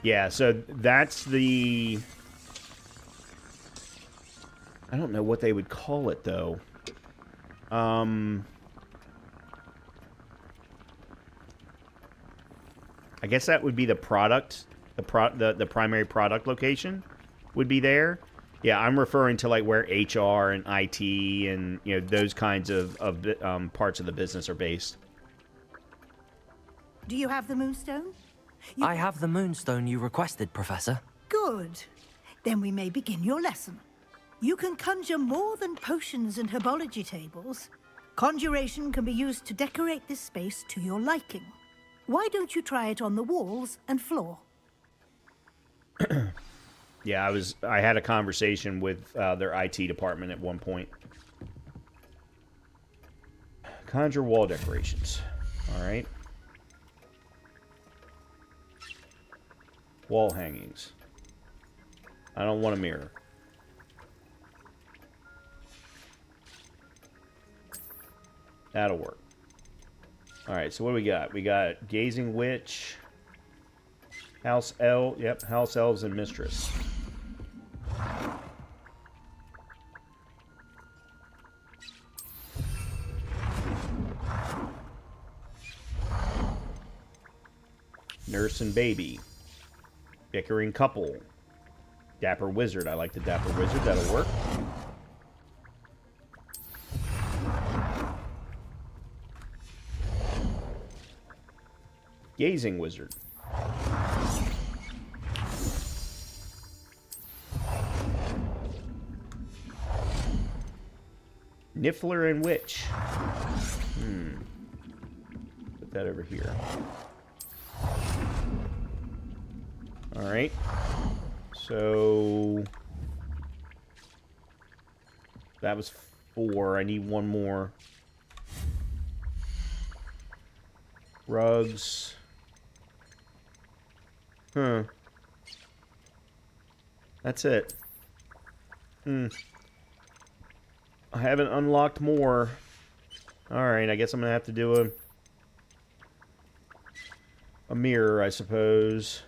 Yeah, so that's the... I don't know what they would call it, though. I guess that would be the product. The primary product location would be there. Yeah, I'm referring to like where HR and IT and those kinds of parts of the business are based. Do you have the moonstone? I have the moonstone you requested, Professor. Good. Then we may begin your lesson. You can conjure more than potions and herbology tables. Conjuration can be used to decorate this space to your liking. Why don't you try it on the walls and floor? Yeah, I had a conversation with their IT department at one point. Conjure wall decorations. All right. Wall hangings. I don't want a mirror. That'll work. All right, so what do we got? We got Gazing Witch, House Elf, yep, House Elves and Mistress. Nurse and Baby. Bickering Couple. Dapper Wizard. I like the Dapper Wizard. That'll work. Gazing Wizard. Niffler and Witch. Put that over here. Alright. So that was 4. I need one more. Rugs. That's it. I haven't unlocked more. Alright, I guess I'm gonna have to do a mirror, I suppose.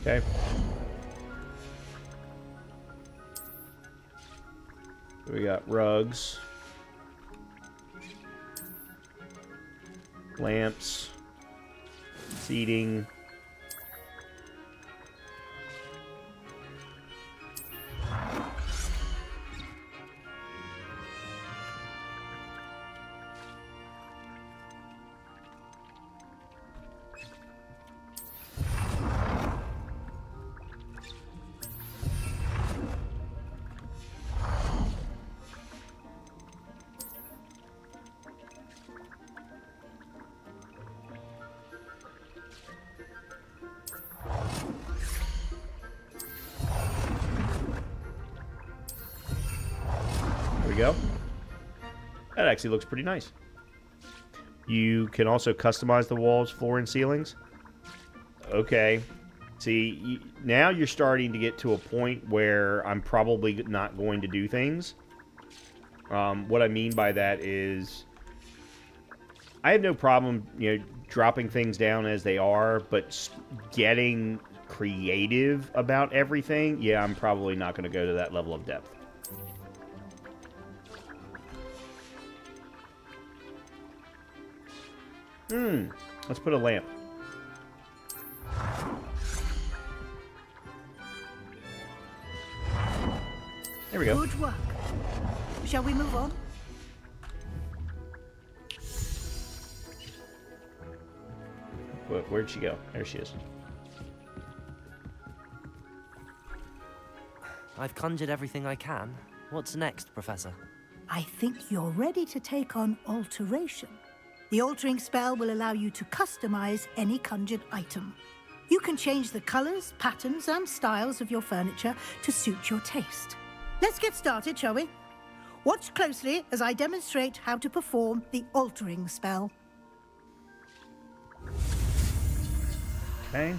Okay. We got rugs, lamps, seating. We go. That actually looks pretty nice. You can also customize the walls, floor, and ceilings. Okay. See, now you're starting to get to a point where I'm probably not going to do things. What I mean by that is I have no problem, dropping things down as they are, but getting creative about everything, yeah, I'm probably not going to go to that level of depth. Let's put a lamp. There we go. Good work. Shall we move on? Where'd she go? There she is. I've conjured everything I can. What's next, Professor? I think you're ready to take on alteration. The altering spell will allow you to customize any conjured item. You can change the colors, patterns, and styles of your furniture to suit your taste. Let's get started, shall we? Watch closely as I demonstrate how to perform the altering spell. Okay.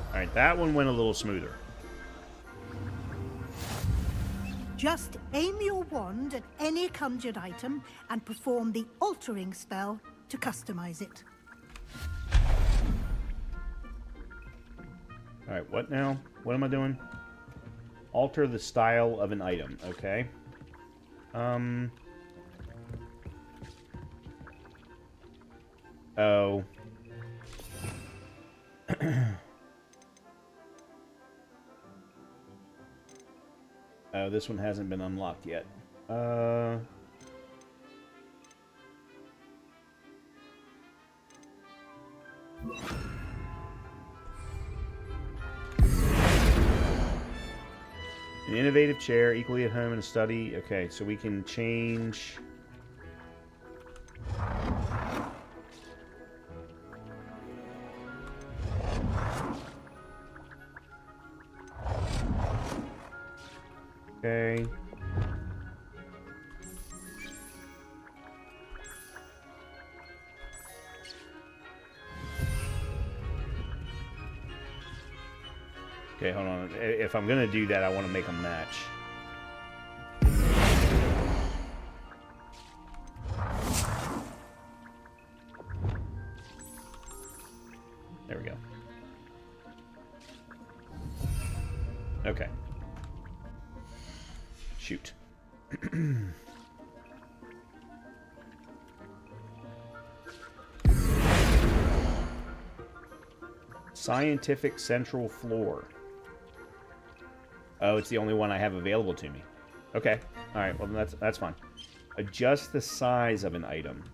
Alright, that one went a little smoother. Just aim your wand at any conjured item and perform the altering spell to customize it. Alright, what now? What am I doing? Alter the style of an item. Okay. Oh. Oh, this one hasn't been unlocked yet. An innovative chair, equally at home in a study. Okay, so we can change... Okay. Okay, hold on. If I'm gonna do that, I want to make a match. There we go. Okay. Shoot. Scientific Central Floor. Oh, it's the only one I have available to me. Okay. Alright, well that's fine. Adjust the size of an item.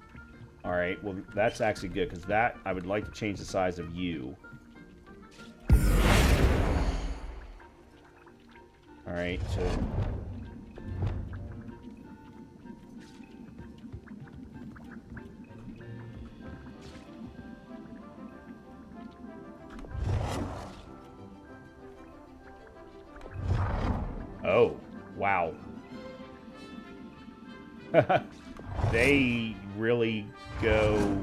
Alright, well that's actually good, because that, I would like to change the size of you. Alright, so... Oh, wow. They really go...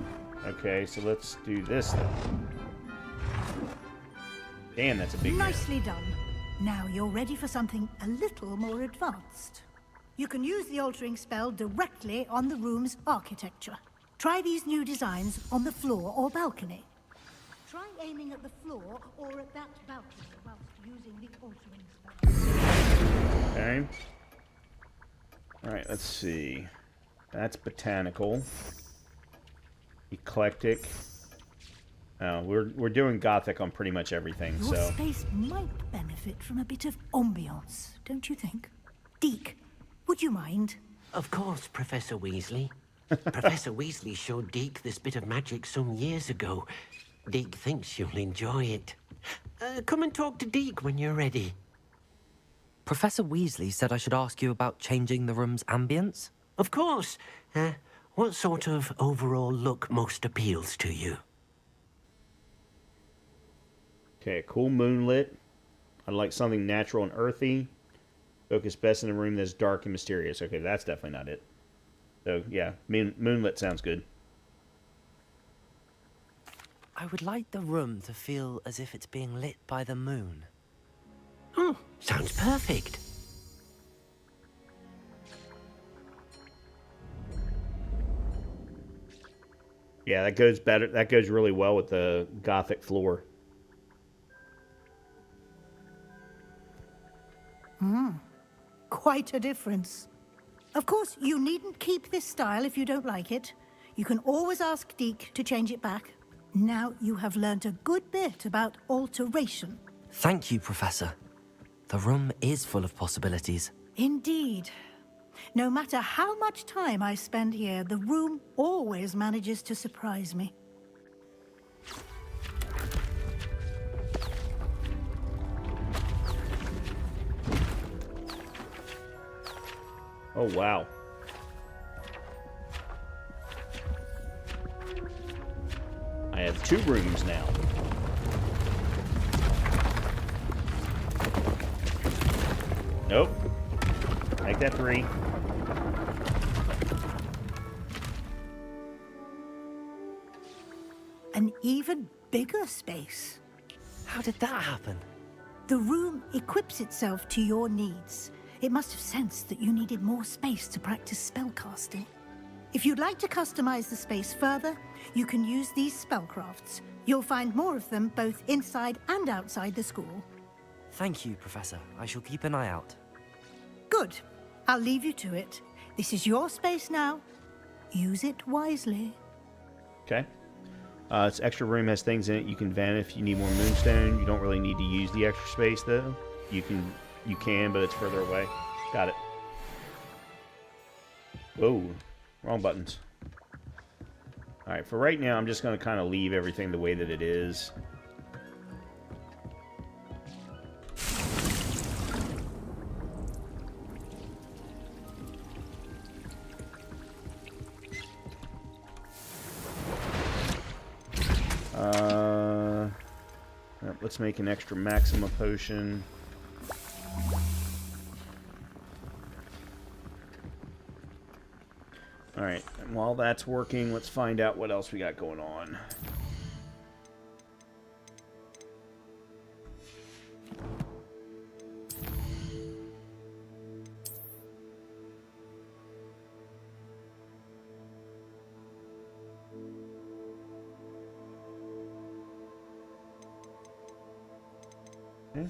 Okay, so let's do this then. Damn, that's a big... Nicely done. Now you're ready for something a little more advanced. You can use the altering spell directly on the room's architecture. Try these new designs on the floor or balcony. Try aiming at the floor or at that balcony whilst using the altering spell. Okay. Alright, let's see. That's botanical. Eclectic. Oh, we're doing Gothic on pretty much everything, Your so... space might benefit from a bit of ambiance, don't you think? Deke, would you mind? Of course, Professor Weasley. Professor Weasley showed Deke this bit of magic some years ago. Deke thinks you'll enjoy it. Come and talk to Deke when you're ready. Professor Weasley said I should ask you about changing the room's ambience? Of course. What sort of overall look most appeals to you? Okay, cool moonlit. I'd like something natural and earthy. Focus best in a room that's dark and mysterious. Okay, that's definitely not it. So, yeah, moonlit sounds good. I would like the room to feel as if it's being lit by the moon. Oh, sounds perfect. Yeah, that goes better. That goes really well with the Gothic floor. Quite a difference. Of course, you needn't keep this style if you don't like it. You can always ask Deke to change it back. Now you have learnt a good bit about alteration. Thank you, Professor. The room is full of possibilities. Indeed. No matter how much time I spend here, the room always manages to surprise me. Oh, wow. I have 2 rooms now. Nope. Make that 3. An even bigger space. How did that happen? The room equips itself to your needs. It must have sensed that you needed more space to practice spellcasting. If you'd like to customize the space further, you can use these spellcrafts. You'll find more of them both inside and outside the school. Thank you, Professor. I shall keep an eye out. Good. I'll leave you to it. This is your space now. Use it wisely. Okay. This extra room has things in it you can vent if you need more moonstone. You don't really need to use the extra space, though. You can, but it's further away. Got it. Whoa. Wrong buttons. Alright, for right now, I'm just going to kind of leave everything the way that it is. Let's make an extra Maxima potion. Alright, and while that's working, let's find out what else we got going on. Okay.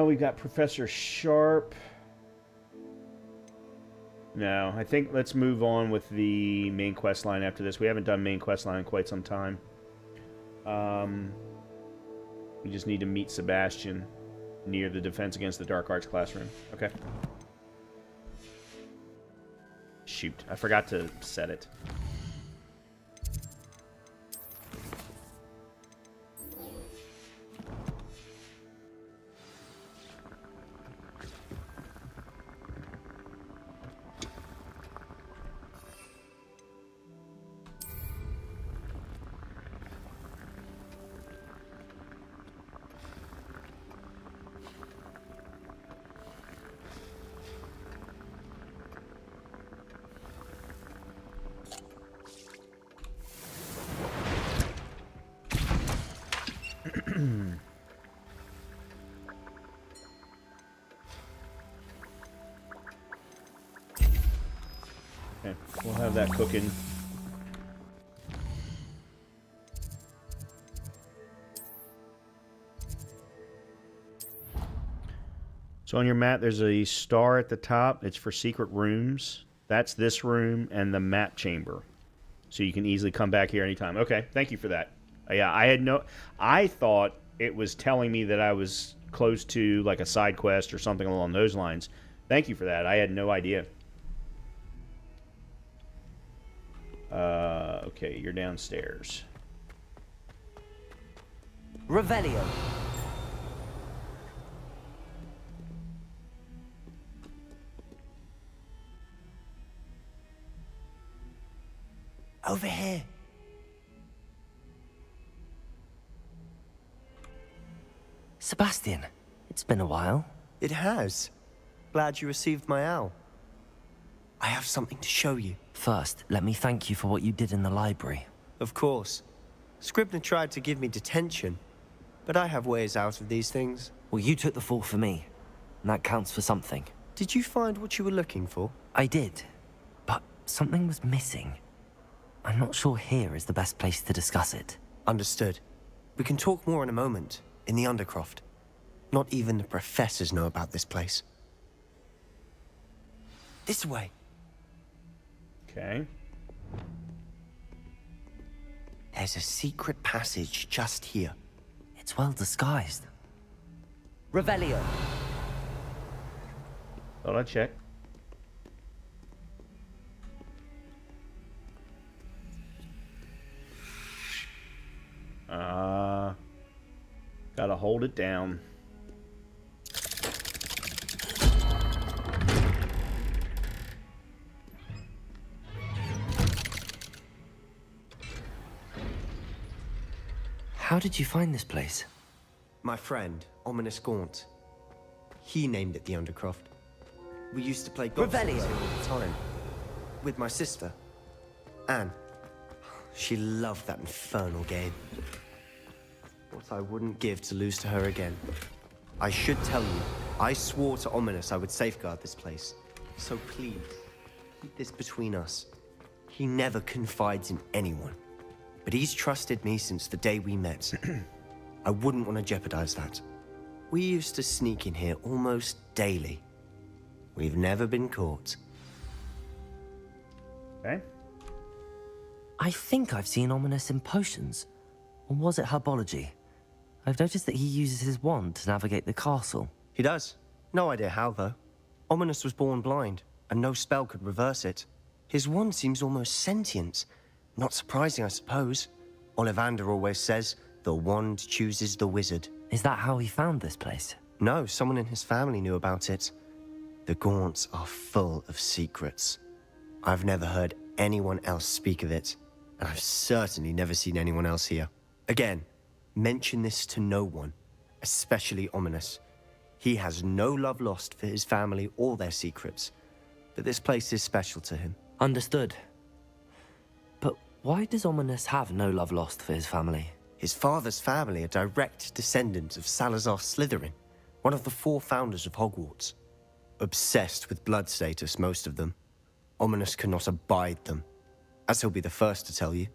We got Professor Sharp. No, I think let's move on with the main quest line after this. We haven't done main quest line in quite some time. We just need to meet Sebastian near the Defense Against the Dark Arts classroom. Okay. Shoot, I forgot to set it. Okay, we'll have that cooking. So on your map, there's a star at the top. It's for secret rooms. That's this room and the map chamber. So you can easily come back here anytime. Okay, thank you for that. Yeah, I thought it was telling me that I was close to like a side quest or something along those lines. Thank you for that. I had no idea. Okay, you're downstairs. Revelio. Over here. Sebastian, it's been a while. It has. Glad you received my owl. I have something to show you. First, let me thank you for what you did in the library. Of course. Scribner tried to give me detention, but I have ways out of these things. Well, you took the fall for me, and that counts for something. Did you find what you were looking for? I did, but something was missing. I'm not sure here is the best place to discuss it. Understood. We can talk more in a moment, in the Undercroft. Not even the professors know about this place. This way. Okay. There's a secret passage just here. It's well disguised. Revelio. Thought I'd check. Gotta hold it down. How did you find this place? My friend, Ominous Gaunt. He named it the Undercroft. We used to play golf all the time. With my sister, Anne. She loved that infernal game. What I wouldn't give to lose to her again. I should tell you, I swore to Ominous I would safeguard this place. So please, keep this between us. He never confides in anyone. But he's trusted me since the day we met. I wouldn't want to jeopardize that. We used to sneak in here almost daily. We've never been caught. Okay. I think I've seen Ominous in potions. Or was it herbology? I've noticed that he uses his wand to navigate the castle. He does. No idea how, though. Ominous was born blind, and no spell could reverse it. His wand seems almost sentient. Not surprising, I suppose. Ollivander always says, the wand chooses the wizard. Is that how he found this place? No, someone in his family knew about it. The Gaunts are full of secrets. I've never heard anyone else speak of it, and I've certainly never seen anyone else here. Again, mention this to no one, especially Ominous. He has no love lost for his family or their secrets, but this place is special to him. Understood. But why does Ominous have no love lost for his family? His father's family are direct descendants of Salazar Slytherin, one of the 4 founders of Hogwarts. Obsessed with blood status, most of them. Ominous cannot abide them, as he'll be the first to tell you.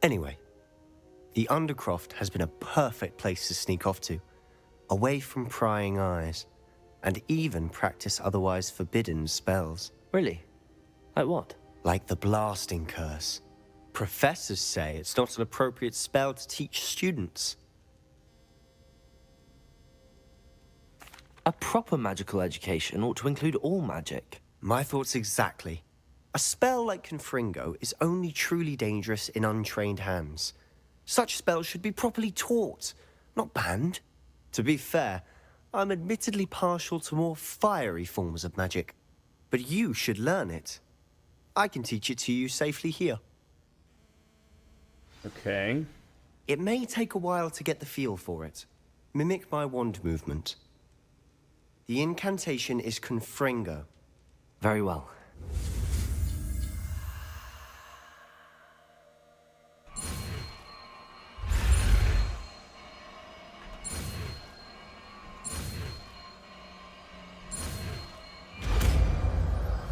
Anyway, the Undercroft has been a perfect place to sneak off to, away from prying eyes, and even practice otherwise forbidden spells. Really? Like what? Like the blasting curse. Professors say it's not an appropriate spell to teach students. A proper magical education ought to include all magic. My thoughts exactly. A spell like Confringo is only truly dangerous in untrained hands. Such spells should be properly taught, not banned. To be fair, I'm admittedly partial to more fiery forms of magic. But you should learn it. I can teach it to you safely here. Okay. It may take a while to get the feel for it. Mimic my wand movement. The incantation is Confringo. Very well.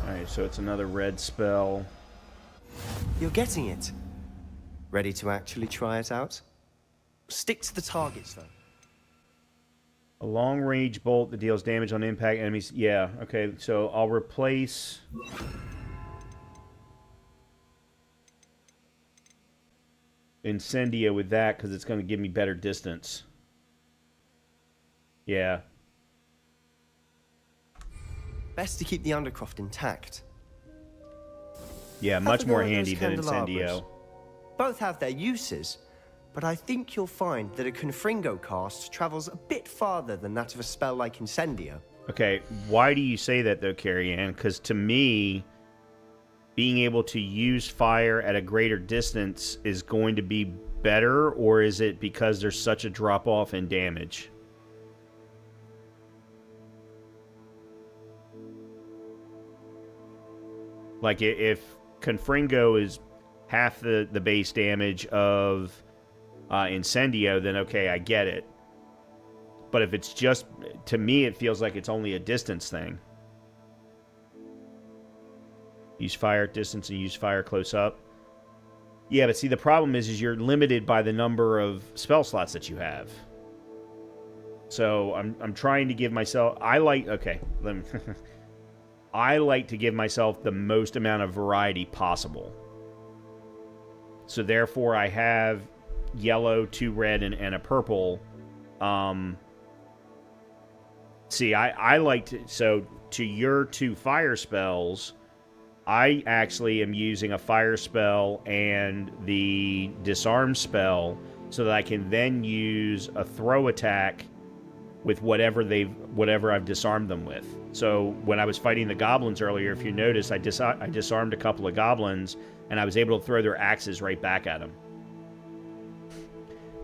Alright, so it's another red spell. You're getting it. Ready to actually try it out? Stick to the targets, though. A long-range bolt that deals damage on impact enemies. Yeah, okay, so I'll replace... Incendio with that, because it's going to give me better distance. Yeah. Best to keep the Undercroft intact. Yeah, much more handy than Incendio. Both have their uses, but I think you'll find that a Confringo cast travels a bit farther than that of a spell like Incendio. Okay, why do you say that, though, Carrie-Ann? Because to me, being able to use fire at a greater distance is going to be better, or is it because there's such a drop-off in damage? Like, if Confringo is half the base damage of Incendio, then okay, I get it. But if it's just, to me, it feels like it's only a distance thing. Use fire at distance and use fire close up. Yeah, but see, the problem is you're limited by the number of spell slots that you have. So I'm trying to give myself, I like to give myself the most amount of variety possible. So therefore I have yellow, 2 red, and a purple. See, I like to... So, to your 2 fire spells, I actually am using a fire spell and the disarm spell so that I can then use a throw attack with whatever I've disarmed them with. So, when I was fighting the goblins earlier, if you notice, I disarmed a couple of goblins, and I was able to throw their axes right back at them.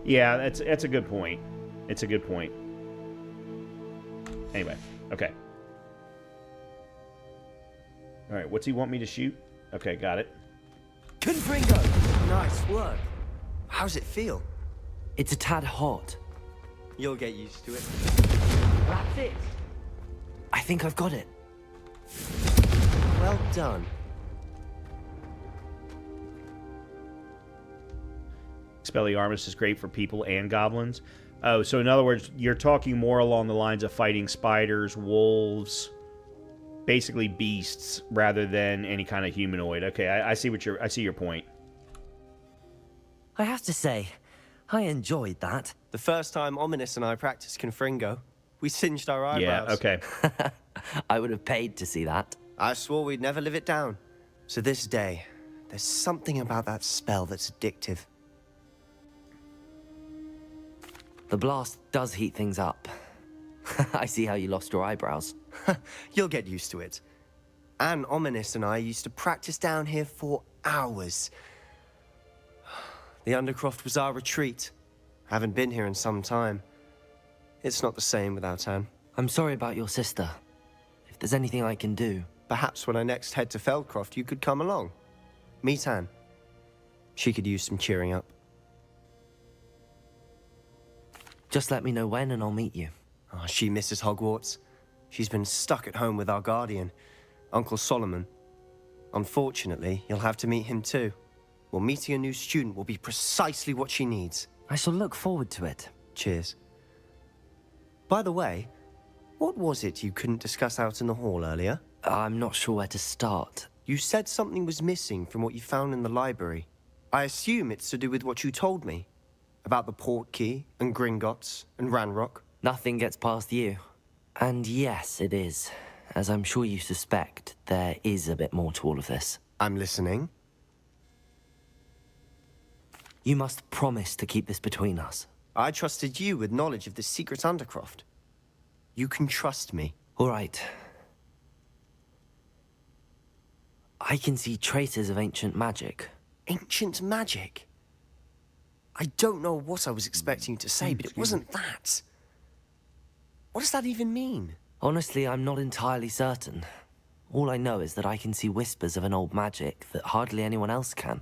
Yeah, that's a good point. It's a good point. Anyway, okay. Alright, what's he want me to shoot? Okay, got it. Confringo! Nice work. How's it feel? It's a tad hot. You'll get used to it. That's it. I think I've got it. Well done. Expelliarmus is great for people and goblins. Oh, so in other words, you're talking more along the lines of fighting spiders, wolves, basically beasts, rather than any kind of humanoid. Okay, I see your point. I have to say, I enjoyed that. The first time Ominous and I practiced Confringo, we singed our eyebrows. Yeah, okay. I would have paid to see that. I swore we'd never live it down. So this day, there's something about that spell that's addictive. The blast does heat things up. I see how you lost your eyebrows. You'll get used to it. Anne, Ominous, and I used to practice down here for hours. The Undercroft was our retreat. Haven't been here in some time. It's not the same without Anne. I'm sorry about your sister. If there's anything I can do... Perhaps when I next head to Feldcroft, you could come along. Meet Anne. She could use some cheering up. Just let me know when and I'll meet you. Oh, she misses Hogwarts. She's been stuck at home with our guardian, Uncle Solomon. Unfortunately, you'll have to meet him too. Well, meeting a new student will be precisely what she needs. I shall look forward to it. Cheers. By the way, what was it you couldn't discuss out in the hall earlier? I'm not sure where to start. You said something was missing from what you found in the library. I assume it's to do with what you told me. About the Portkey, and Gringotts, and Ranrock. Nothing gets past you. And yes, it is. As I'm sure you suspect, there is a bit more to all of this. I'm listening. You must promise to keep this between us. I trusted you with knowledge of the secret Undercroft. You can trust me. All right. I can see traces of ancient magic. Ancient magic? I don't know what I was expecting you to say, but it wasn't that. What does that even mean? Honestly, I'm not entirely certain. All I know is that I can see whispers of an old magic that hardly anyone else can.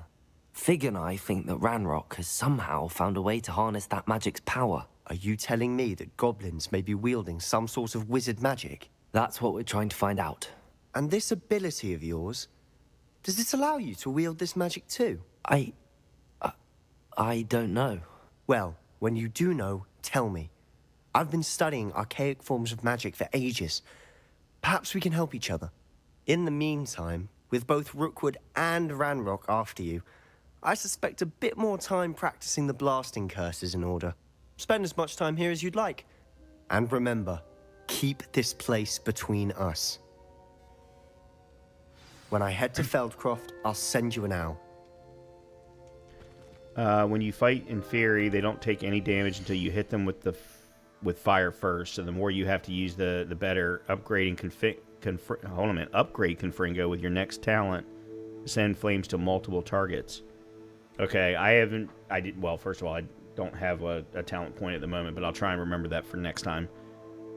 Fig and I think that Ranrock has somehow found a way to harness that magic's power. Are you telling me that goblins may be wielding some sort of wizard magic? That's what we're trying to find out. And this ability of yours, does it allow you to wield this magic too? I don't know. Well, when you do know, tell me. I've been studying archaic forms of magic for ages. Perhaps we can help each other. In the meantime, with both Rookwood and Ranrock after you, I suspect a bit more time practicing the blasting curse is in order. Spend as much time here as you'd like. And remember, keep this place between us. When I head to Feldcroft, I'll send you an owl. When you fight in Fairy, they don't take any damage until you hit them with fire first. So the more you have to use, the better. Upgrade Confringo with your next talent. Send flames to multiple targets. Okay, well, first of all, I don't have a talent point at the moment, but I'll try and remember that for next time.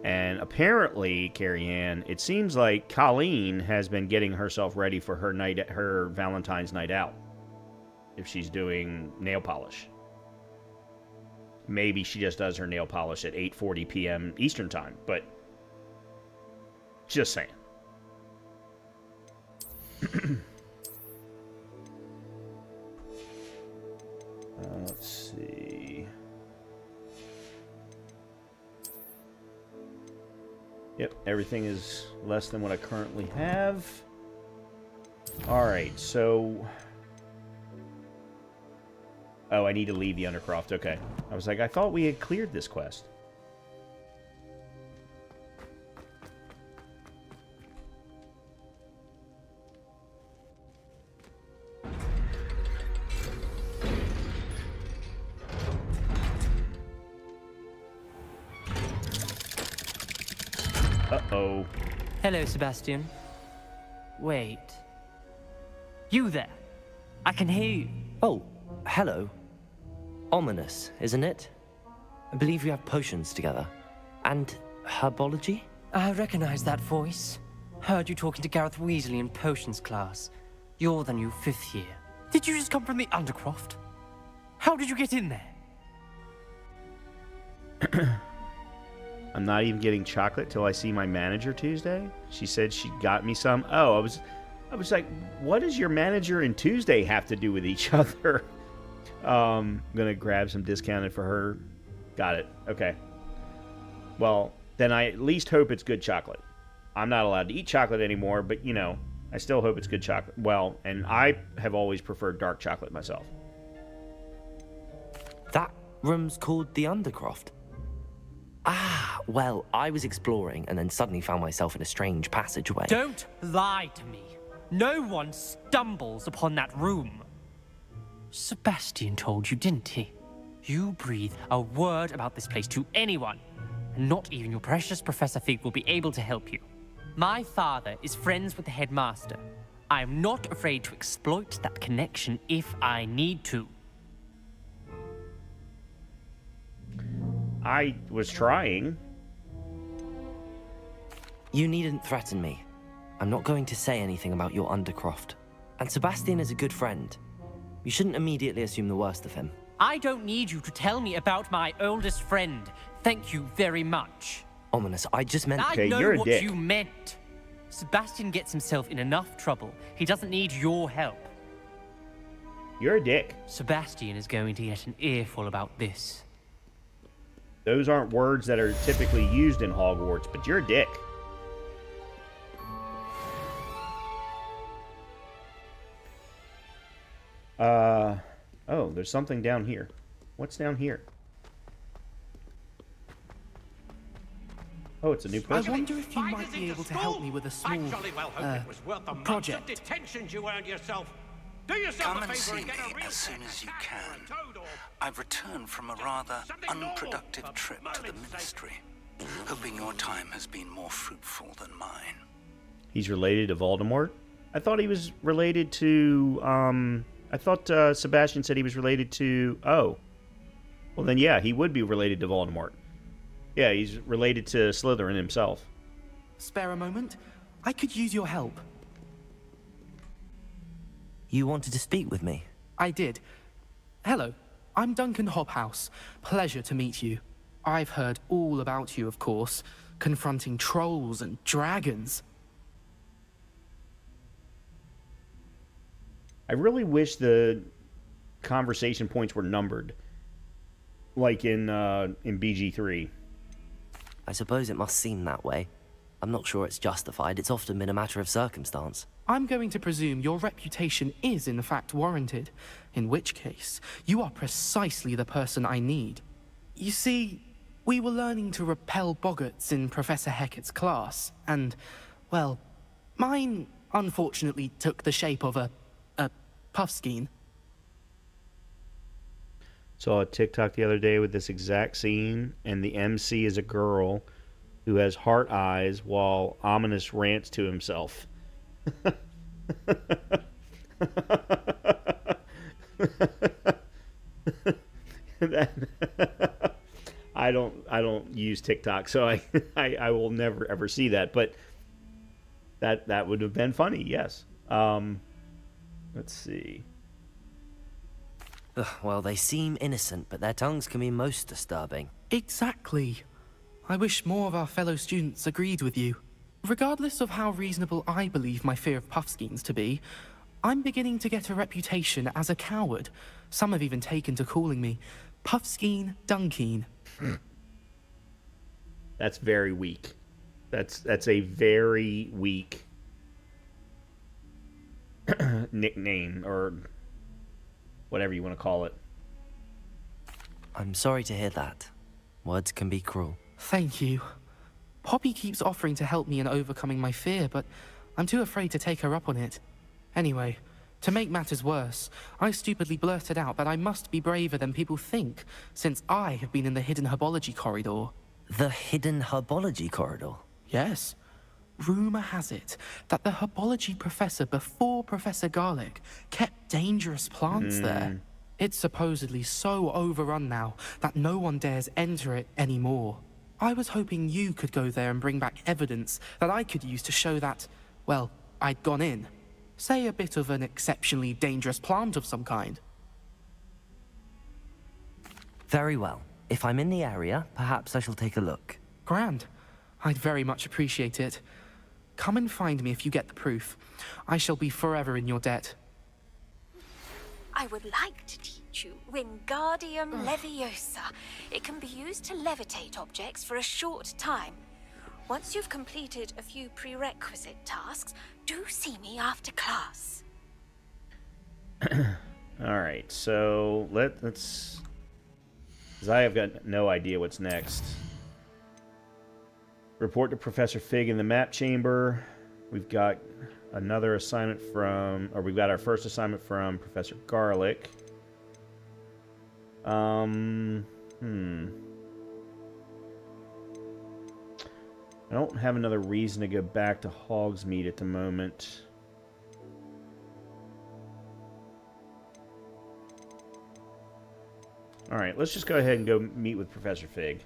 And apparently, Carrie Ann, it seems like Colleen has been getting herself ready for her Valentine's night out. If she's doing nail polish. Maybe she just does her nail polish at 8:40 p.m. Eastern time, but just saying. Let's see. Yep, everything is less than what I currently have. Alright, so... Oh, I need to leave the Undercroft. Okay. I was like, I thought we had cleared this quest. Uh-oh. Hello, Sebastian. Wait. You there? I can hear you. Oh, hello. Ominous, isn't it? I believe we have potions together. And herbology? I recognize that voice. Heard you talking to Gareth Weasley in potions class. You're the new 5th year. Did you just come from the Undercroft? How did you get in there? I'm not even getting chocolate till I see my manager Tuesday. She said she got me some. Oh, I was like, what does your manager and Tuesday have to do with each other? I'm gonna grab some discounted for her. Got it. Okay. Well, then I at least hope it's good chocolate. I'm not allowed to eat chocolate anymore, but you know, I still hope it's good chocolate. Well, and I have always preferred dark chocolate myself. That room's called the Undercroft. Ah, well, I was exploring and then suddenly found myself in a strange passageway. Don't lie to me. No one stumbles upon that room. Sebastian told you, didn't he? You breathe a word about this place to anyone, and not even your precious Professor Fig will be able to help you. My father is friends with the headmaster. I am not afraid to exploit that connection if I need to. I was trying. You needn't threaten me. I'm not going to say anything about your Undercroft. And Sebastian is a good friend. You shouldn't immediately assume the worst of him. I don't need you to tell me about my oldest friend. Thank you very much. Ominous, I just meant... I know what you meant. Sebastian gets himself in enough trouble. He doesn't need your help. You're a dick. Sebastian is going to get an earful about this. Those aren't words that are typically used in Hogwarts, but you're a dick. Oh, there's something down here. What's down here? Oh, it's a new potion. I wonder if you might be able to help me with a small project. Detentions you earned yourself. Do yourself Come a and favor see and get me a real as soon as you can. toad or I've returned from a rather unproductive trip to the Ministry, hoping your time has been more fruitful than mine. He's related to Voldemort? I thought he was related to, I thought Sebastian said he was related to... Oh. Well then, yeah, he would be related to Voldemort. Yeah, he's related to Slytherin himself. Spare a moment? I could use your help. You wanted to speak with me? I did. Hello, I'm Duncan Hobhouse. Pleasure to meet you. I've heard all about you, of course, confronting trolls and dragons. I really wish the conversation points were numbered, like in BG3. I suppose it must seem that way. I'm not sure it's justified. It's often been a matter of circumstance. I'm going to presume your reputation is in fact warranted, in which case, you are precisely the person I need. You see, we were learning to repel boggarts in Professor Hecat's class, and, well, mine unfortunately took the shape of a puffskein. Saw a TikTok the other day with this exact scene, and the MC is a girl who has heart eyes while Ominous rants to himself. I don't use TikTok, so I will never ever see that, but that would have been funny, yes. Let's see. Well, they seem innocent, but their tongues can be most disturbing. Exactly. I wish more of our fellow students agreed with you. Regardless of how reasonable I believe my fear of puffskeins to be, I'm beginning to get a reputation as a coward. Some have even taken to calling me Puffskeen Dunkeen. That's very weak. That's a very weak nickname, or whatever you want to call it. I'm sorry to hear that. Words can be cruel. Thank you. Poppy keeps offering to help me in overcoming my fear, but I'm too afraid to take her up on it. Anyway, to make matters worse, I stupidly blurted out that I must be braver than people think, since I have been in the hidden herbology corridor. The hidden herbology corridor? Yes. Rumor has it that the herbology professor before Professor Garlic kept dangerous plants there. It's supposedly so overrun now that no one dares enter it anymore. I was hoping you could go there and bring back evidence that I could use to show that, well, I'd gone in. Say a bit of an exceptionally dangerous plant of some kind. Very well. If I'm in the area, perhaps I shall take a look. Grand. I'd very much appreciate it. Come and find me if you get the proof. I shall be forever in your debt. I would like to teach you Wingardium Leviosa. It can be used to levitate objects for a short time. Once you've completed a few prerequisite tasks, do see me after class. Alright, so let's... Because I have got no idea what's next. Report to Professor Fig in the map chamber. We've got another assignment from... Or we've got our first assignment from Professor Garlic. I don't have another reason to go back to Hogsmeade at the moment. Alright, let's just go ahead and go meet with Professor Fig.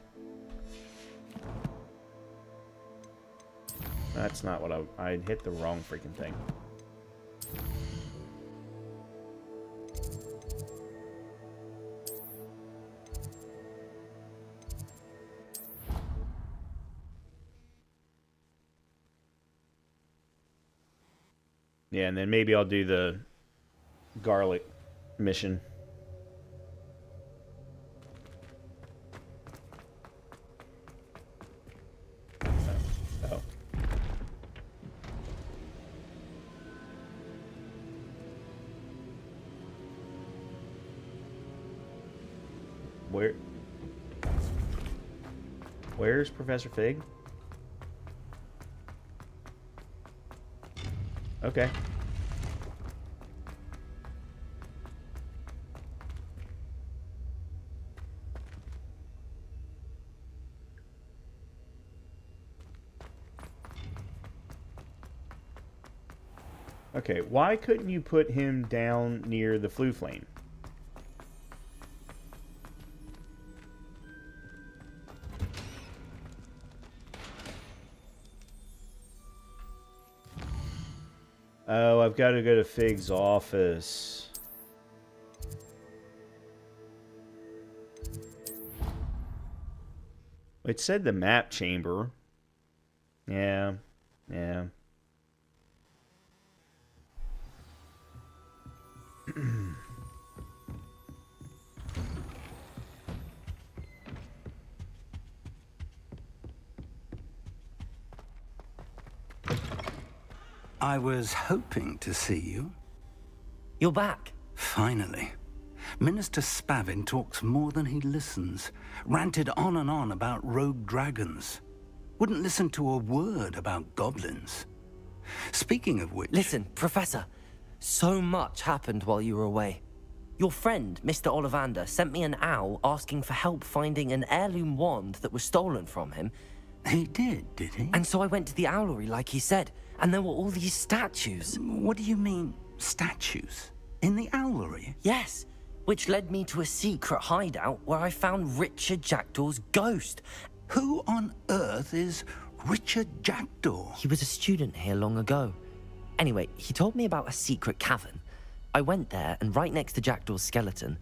That's not what I hit the wrong freaking thing. Yeah, and then maybe I'll do the garlic mission. Oh. Where's Professor Fig? Okay. Okay, why couldn't you put him down near the flue flame? Oh, I've got to go to Fig's office. It said the map chamber. Yeah. I was hoping to see you. You're back. Finally. Minister Spavin talks more than he listens. Ranted on and on about rogue dragons. Wouldn't listen to a word about goblins. Speaking of which... Listen, Professor. So much happened while you were away. Your friend, Mr. Ollivander, sent me an owl asking for help finding an heirloom wand that was stolen from him. He did he? And so I went to the owlery like he said, and there were all these statues. What do you mean, statues? In the owlery? Yes, which led me to a secret hideout where I found Richard Jackdaw's ghost. Who on earth is Richard Jackdaw? He was a student here long ago. Anyway, he told me about a secret cavern. I went there, and right next to Jackdaw's skeleton,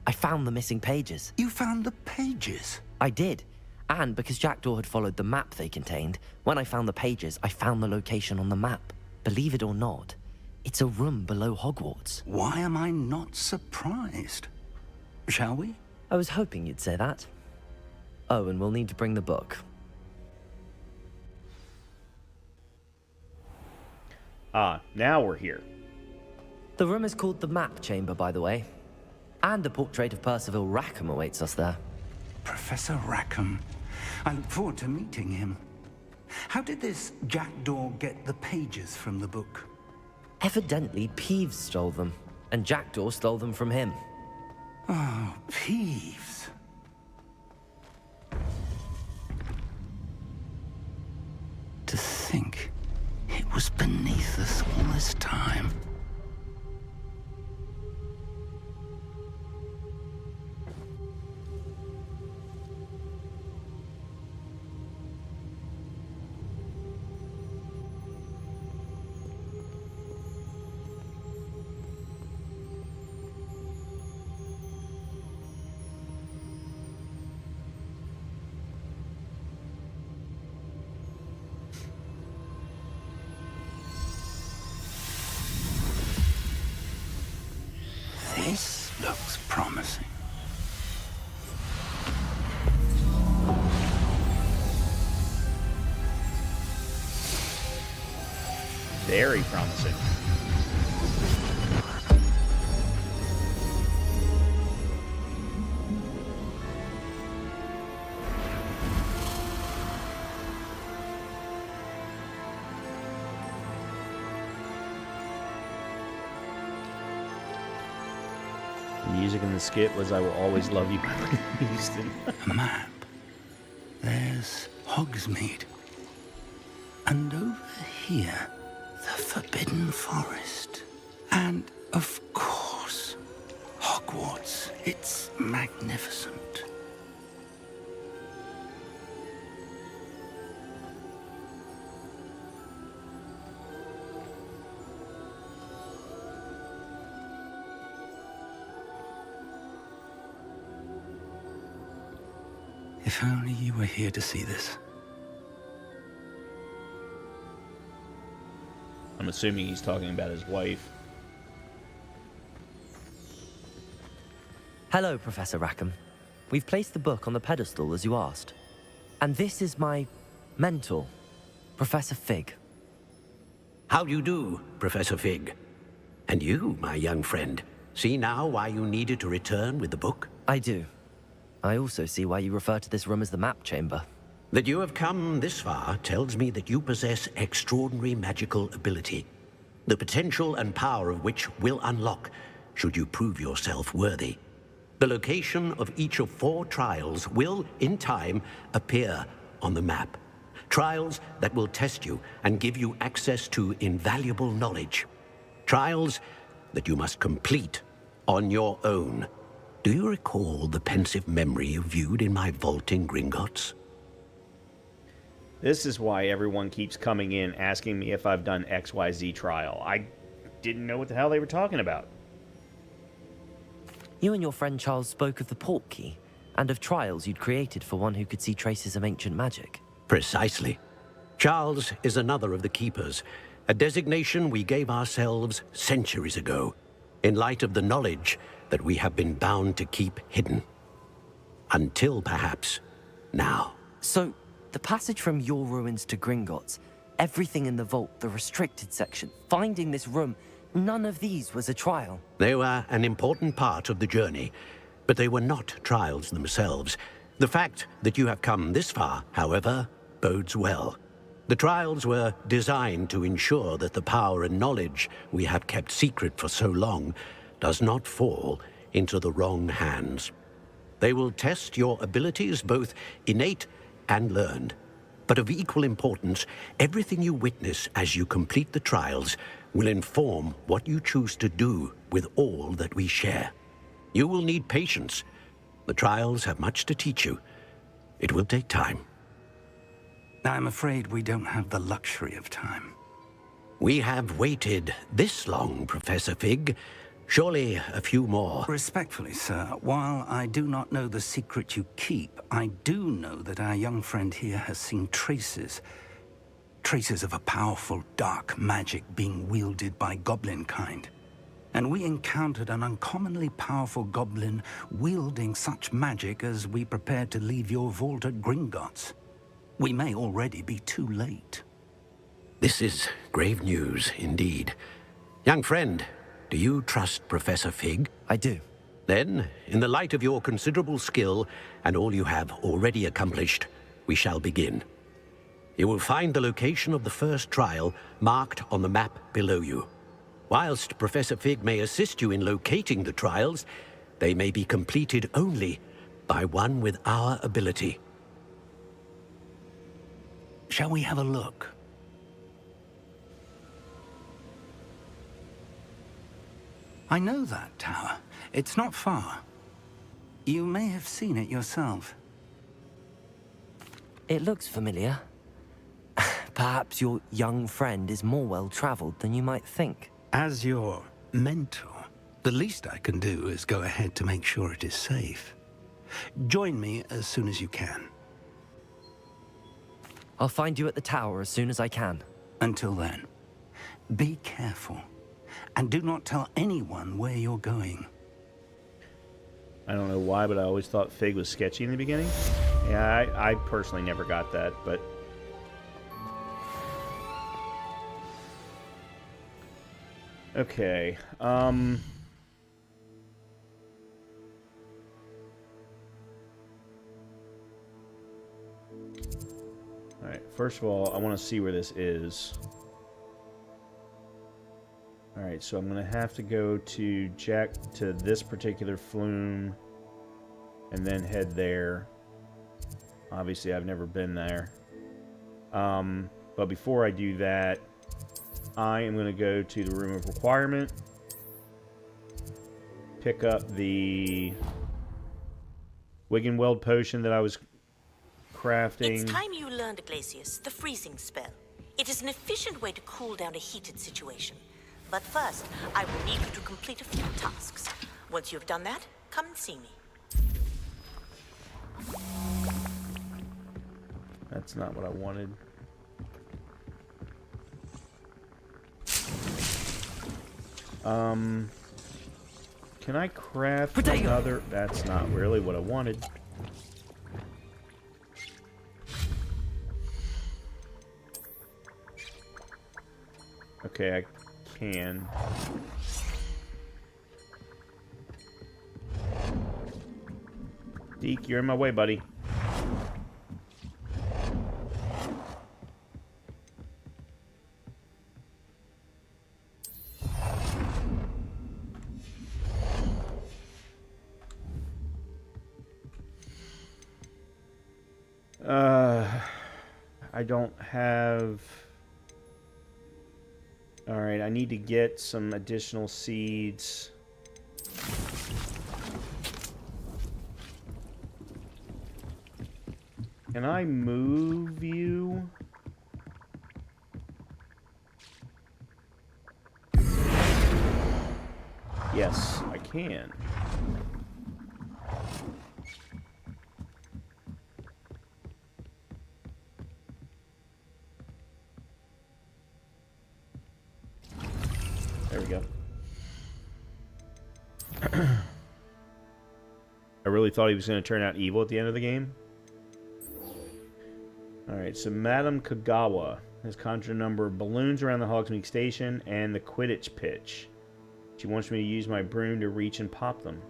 I found the missing pages. You found the pages? I did. And because Jackdaw had followed the map they contained, when I found the pages, I found the location on the map. Believe it or not, it's a room below Hogwarts. Why am I not surprised? Shall we? I was hoping you'd say that. Oh, and we'll need to bring the book. Ah, now we're here. The room is called the Map Chamber, by the way. And a portrait of Percival Rackham awaits us there. Professor Rackham. I look forward to meeting him. How did this Jackdaw get the pages from the book? Evidently, Peeves stole them, and Jackdaw stole them from him. Oh, Peeves. To think it was beneath us all this time. Very promising. The music in the skit was "I Will Always Love You" by Whitney Houston. A map. There's Hogsmeade. And over here, the Forbidden Forest. And, of course, Hogwarts. It's magnificent. If only you were here to see this. I'm assuming he's talking about his wife. Hello, Professor Rackham. We've placed the book on the pedestal as you asked. And this is my mentor, Professor Fig. How do you do, Professor Fig? And you, my young friend, see now why you needed to return with the book? I do. I also see why you refer to this room as the map chamber. That you have come this far tells me that you possess extraordinary magical ability, the potential and power of which will unlock should you prove yourself worthy. The location of each of 4 trials will, in time, appear on the map. Trials that will test you and give you access to invaluable knowledge. Trials that you must complete on your own. Do you recall the pensive memory you viewed in my vault in Gringotts? This is why everyone keeps coming in asking me if I've done XYZ trial. I didn't know what the hell they were talking about. You and your friend Charles spoke of the Portkey and of trials you'd created for one who could see traces of ancient magic. Precisely. Charles is another of the Keepers, a designation we gave ourselves centuries ago, in light of the knowledge that we have been bound to keep hidden. Until, perhaps, now. So, the passage from your ruins to Gringotts, everything in the vault, the restricted section, finding this room, none of these was a trial. They were an important part of the journey, but they were not trials themselves. The fact that you have come this far, however, bodes well. The trials were designed to ensure that the power and knowledge we have kept secret for so long does not fall into the wrong hands. They will test your abilities, both innate and learned. But of equal importance, everything you witness as you complete the trials will inform what you choose to do with all that we share. You will need patience. The trials have much to teach you. It will take time. I'm afraid we don't have the luxury of time. We have waited this long, Professor Fig. Surely a few more. Respectfully, sir, while I do not know the secret you keep, I do know that our young friend here has seen traces of a powerful dark magic being wielded by goblin kind. And we encountered an uncommonly powerful goblin wielding such magic as we prepared to leave your vault at Gringotts. We may already be too late. This is grave news, indeed. Young friend, do you trust Professor Fig? I do. Then, in the light of your considerable skill and all you have already accomplished, we shall begin. You will find the location of the first trial marked on the map below you. Whilst Professor Fig may assist you in locating the trials, they may be completed only by one with our ability. Shall we have a look? I know that tower. It's not far. You may have seen it yourself. It looks familiar. Perhaps your young friend is more well-traveled than you might think. As your mentor, the least I can do is go ahead to make sure it is safe. Join me as soon as you can. I'll find you at the tower as soon as I can. Until then, be careful. And do not tell anyone where you're going. I don't know why, but I always thought Fig was sketchy in the beginning. Yeah, I personally never got that, but... Okay. Alright, first of all, I want to see where this is. Alright, so I'm going to have to go to this particular flume and then head there. Obviously, I've never been there. But before I do that, I am going to go to the room of requirement, pick up the Wiggenweld potion that I was crafting. It's time you learned, Glacius, the freezing spell. It is an efficient way to cool down a heated situation. But first, I will need you to complete a few tasks. Once you've done that, come and see me. That's not what I wanted. Can I craft another? That's not really what I wanted. Okay, I can. Deke, you're in my way, buddy. I don't have... Alright, I need to get some additional seeds. Can I move you? Yes, I can. There we go. I really thought he was going to turn out evil at the end of the game. Alright, so Madame Kagawa has conjured a number of balloons around the Hogsmeade Station and the Quidditch pitch. She wants me to use my broom to reach and pop them.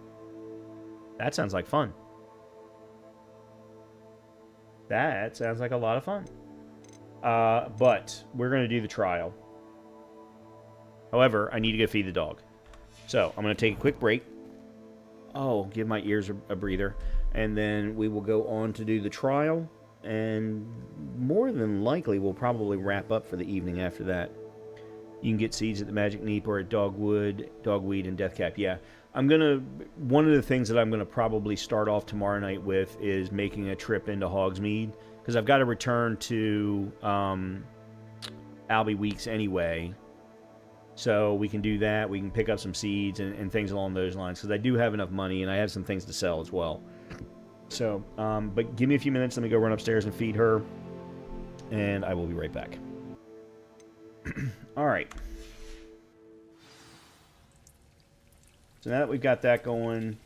That sounds like fun. That sounds like a lot of fun. But we're going to do the trial. However, I need to go feed the dog. So, I'm going to take a quick break. Oh, give my ears a breather. And then we will go on to do the trial. And more than likely, we'll probably wrap up for the evening after that. You can get seeds at the Magic Neep or at Dogweed and Deathcap. Yeah, one of the things that I'm going to probably start off tomorrow night with is making a trip into Hogsmeade. Because I've got to return to Albie Weeks anyway. So we can do that. We can pick up some seeds and things along those lines. Because I do have enough money and I have some things to sell as well. So, but give me a few minutes. Let me go run upstairs and feed her. And I will be right back. Alright. So now that we've got that going...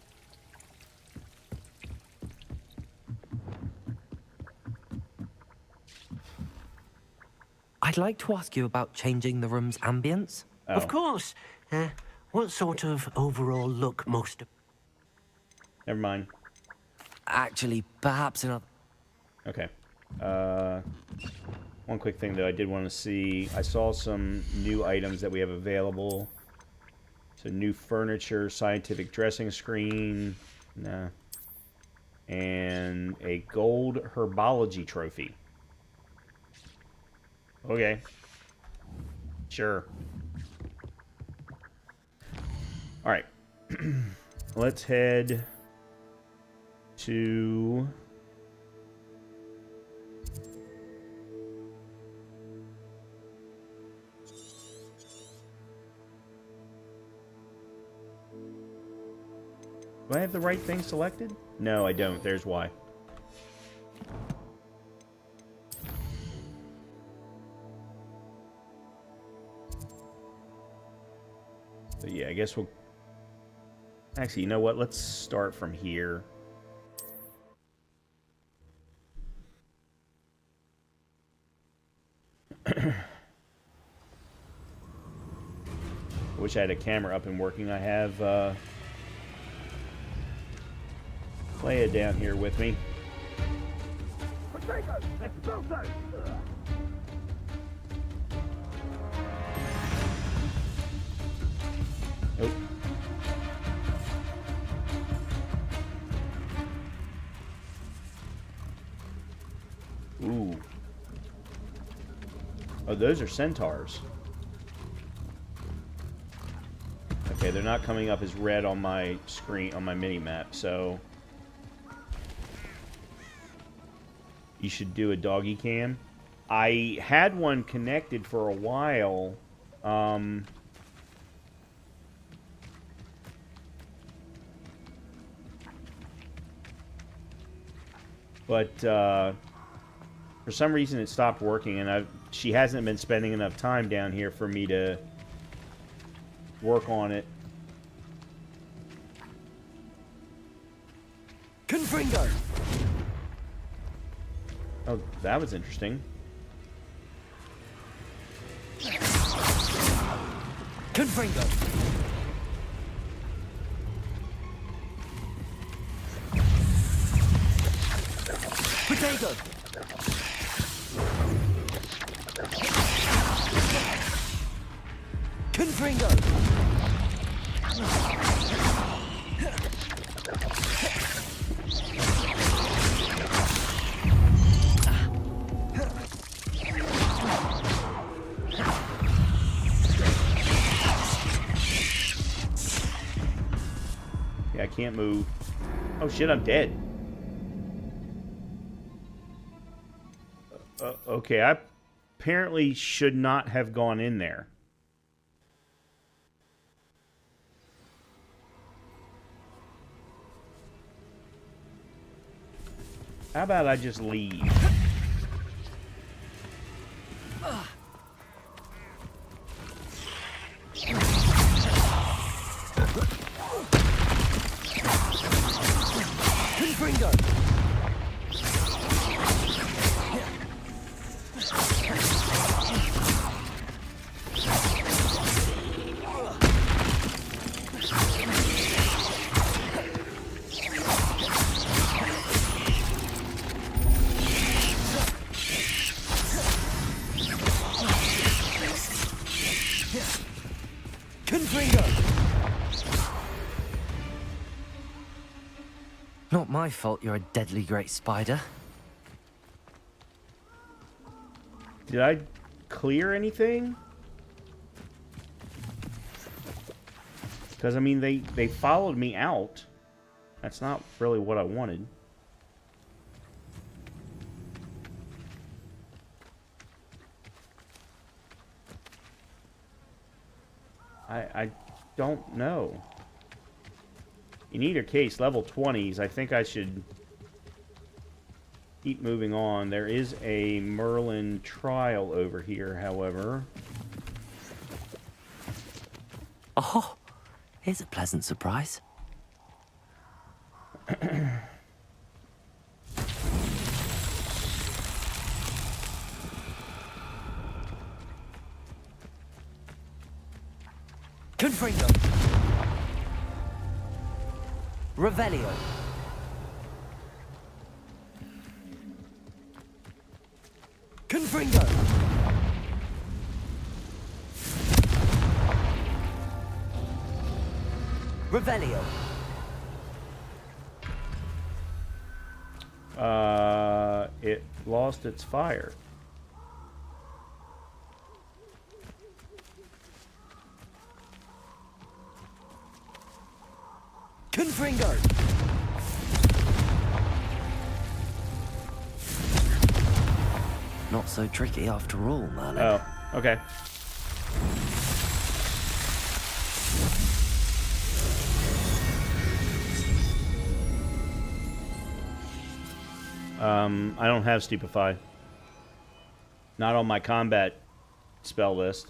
I'd like to ask you about changing the room's ambience. Oh. Of course. What sort of overall look most... Never mind. Actually, perhaps another... Okay. One quick thing, though, I did want to see. I saw some new items that we have available. So, new furniture, scientific dressing screen. Nah. And a gold herbology trophy. Okay. Sure. Alright. Let's head to... Do I have the right thing selected? No, I don't. There's why. So yeah, I guess we'll... Actually, you know what? Let's start from here. wish I had a camera up and working. I have Leia down here with me. Oh. Ooh. Oh, those are centaurs. Okay, they're not coming up as red on my screen, on my mini-map, so... You should do a doggy cam. I had one connected for a while. But for some reason it stopped working, and she hasn't been spending enough time down here for me to work on it. Confringo! Oh, that was interesting. Confringo! Potato! Confringo! Yeah, I can't move. Oh shit, I'm dead. Okay, I apparently should not have gone in there. How about I just leave? Confringo! Not my fault you're a deadly great spider. Did I clear anything? Because, I mean, they followed me out. That's not really what I wanted. I don't know. In either case, level 20s, I think I should keep moving on. There is a Merlin trial over here, however. Oh, here's a pleasant surprise. Confringo! Revelio! Confringo! Revelio! It lost its fire. Confringo! Not so tricky after all, Merlin. Oh, okay. I don't have Stupefy. Not on my combat spell list.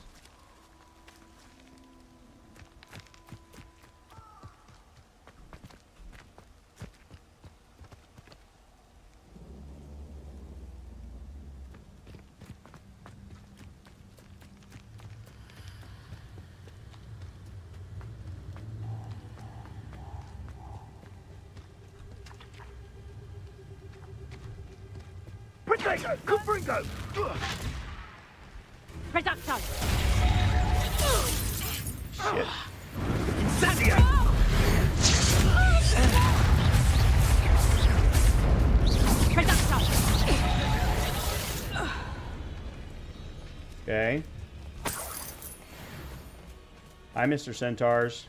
Protego! Confringo! Reducto! Shit. Incendio! Okay. Hi, Mr. Centaurs.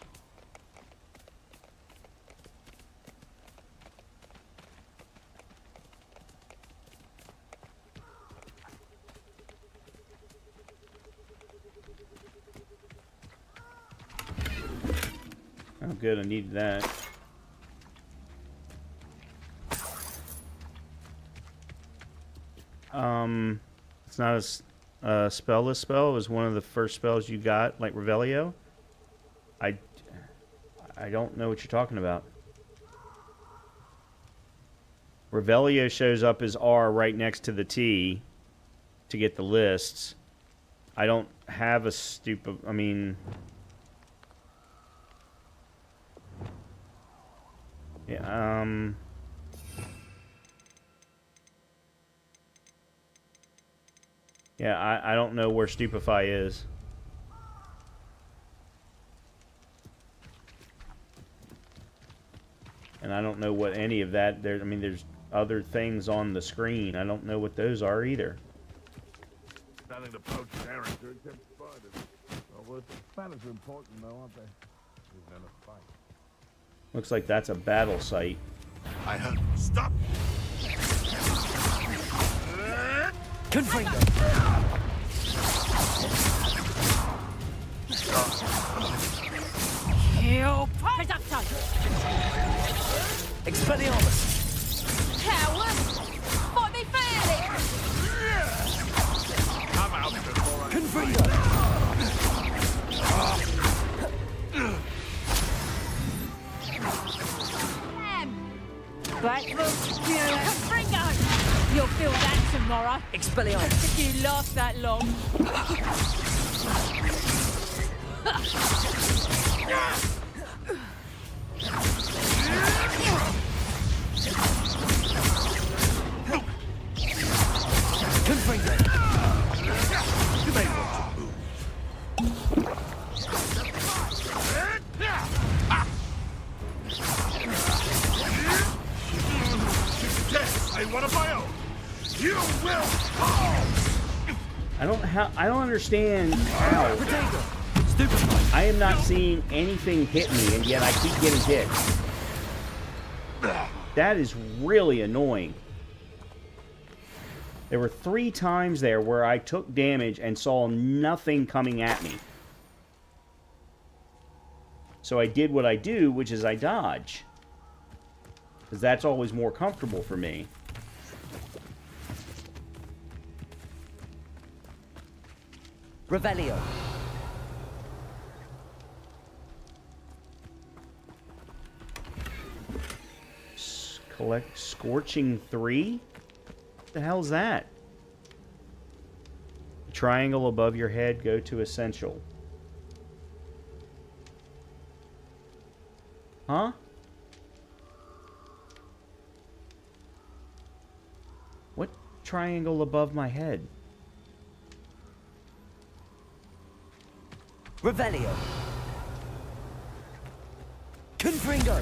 Oh, good. I needed that. It's not a spell-less spell. It was one of the first spells you got, like Revelio. I don't know what you're talking about. Revelio shows up as R right next to the T to get the lists. I don't have a stupid... I mean... Yeah, Yeah, I don't know where Stupefy is. And I don't know what any of that... I mean, there's other things on the screen. I don't know what those are either. Nothing to poach character except spiders. Well, spiders are important, though, aren't they? We've never fight. Looks like that's a battle site. I heard. Stop! Confringo! Kill! Reducto! Expelliarmus! Coward! Fight me fairly! Come out before I... Confringo! Blackfoot! Confringo! You'll feel that tomorrow. Expelliarmus! If you last that long. Confringo! You may want to move. I want a bio. You will fall. I don't understand how. I am not seeing anything hit me, and yet I keep getting hit. That is really annoying. There were 3 times there where I took damage and saw nothing coming at me. So I did what I do, which is I dodge. Because that's always more comfortable for me. Revelio. Collect Scorching 3? What the hell's that? Triangle above your head, go to Essential. Huh? What triangle above my head? Revelio. Confringo.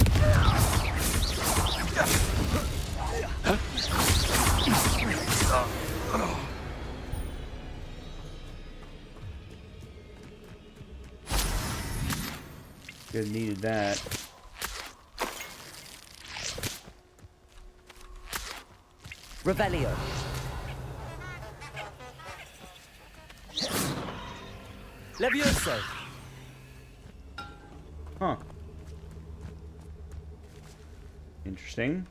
Good, needed that. Revelio. Levioso. Huh. Interesting.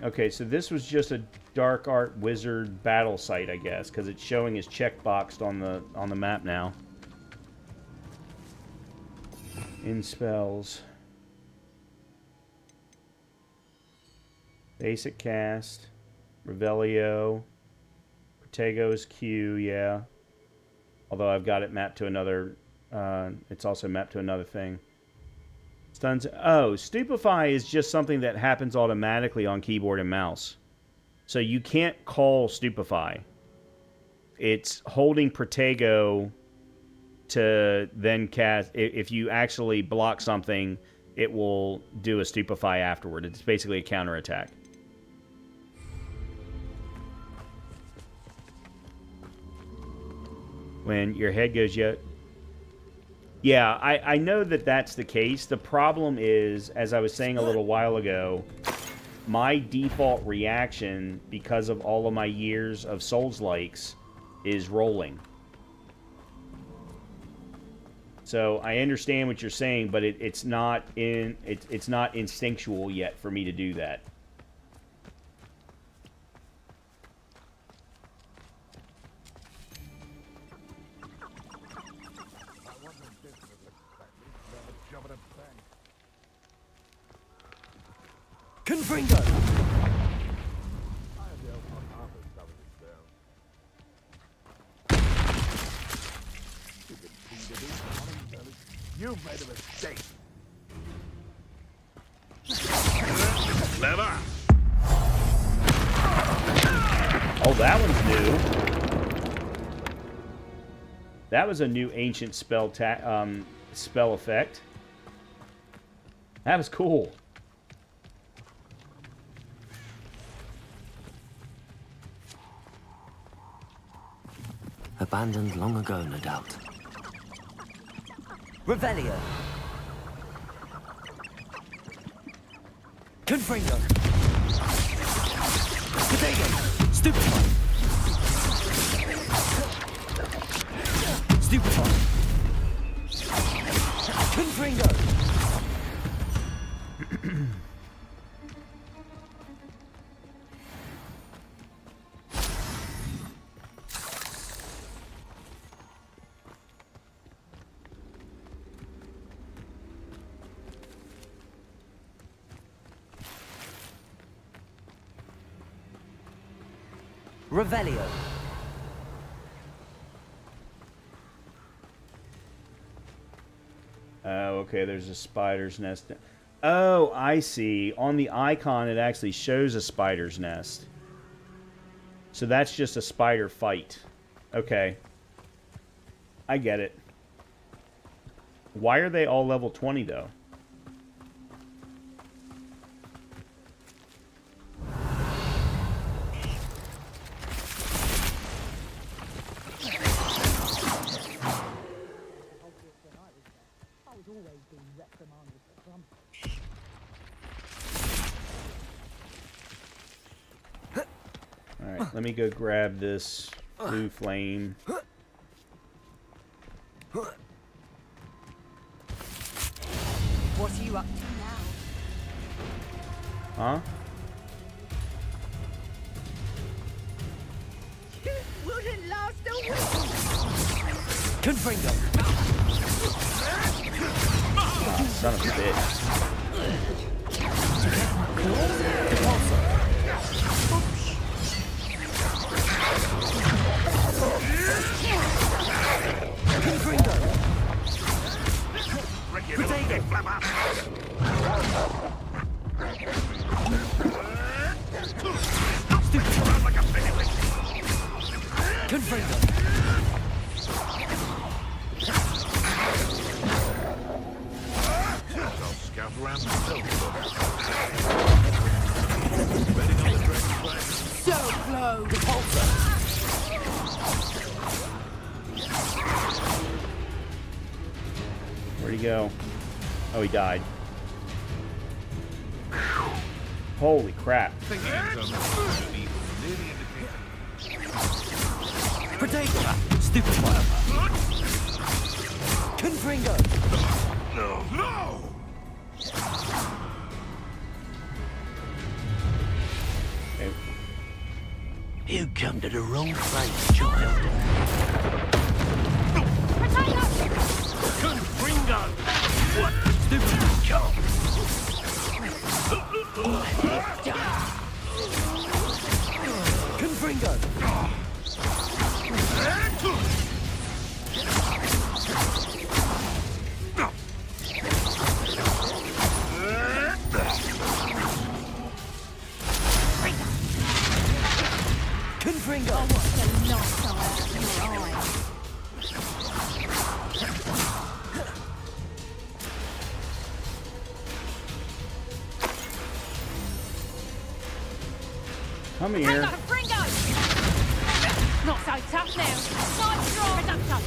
Okay, so this was just a dark art wizard battle site, I guess, because it's showing as checkboxed on the map now. In spells. Basic cast. Revelio. Protego's Q, yeah. Although I've got it mapped to another... it's also mapped to another thing. Stuns... Oh, Stupefy is just something that happens automatically on keyboard and mouse. So you can't call Stupefy. It's holding Protego to then cast. If you actually block something, it will do a Stupefy afterward. It's basically a counterattack. When your head goes, yeah, I know that that's the case. The problem is, as I was saying a little while ago, my default reaction, because of all of my years of Souls-likes, is rolling. So I understand what you're saying, but it's not instinctual yet for me to do that. Confringo! You've made a mistake. Clever. Oh, that one's new. That was a new ancient spell effect. That was cool. Abandoned long ago, no doubt. Revelio. Confringo. Potato. Stupefy. Stupefy. Confringo. Revelio. Oh, okay, there's a spider's nest. Oh, I see. On the icon, it actually shows a spider's nest. So that's just a spider fight. Okay. I get it. Why are they all level 20, though? Alright, let me go grab this blue flame. What are you up to now? Huh? It wouldn't last a week. Confringo. Son of a bitch. Confringo. Potato. Confringo. I'll scout around the So close. Repulsor. Where'd he go? Oh, he died. Holy crap. Potato. Stupefy. Confringo. No! No! Okay. You come to the wrong place, child. Confringo! What? Stupid. Confringo. Confringo! I want the knock out of your eye. Come here. Hang on, Confringo! Not so tough now. Nice strong reducto.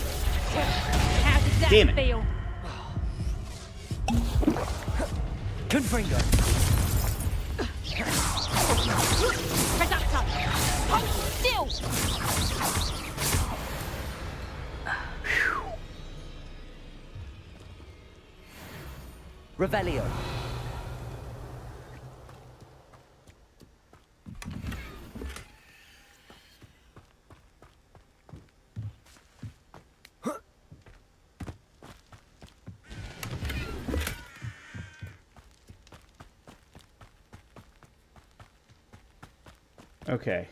How does that Damn it. feel? Confringo! Reducto! Hold still! Revelio. Okay.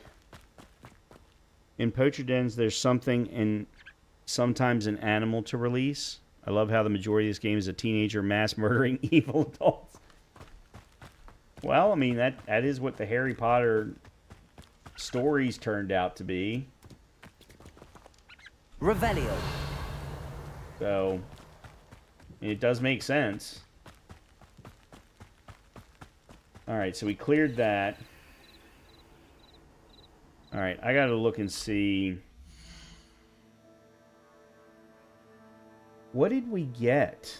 In poacher dens, there's sometimes an animal to release. I love how the majority of this game is a teenager mass murdering evil adults. Well, I mean, that is what the Harry Potter stories turned out to be. Revelio. So, it does make sense. Alright, so we cleared that. Alright, I gotta look and see. What did we get?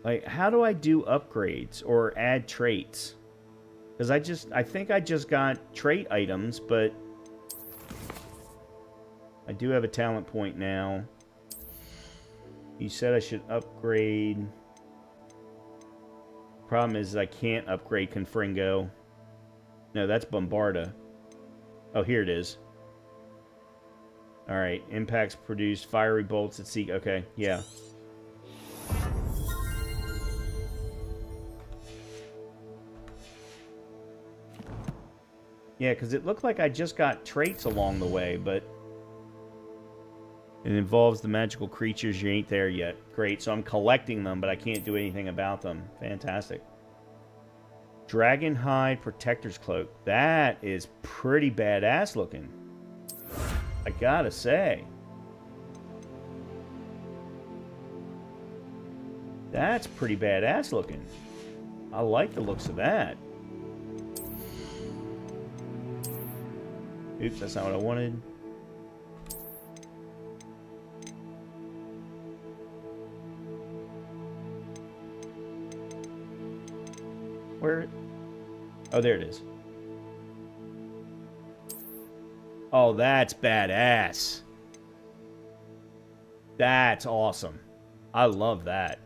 Like, how do I do upgrades or add traits? Because I think I just got trait items, but I do have a talent point now. You said I should upgrade. Problem is I can't upgrade Confringo. No, that's Bombarda. Oh, here it is. Alright, impacts produce fiery bolts that seek... Okay, yeah. Yeah, because it looked like I just got traits along the way, but... It involves the magical creatures. You ain't there yet. Great, so I'm collecting them, but I can't do anything about them. Fantastic. Dragon Hide Protector's Cloak. That is pretty badass looking. I gotta say. That's pretty badass looking. I like the looks of that. Oops, that's not what I wanted. Where? Oh, there it is. Oh, that's badass. That's awesome. I love that.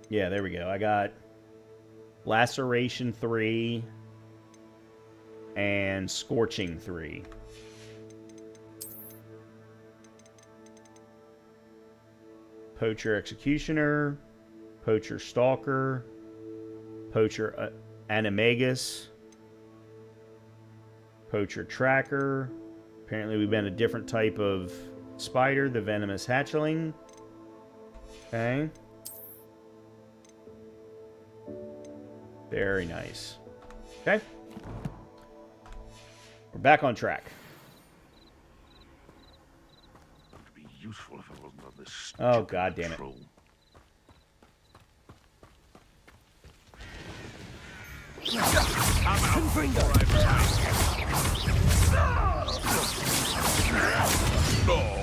Yeah, there we go. I got Laceration 3 and Scorching 3. Poacher Executioner, Poacher Stalker, Poacher Animagus, Poacher Tracker. Apparently we've been a different type of spider, the Venomous Hatchling. Okay. Very nice. Okay. We're back on track. It'd be useful if I wasn't on this. Oh, god damn it.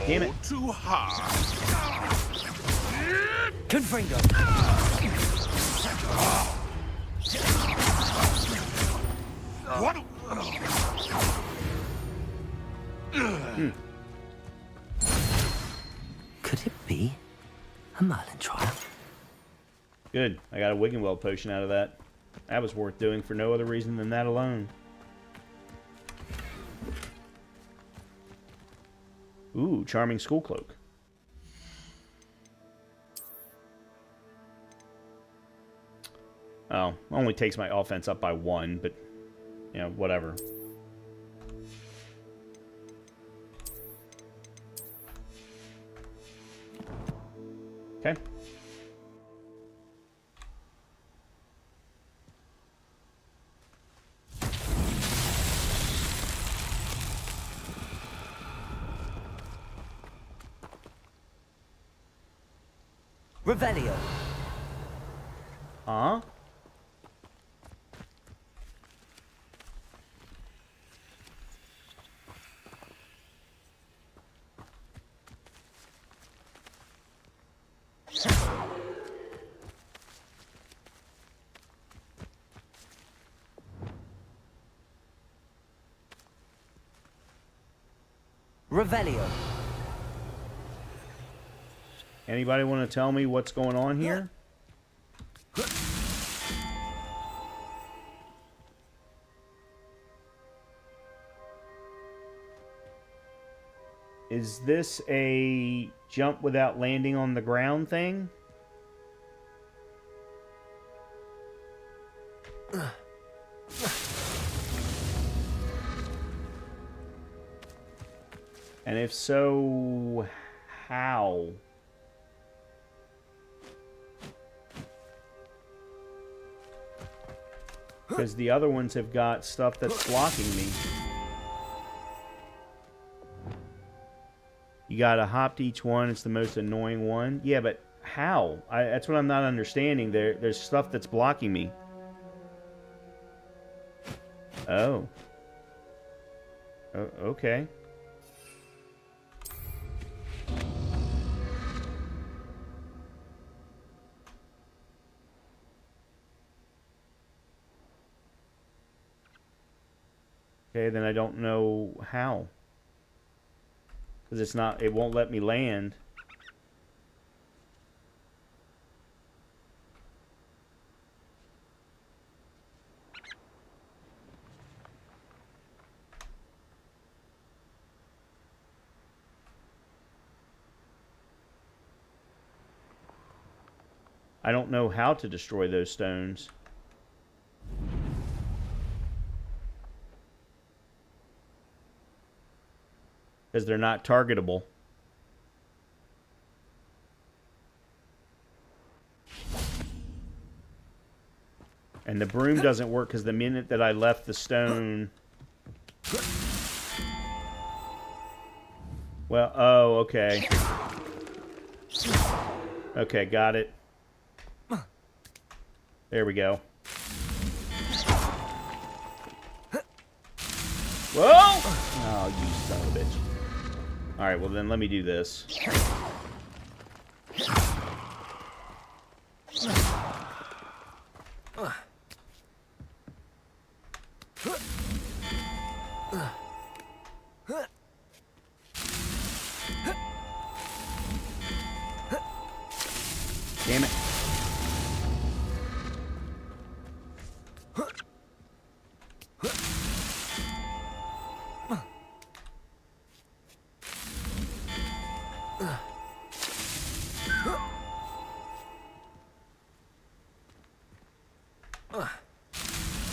Damn it. Too hard. Confringo. What? Could it be a Merlin trial? Good. I got a Wiggenweld potion out of that. That was worth doing for no other reason than that alone. Ooh, charming school cloak. Oh, only takes my offense up by 1, but, you know, whatever. Revelio. Huh? Revelio. Anybody want to tell me what's going on here? Is this a jump without landing on the ground thing? And if so, how? Because the other ones have got stuff that's blocking me. You gotta hop to each one. It's the most annoying one. Yeah, but how? That's what I'm not understanding. There's stuff that's blocking me. Oh. Oh, okay. Okay, then I don't know how. Because it's not, it won't let me land. I don't know how to destroy those stones. Because they're not targetable. And the broom doesn't work because the minute that I left the stone... Well, oh, okay. Okay, got it. There we go. Whoa! Oh, you son of a bitch. Alright, well then let me do this. Damn it.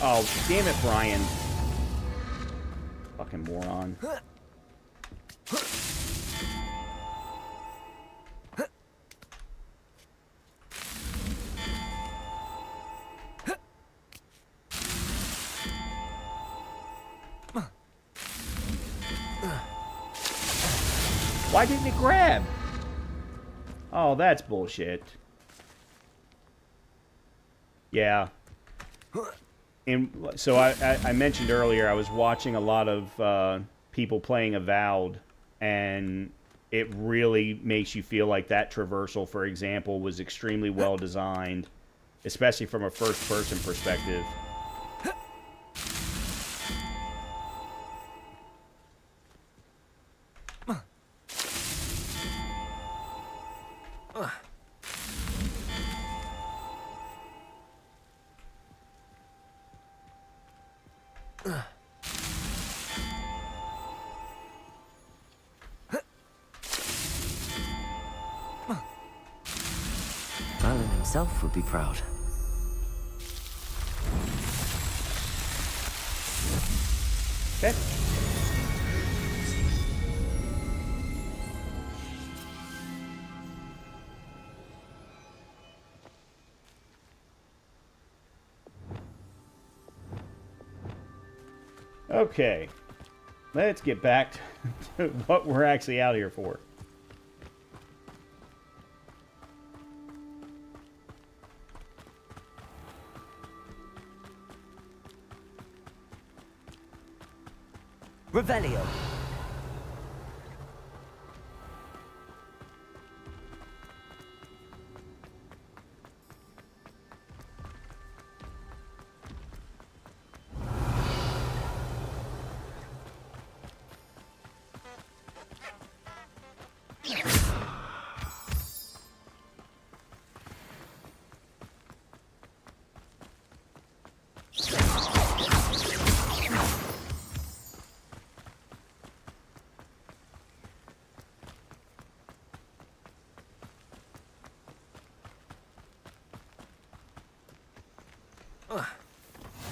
Oh, damn it, Brian. Fucking moron. Why didn't it grab? Oh, that's bullshit. Yeah. And so I mentioned earlier I was watching a lot of people playing Avowed, and it really makes you feel like that traversal, for example, was extremely well designed, especially from a first-person perspective. Merlin himself would be proud. Okay. Okay. Let's get back to what we're actually out here for. Revelio.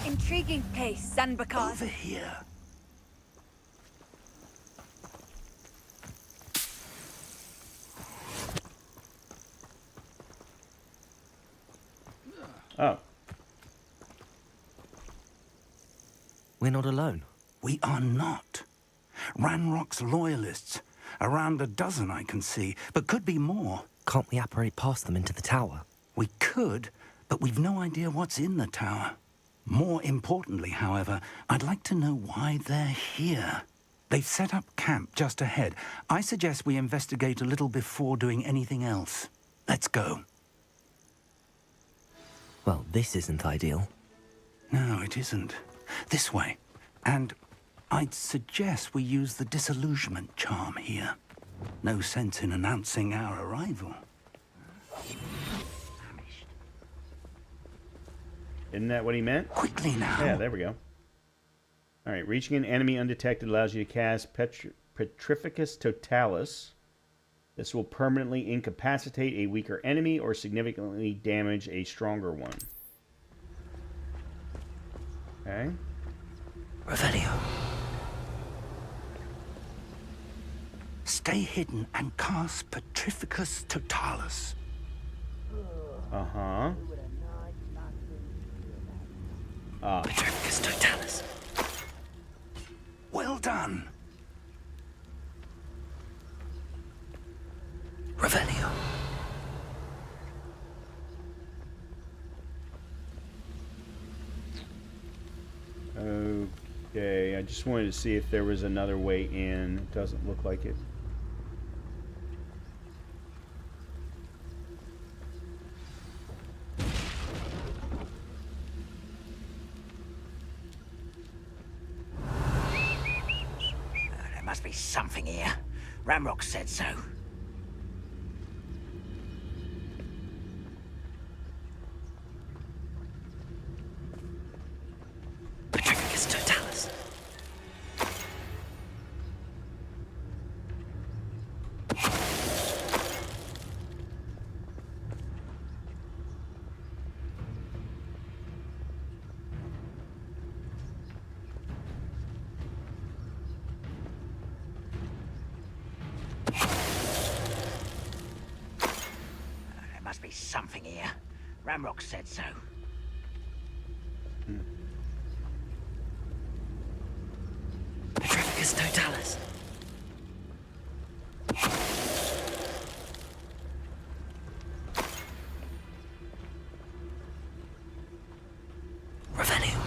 Intriguing place, Zanbakar. Over here. Oh. We're not alone. We are not. Ranrock's loyalists. Around a dozen I can see, but could be more. Can't we apparate past them into the tower? We could, but we've no idea what's in the tower. More importantly, however, I'd like to know why they're here. They've set up camp just ahead. I suggest we investigate a little before doing anything else. Let's go. Well, this isn't ideal. No, it isn't. This way. And I'd suggest we use the disillusionment charm here. No sense in announcing our arrival. Isn't that what he meant? Quickly now. Yeah, there we go. All right, reaching an enemy undetected allows you to cast Petrificus Totalis. This will permanently incapacitate a weaker enemy or significantly damage a stronger one. Okay. Revelio. Stay hidden and cast Petrificus Totalis. Uh-huh. Petrificus Totalis. Well done. Revelio. Okay, I just wanted to see if there was another way in. It doesn't look like it. There must be something here. Ramrock said so. Petrificus Totalis. There must be something here. Ramrock said so. Petrificus Totalis. Revelio.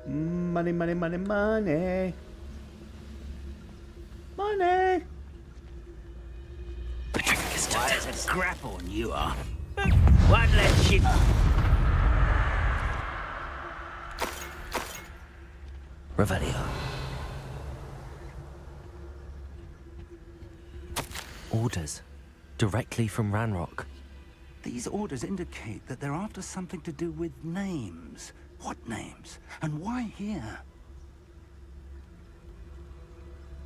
Money, money, money, money. Money. Why, it's a grapple, and you are. One less shit. Revelio. Orders. Directly from Ranrock. These orders indicate that they're after something to do with names. What names? And why here?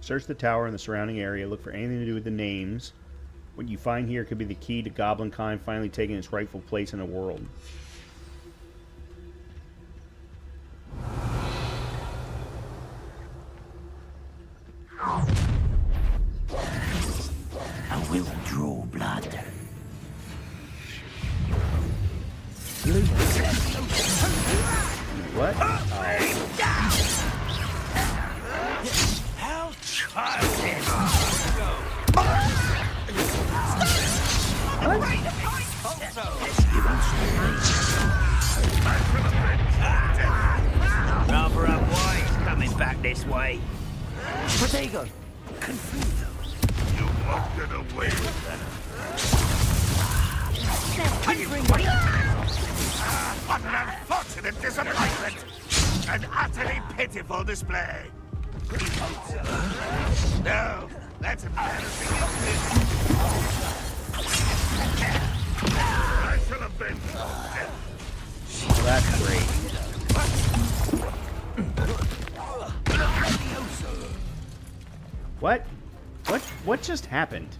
Search the tower and the surrounding area. Look for anything to do with the names. What you find here could be the key to Goblinkind finally taking its rightful place in the world. I will draw blood. Lose. What? Oh. How childish! Rather unwise coming back this way. Protego! You won't get away with that. What an unfortunate disappointment! An utterly pitiful display. No, that's embarrassing. I shall have been. Well, that's great. What? What just happened?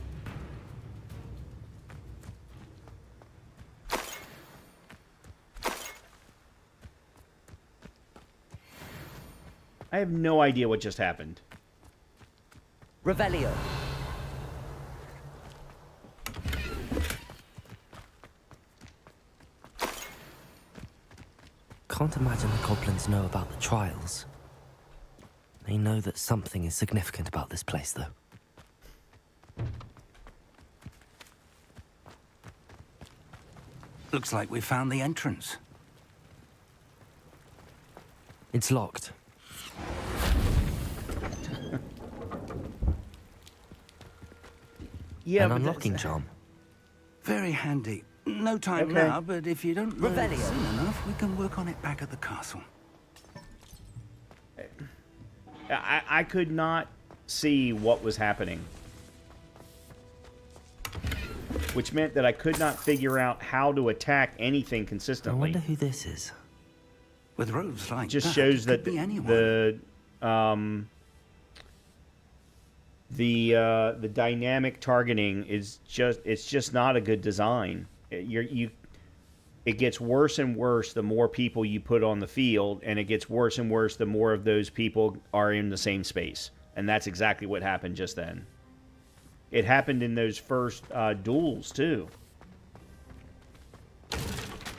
I have no idea what just happened. Revelio. Can't imagine the goblins know about the trials. They know that something is significant about this place, though. Looks like we found the entrance. It's locked. Yeah, an unlocking charm. Very handy. No time Okay. now, but if you don't learn Revelio. soon enough, we can work on it back at the castle. I could not see what was happening. Which meant that I could not figure out how to attack anything I consistently. wonder who this is. With roads like Just that, shows it that could be anyone. the dynamic targeting is just not a good design. It gets worse and worse the more people you put on the field, and it gets worse and worse the more of those people are in the same space. And that's exactly what happened just then. It happened in those first duels, too.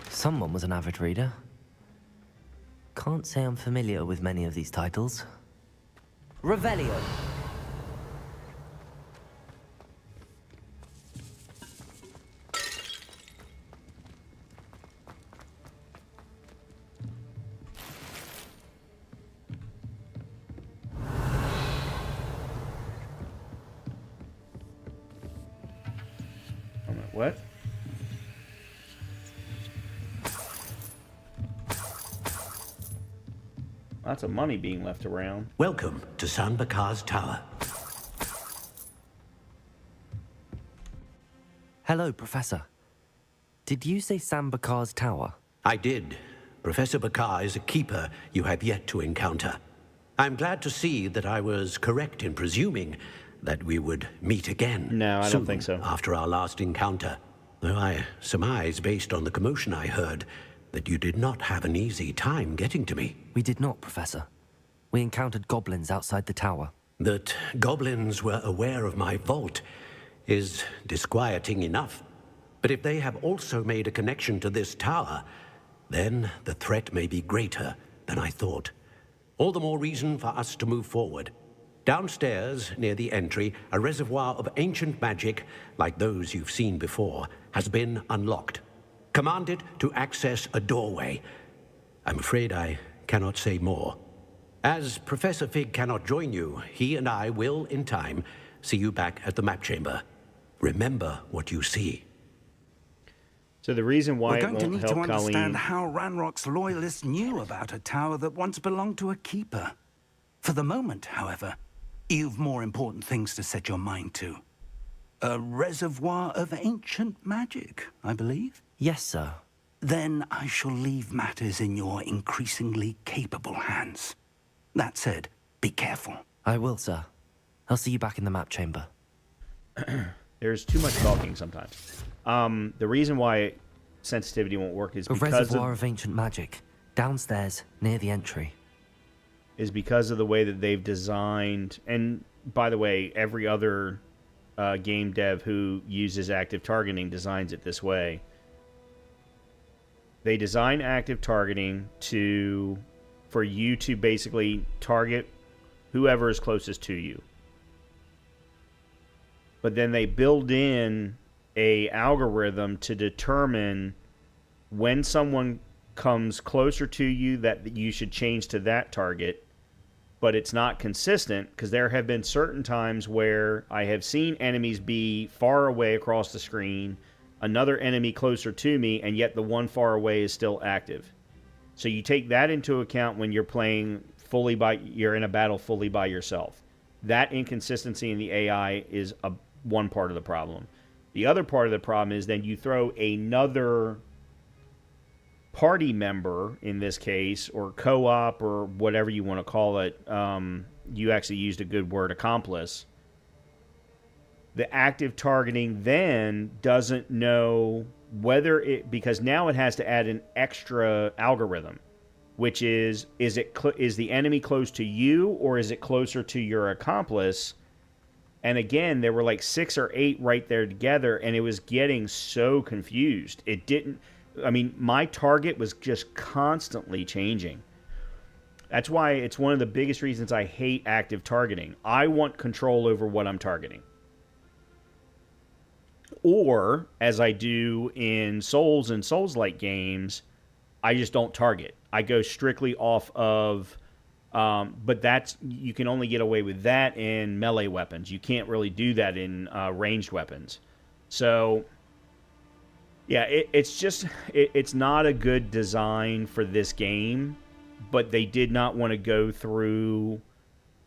Someone was an avid reader. Can't say I'm familiar with many of these titles. Revelio. What? Lots of money being left around. Welcome to San Bakar's Tower. Hello, Professor. Did you say Sam Bakar's tower? I did. Professor Bakar is a keeper you have yet to encounter. I'm glad to see that I was correct in presuming that we would meet again. No, I don't soon think so. After our last encounter. Though I surmise, based on the commotion I heard, that you did not have an easy time getting to me. We did not, Professor. We encountered goblins outside the tower. That goblins were aware of my vault is disquieting enough. But if they have also made a connection to this tower, then the threat may be greater than I thought. All the more reason for us to move forward. Downstairs, near the entry, a reservoir of ancient magic, like those you've seen before, has been unlocked. Commanded to access a doorway. I'm afraid I cannot say more. As Professor Fig cannot join you, he and I will, in time, see you back at the map chamber. Remember what you see. So the reason why We're it going to won't need help to understand Colleen... how Ranrock's loyalists knew about a tower that once belonged to a keeper. For the moment, however, you've more important things to set your mind to. A reservoir of ancient magic, I believe? Yes, sir. Then I shall leave matters in your increasingly capable hands. That said, be careful. I will, sir. I'll see you back in the map chamber. There's too much talking sometimes. The reason why sensitivity won't work is A because reservoir of ancient magic, downstairs, near the entry. Is because of the way that they've designed, and by the way, every other game dev who uses active targeting designs it this way. They design active targeting for you to basically target whoever is closest to you. But then they build in a algorithm to determine when someone comes closer to you that you should change to that target. But it's not consistent, because there have been certain times where I have seen enemies be far away across the screen, another enemy closer to me, and yet the one far away is still active. So you take that into account when you're playing you're in a battle fully by yourself. That inconsistency in the AI is one part of the problem. The other part of the problem is then you throw another party member, in this case, or co-op, or whatever you want to call it. You actually used a good word, accomplice. The active targeting then doesn't know whether because now it has to add an extra algorithm, which is the enemy close to you, or is it closer to your accomplice? And again, there were like 6 or 8 right there together, and it was getting so confused. My target was just constantly changing. That's why it's one of the biggest reasons I hate active targeting. I want control over what I'm targeting. Or, as I do in Souls and Souls-like games, I just don't target. I go strictly off of... but you can only get away with that in melee weapons. You can't really do that in ranged weapons. So... yeah, it's not a good design for this game, but they did not want to go through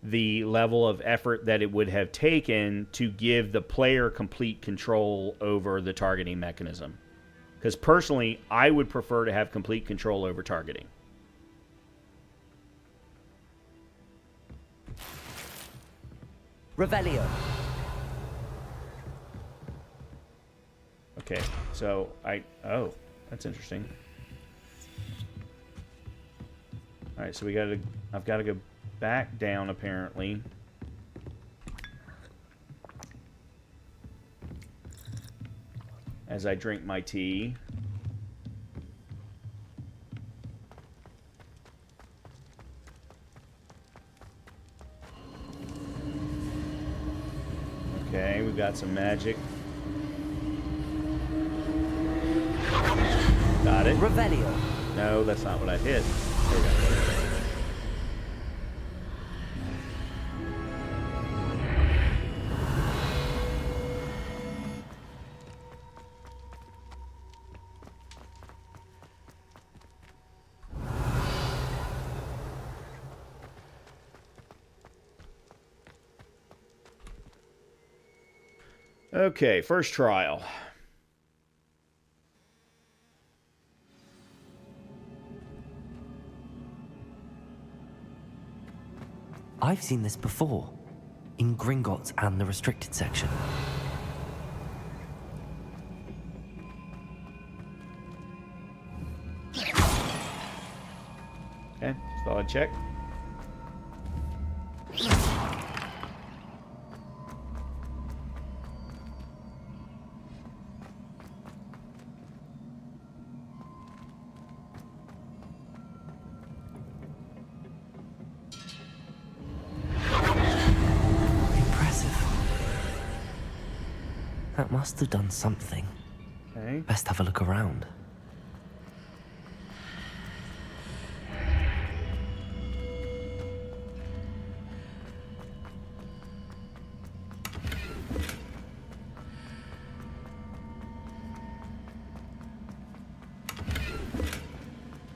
the level of effort that it would have taken to give the player complete control over the targeting mechanism. Because personally, I would prefer to have complete control over targeting. Revelio. Okay, so oh, that's interesting. All right, so I've got to go back down apparently. As I drink my tea. Okay, we've got some magic. Got it. Revelio. No, that's not what I hit. There we go. Okay, first trial. I've seen this before, in Gringotts and the restricted section. Okay, solid check. That must have done something. Okay. Best have a look around.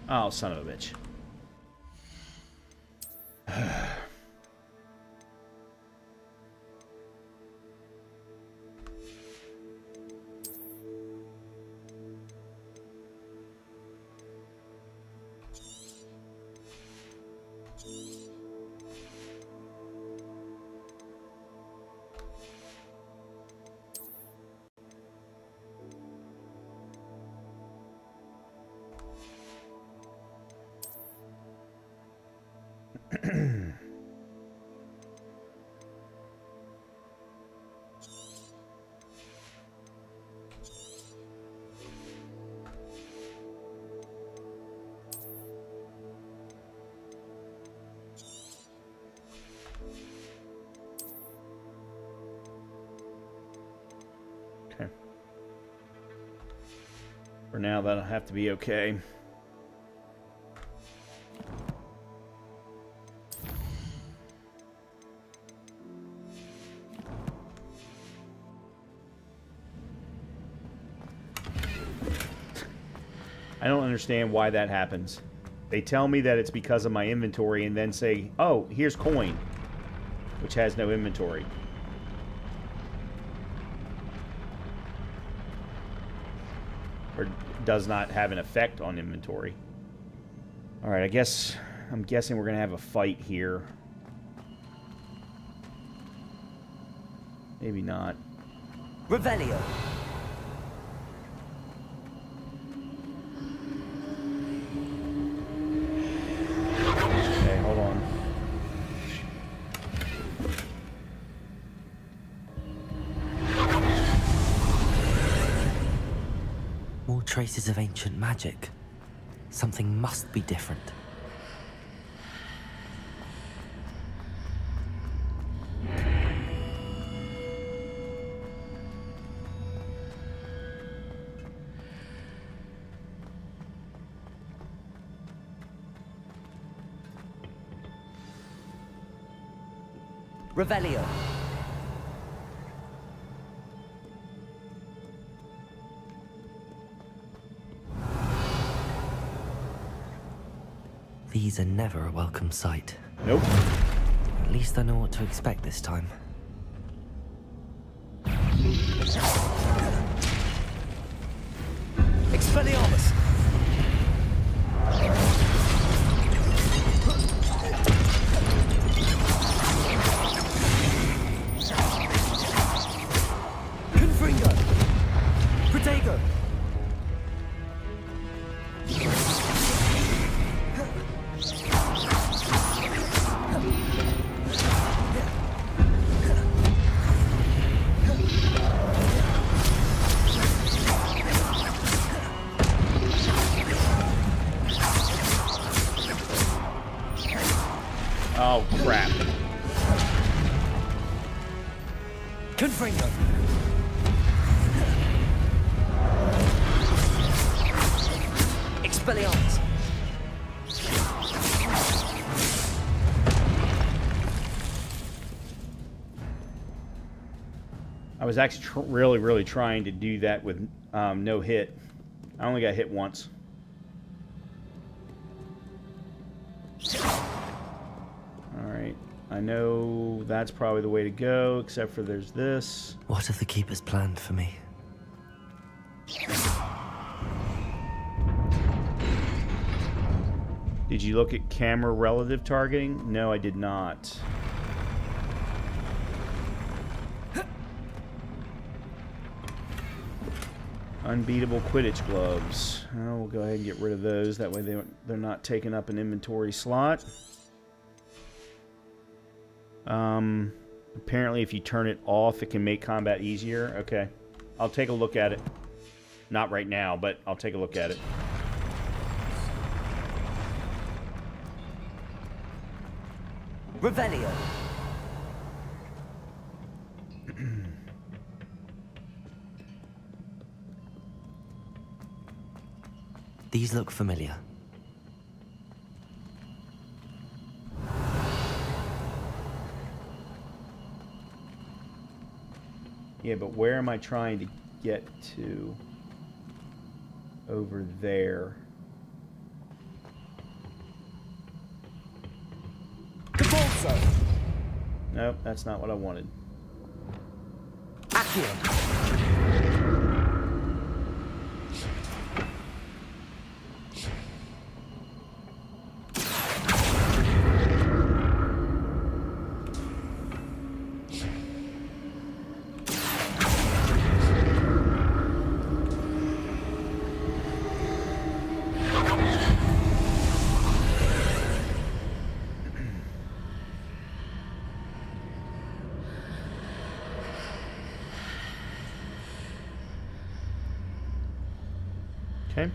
Oh, son of a bitch. For now, that'll have to be okay. I don't understand why that happens. They tell me that it's because of my inventory and then say, oh, here's coin, which has no inventory. Or does not have an effect on inventory. Alright, I'm guessing we're going to have a fight here. Maybe not. Revelio. Okay, hold on. More traces of ancient magic. Something must be different. Revelio. These are never a welcome sight. Nope. At least I know what to expect this time. Expelliarmus. Confringo. Protego. Oh, crap. Confringo. Expelliarmus. I was actually really trying to do that with no hit. I only got hit once. Alright. I know that's probably the way to go, except for there's this. What have the Keepers planned for me? Did you look at camera relative targeting? No, I did not. Unbeatable Quidditch gloves. Oh, we'll go ahead and get rid of those. That way they're not taking up an inventory slot. Apparently if you turn it off, it can make combat easier. Okay. I'll take a look at it. Not right now, but I'll take a look at it. Revelio. These look familiar. Yeah, but where am I trying to get to? Over there. Nope, that's not what I wanted. Okay.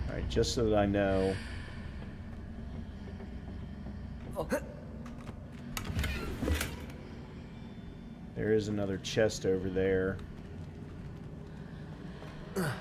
Alright, just so that I know. There is another chest over there. Well,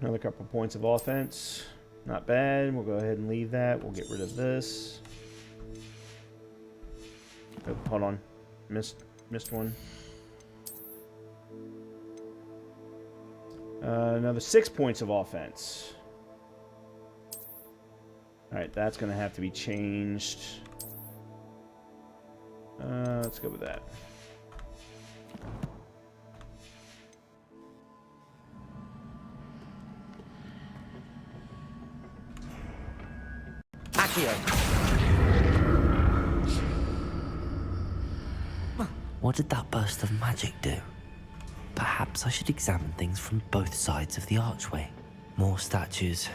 another couple points of offense. Not bad. We'll go ahead and leave that. We'll get rid of this. Oh, hold on. Missed one. Another 6 points of offense. Alright, that's going to have to be changed. Let's go with that. What did that burst of magic do? Perhaps I should examine things from both sides of the archway. More statues.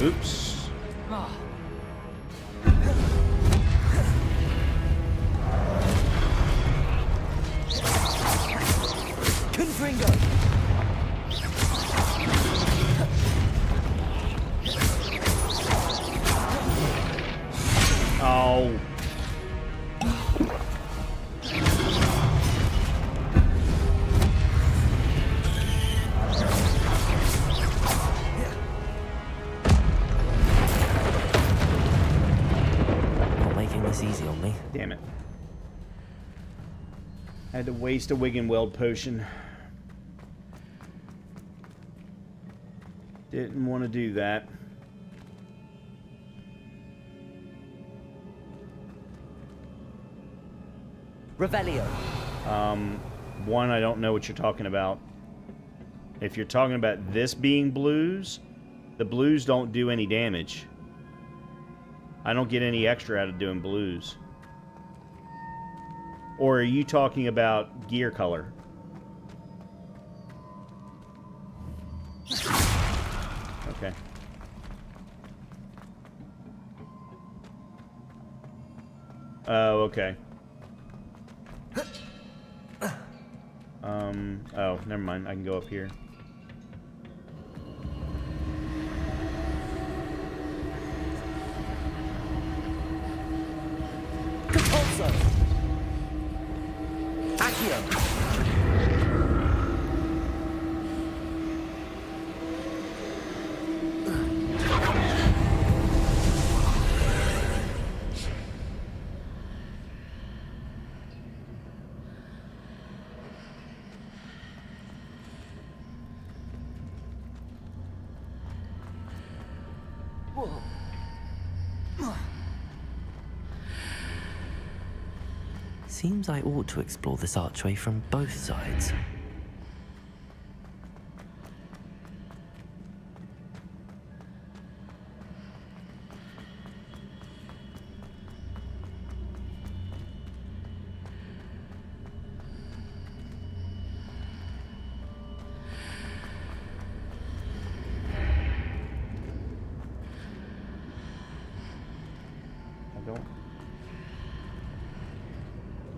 Oops. Oh. Not making this easy on me. Damn it. I had to waste a Wiggenweld potion. Didn't want to do that. Revelio. One, I don't know what you're talking about. If you're talking about this being blues, the blues don't do any damage. I don't get any extra out of doing blues. Or are you talking about gear color? Okay. Oh, okay. Oh, never mind. I can go up here. Compulso. Accio. Seems I ought to explore this archway from both sides.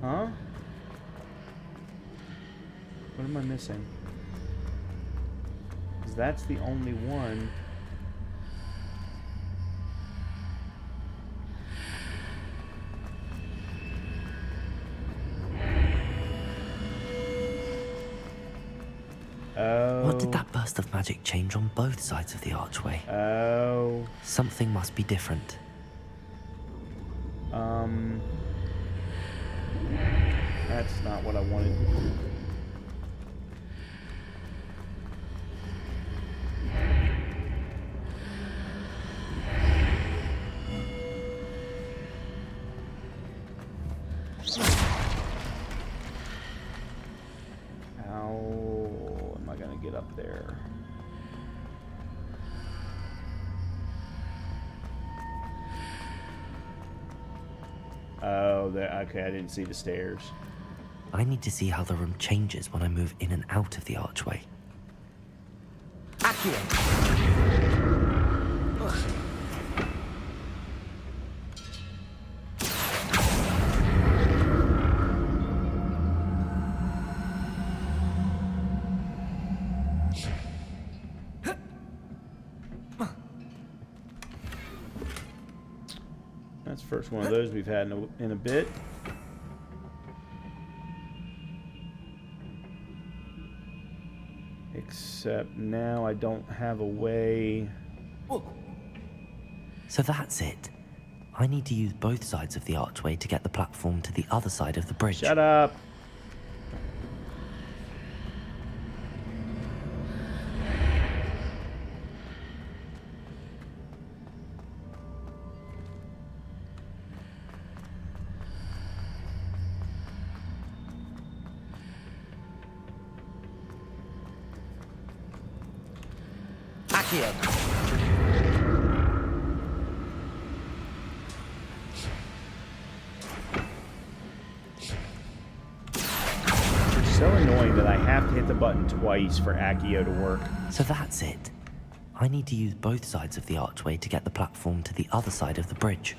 Huh? What am I missing? Because that's the only one. Oh. What did that burst of magic change on both sides of the archway? Oh. Something must be different. That's not what I wanted. How am I gonna get up there? Oh, okay, I didn't see the stairs. I need to see how the room changes when I move in and out of the archway. That's the first one of those we've had in a bit. Except now I don't have a way. So that's it. I need to use both sides of the archway to get the platform to the other side of the bridge. Shut up. So annoying that I have to hit the button twice for Accio to work. So that's it. I need to use both sides of the archway to get the platform to the other side of the bridge.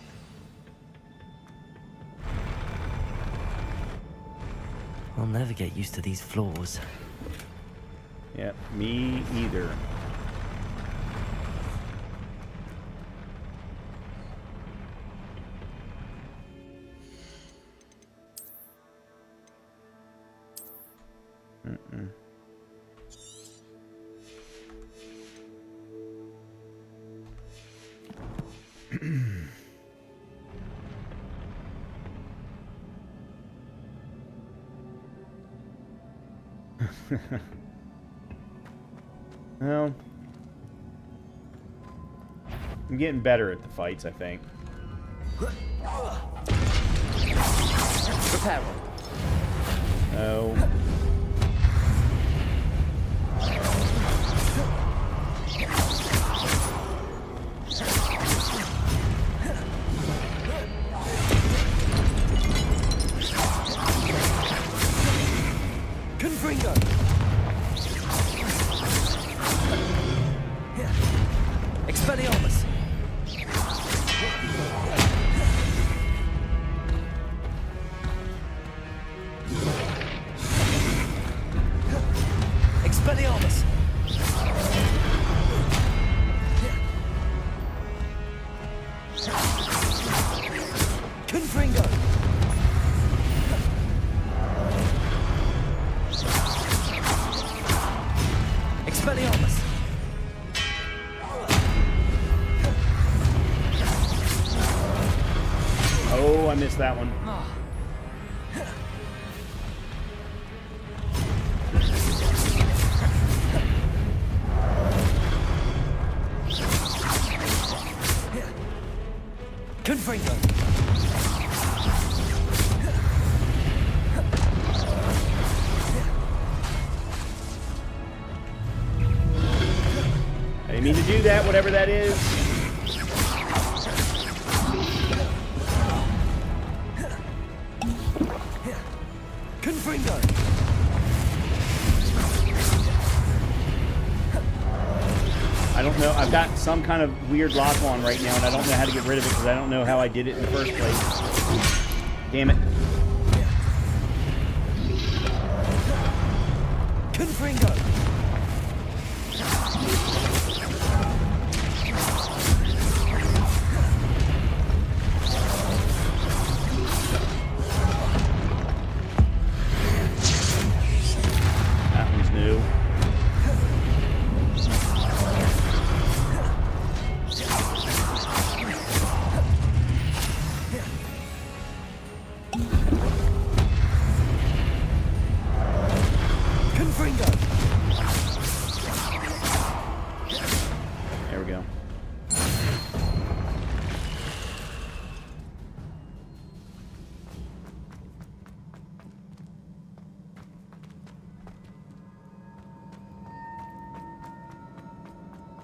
I'll never get used to these floors. Yep, me either. Well, I'm getting better at the fights, I think. Prepare. Oh. Confringo. Expelliarmus. Expelliarmus. Confringo. Expelliarmus. Oh, I missed that one. Confringo. I didn't mean to do that, whatever that is. Confringo. I don't know. I've got some kind of weird lock on right now, and I don't know how to get rid of it because I don't know how I did it in the first place. Damn it. Confringo. That one's new. Confringo. There we go.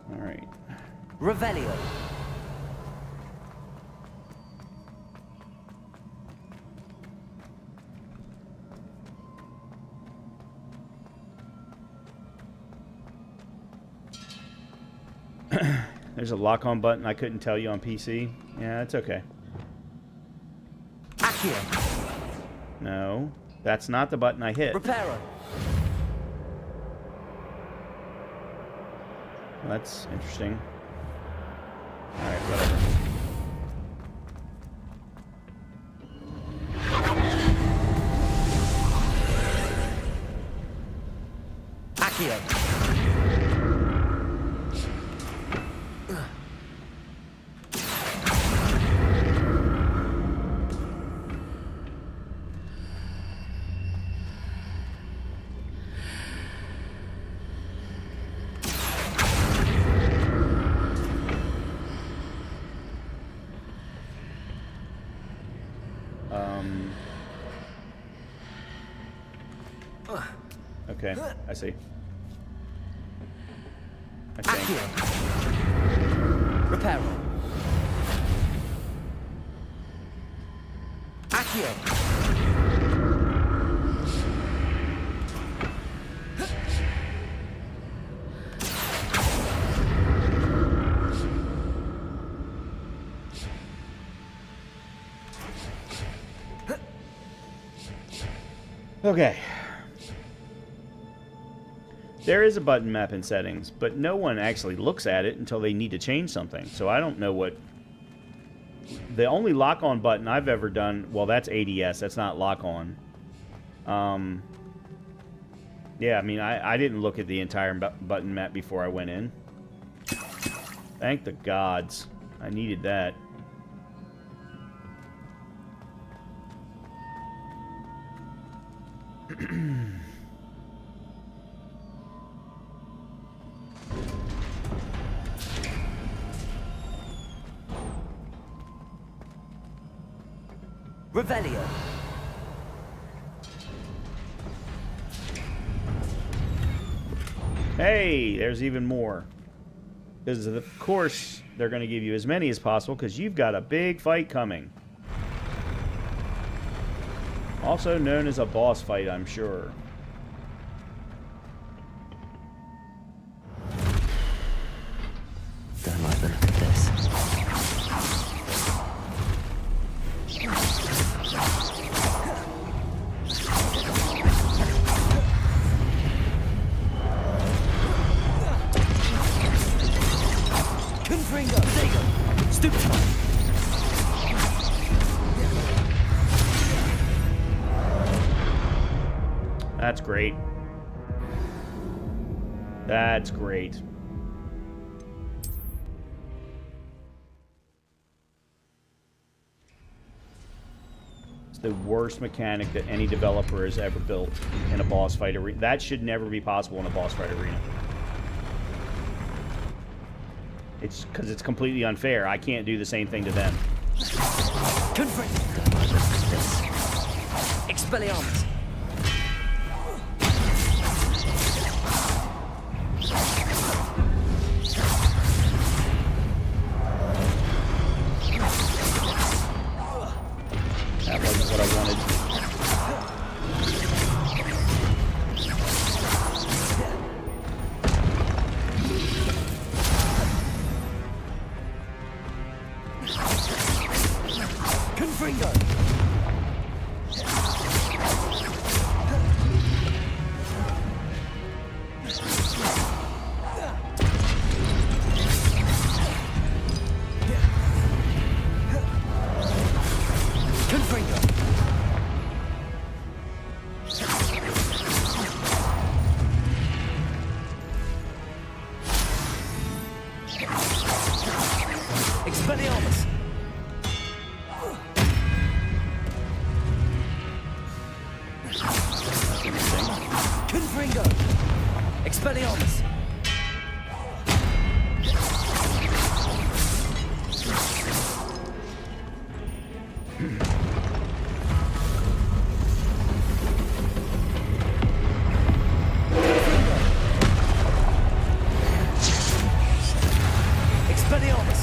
All right. Revelio. There's a lock-on button I couldn't tell you on PC. Yeah, it's okay. Accio. No, that's not the button I hit. Reparo. Well, that's interesting. Alright, whatever. Accio. Okay, I see. I think. Reparo. Accio. Okay. There is a button map in settings, but no one actually looks at it until they need to change something. So I don't know what... The only lock-on button I've ever done... Well, that's ADS. That's not lock-on. Yeah, I mean, I didn't look at the entire button map before I went in. Thank the gods. I needed that. Revelio. Hey, there's even more. Because, of course, they're going to give you as many as possible because you've got a big fight coming. Also known as a boss fight, I'm sure. Don't like the look of this. Confringo. Sego. Stupefy. That's great. That's great. It's the worst mechanic that any developer has ever built in a boss fight arena. That should never be possible in a boss fight arena. It's because it's completely unfair. I can't do the same thing to them. Confringo. Expelliarmus. That wasn't what I wanted. Confringo. Expelliarmus. Confringo. Expelliarmus. Expelliarmus.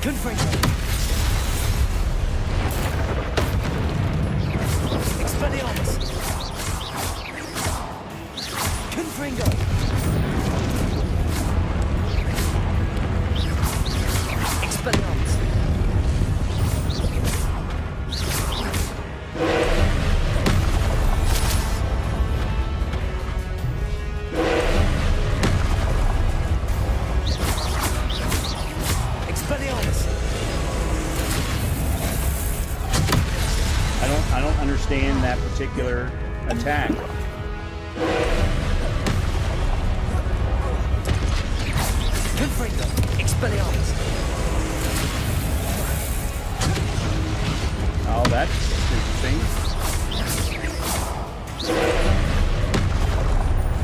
Confringo. Expelliarmus. Confringo. Expelliarmus. I don't understand that particular attack. Confringo. Expelliarmus. Oh, that's interesting.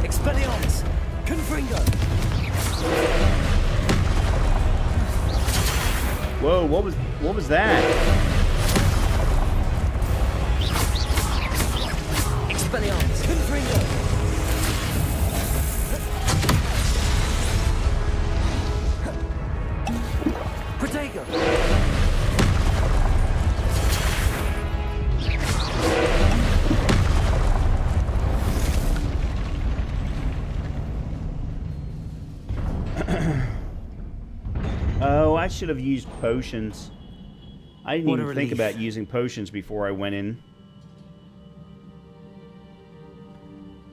Expelliarmus. Confringo. Whoa, what was that? Expelliarmus. Confringo. Protego. Oh, I should have used potions. I didn't What a even think relief. about using potions before I went in.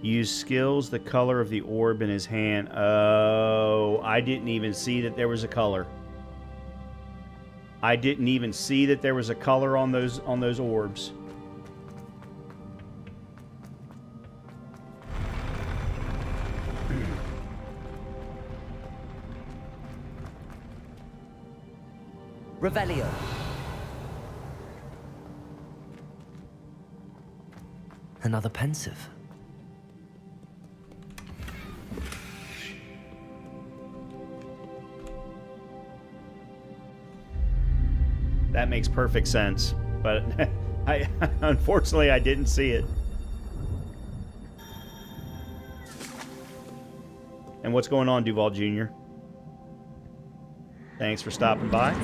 Use skills the color of the orb in his hand. Oh, I didn't even see that there was a color. I didn't even see that there was a color on those orbs. Revelio. Another pensive. That makes perfect sense, but unfortunately I didn't see it. And what's going on, Duval Jr.? Thanks for stopping by.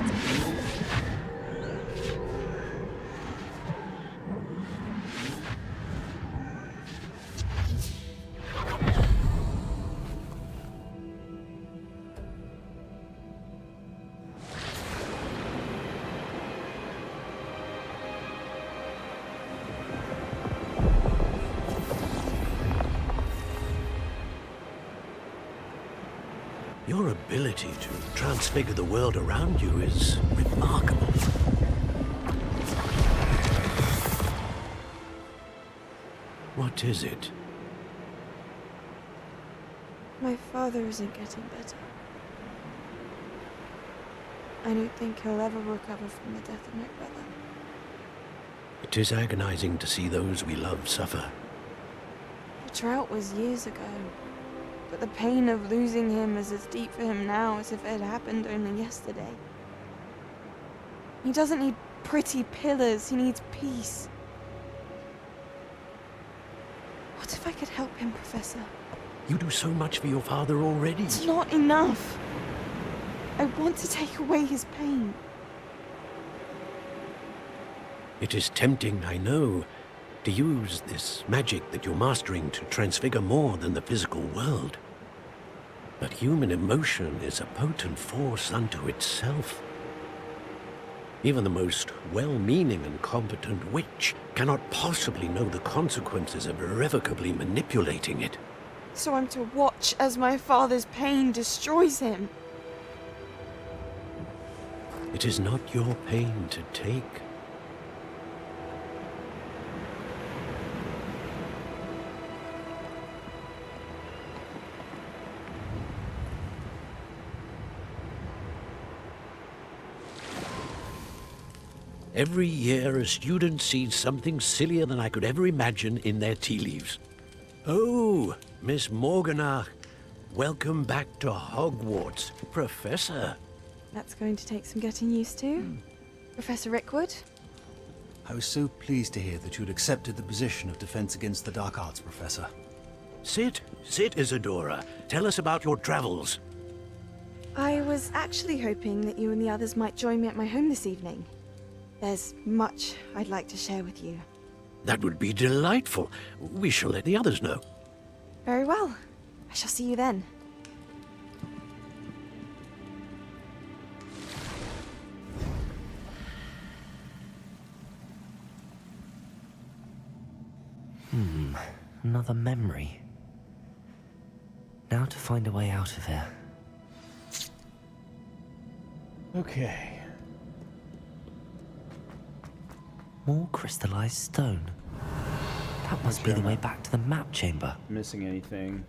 Your ability to transfigure the world around you is remarkable. What is it? My father isn't getting better. I don't think he'll ever recover from the death of my brother. It is agonizing to see those we love suffer. The drought was years ago, but the pain of losing him is as deep for him now as if it had happened only yesterday. He doesn't need pretty pillars, he needs peace. What if I could help him, Professor? You do so much for your father already. It's not enough. I want to take away his pain. It is tempting, I know, to use this magic that you're mastering to transfigure more than the physical world. But human emotion is a potent force unto itself. Even the most well-meaning and competent witch cannot possibly know the consequences of irrevocably manipulating it. So I'm to watch as my father's pain destroys him. It is not your pain to take. Every year, a student sees something sillier than I could ever imagine in their tea leaves. Oh, Miss Morganach, welcome back to Hogwarts, Professor. That's going to take some getting used to. Professor Rickwood? I was so pleased to hear that you'd accepted the position of Defense Against the Dark Arts, Professor. Sit, Isadora. Tell us about your travels. I was actually hoping that you and the others might join me at my home this evening. There's much I'd like to share with you. That would be delightful. We shall let the others know. Very well. I shall see you then. Another memory. Now to find a way out of here. Okay. More crystallized stone. That must be the way back to the map chamber. Missing anything?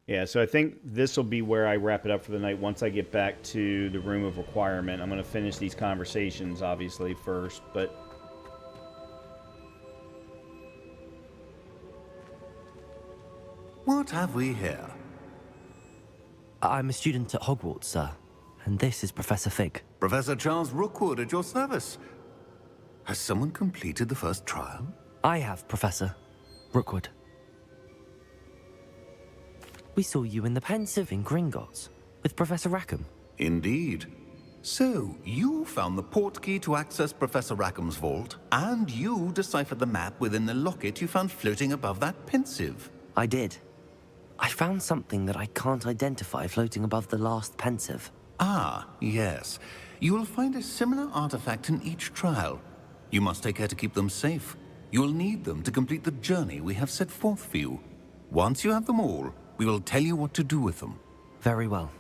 Yeah, so I think this will be where I wrap it up for the night. Once I get back to the room of requirement, I'm going to finish these conversations, obviously, first, but... What have we here? I'm a student at Hogwarts, sir. And this is Professor Fig. Professor Charles Rookwood at your service. Has someone completed the first trial? I have, Professor Rookwood. We saw you in the Pensive in Gringotts with Professor Rackham. Indeed. So, you found the portkey to access Professor Rackham's vault, and you deciphered the map within the locket you found floating above that Pensive. I did. I found something that I can't identify floating above the last Pensive. Ah, yes. You will find a similar artifact in each trial. You must take care to keep them safe. You will need them to complete the journey we have set forth for you. Once you have them all, we will tell you what to do with them. Very well.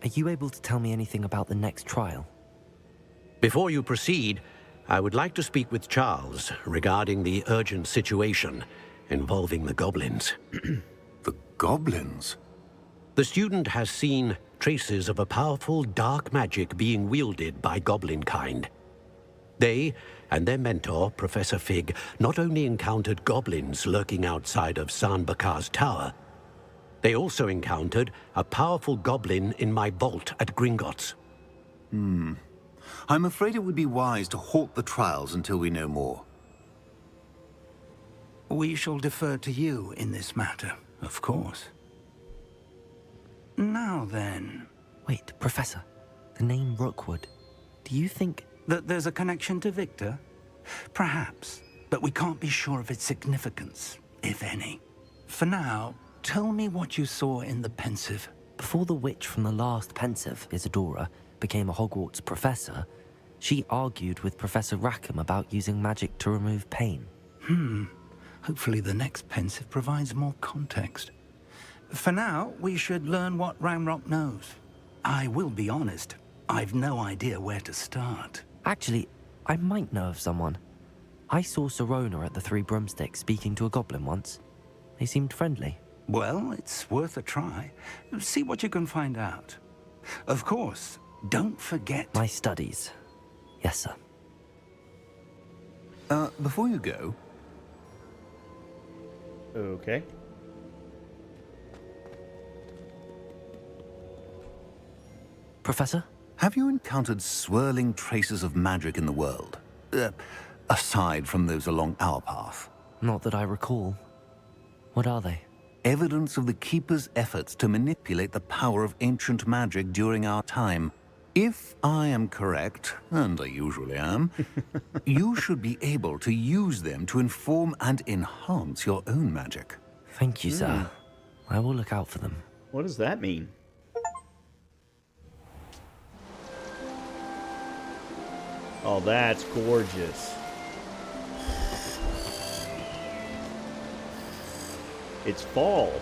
Are you able to tell me anything about the next trial? Before you proceed, I would like to speak with Charles regarding the urgent situation involving the goblins. The goblins? The student has seen traces of a powerful dark magic being wielded by goblin kind. They and their mentor, Professor Fig, not only encountered goblins lurking outside of San Bakar's tower, they also encountered a powerful goblin in my vault at Gringotts. I'm afraid it would be wise to halt the trials until we know more. We shall defer to you in this matter, of course. Now then... Wait, Professor. The name Rookwood. Do you think... that there's a connection to Victor? Perhaps, but we can't be sure of its significance, if any. For now, tell me what you saw in the Pensive. Before the witch from the last Pensive, Isadora, became a Hogwarts professor, she argued with Professor Rackham about using magic to remove pain. Hopefully the next Pensive provides more context. For now, we should learn what Ranrock knows. I will be honest, I've no idea where to start. Actually, I might know of someone. I saw Sirona at the Three Broomsticks speaking to a goblin once. They seemed friendly. Well, it's worth a try. See what you can find out. Of course, don't forget... My studies. Yes, sir. Before you go... Okay. Professor? Have you encountered swirling traces of magic in the world? Aside from those along our path? Not that I recall. What are they? Evidence of the Keeper's efforts to manipulate the power of ancient magic during our time. If I am correct, and I usually am, you should be able to use them to inform and enhance your own magic. Thank you, sir. I will look out for them. What does that mean? Oh, that's gorgeous. It's fall.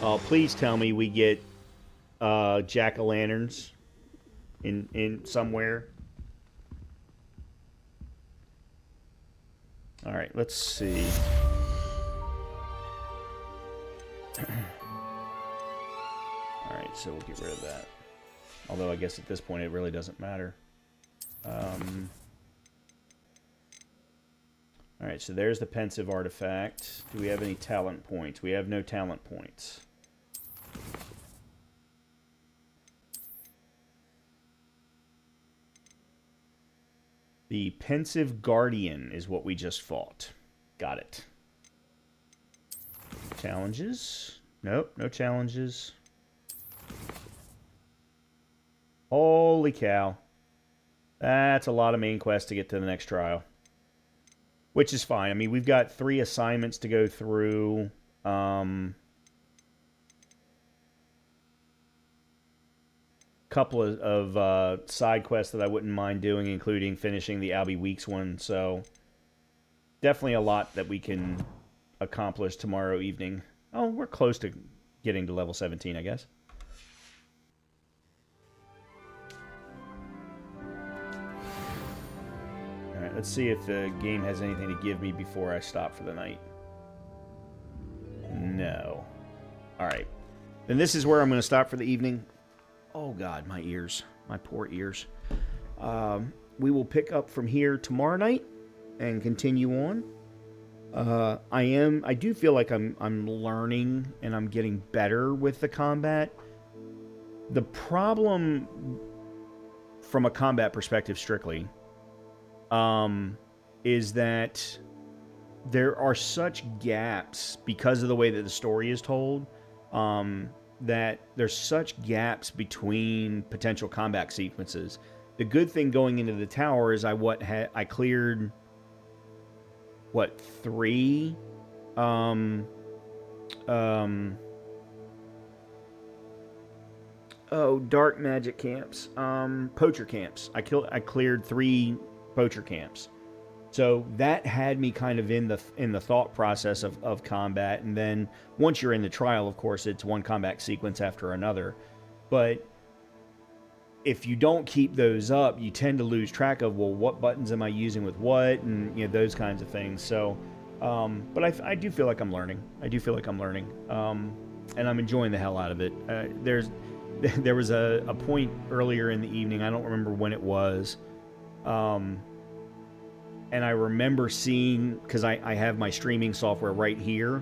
Oh, please tell me we get jack-o'-lanterns in somewhere. All right, let's see. All right, so we'll get rid of that. Although I guess at this point it really doesn't matter. Alright, so there's the pensive artifact. Do we have any talent points? We have no talent points. The pensive guardian is what we just fought. Got it. Challenges. Nope, no challenges. Holy cow. That's a lot of main quests to get to the next trial. Which is fine. I mean, we've got 3 assignments to go through. Couple of side quests that I wouldn't mind doing, including finishing the Albie Weeks one. So, definitely a lot that we can accomplish tomorrow evening. Oh, we're close to getting to level 17, I guess. Alright, let's see if the game has anything to give me before I stop for the night. No. Alright. Then this is where I'm going to stop for the evening. Oh god, my ears. My poor ears. We will pick up from here tomorrow night and continue on. I do feel like I'm learning and I'm getting better with the combat. The problem from a combat perspective strictly is that there are such gaps because of the way that the story is told, that there's such gaps between potential combat sequences. The good thing going into the tower is I cleared 3 dark magic camps, poacher camps. I cleared 3 poacher camps. So that had me kind of in the thought process of combat, and then once you're in the trial, of course, it's one combat sequence after another. But if you don't keep those up, you tend to lose track of, well, what buttons am I using with what, and those kinds of things. So, but I do feel like I'm learning. And I'm enjoying the hell out of it. There was a point earlier in the evening, I don't remember when it was, and I remember seeing, because I have my streaming software right here,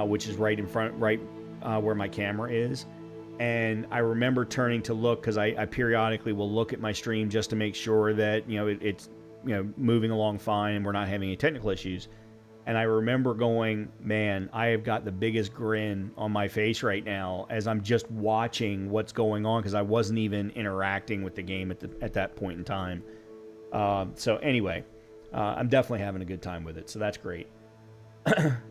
which is right in front, where my camera is. And I remember turning to look, because I periodically will look at my stream just to make sure that, it's, moving along fine and we're not having any technical issues. And I remember going, man, I have got the biggest grin on my face right now as I'm just watching what's going on, because I wasn't even interacting with the game at that point in time. So anyway, I'm definitely having a good time with it, so that's great.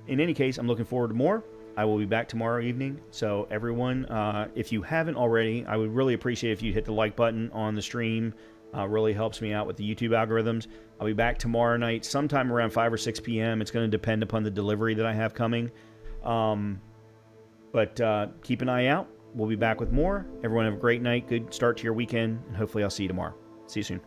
In any case, I'm looking forward to more. I will be back tomorrow evening. So everyone, if you haven't already, I would really appreciate if you hit the like button on the stream. Really helps me out with the YouTube algorithms. I'll be back tomorrow night, sometime around 5 or 6 p.m. It's going to depend upon the delivery that I have coming. But keep an eye out. We'll be back with more. Everyone have a great night, good start to your weekend, and hopefully I'll see you tomorrow. See you soon.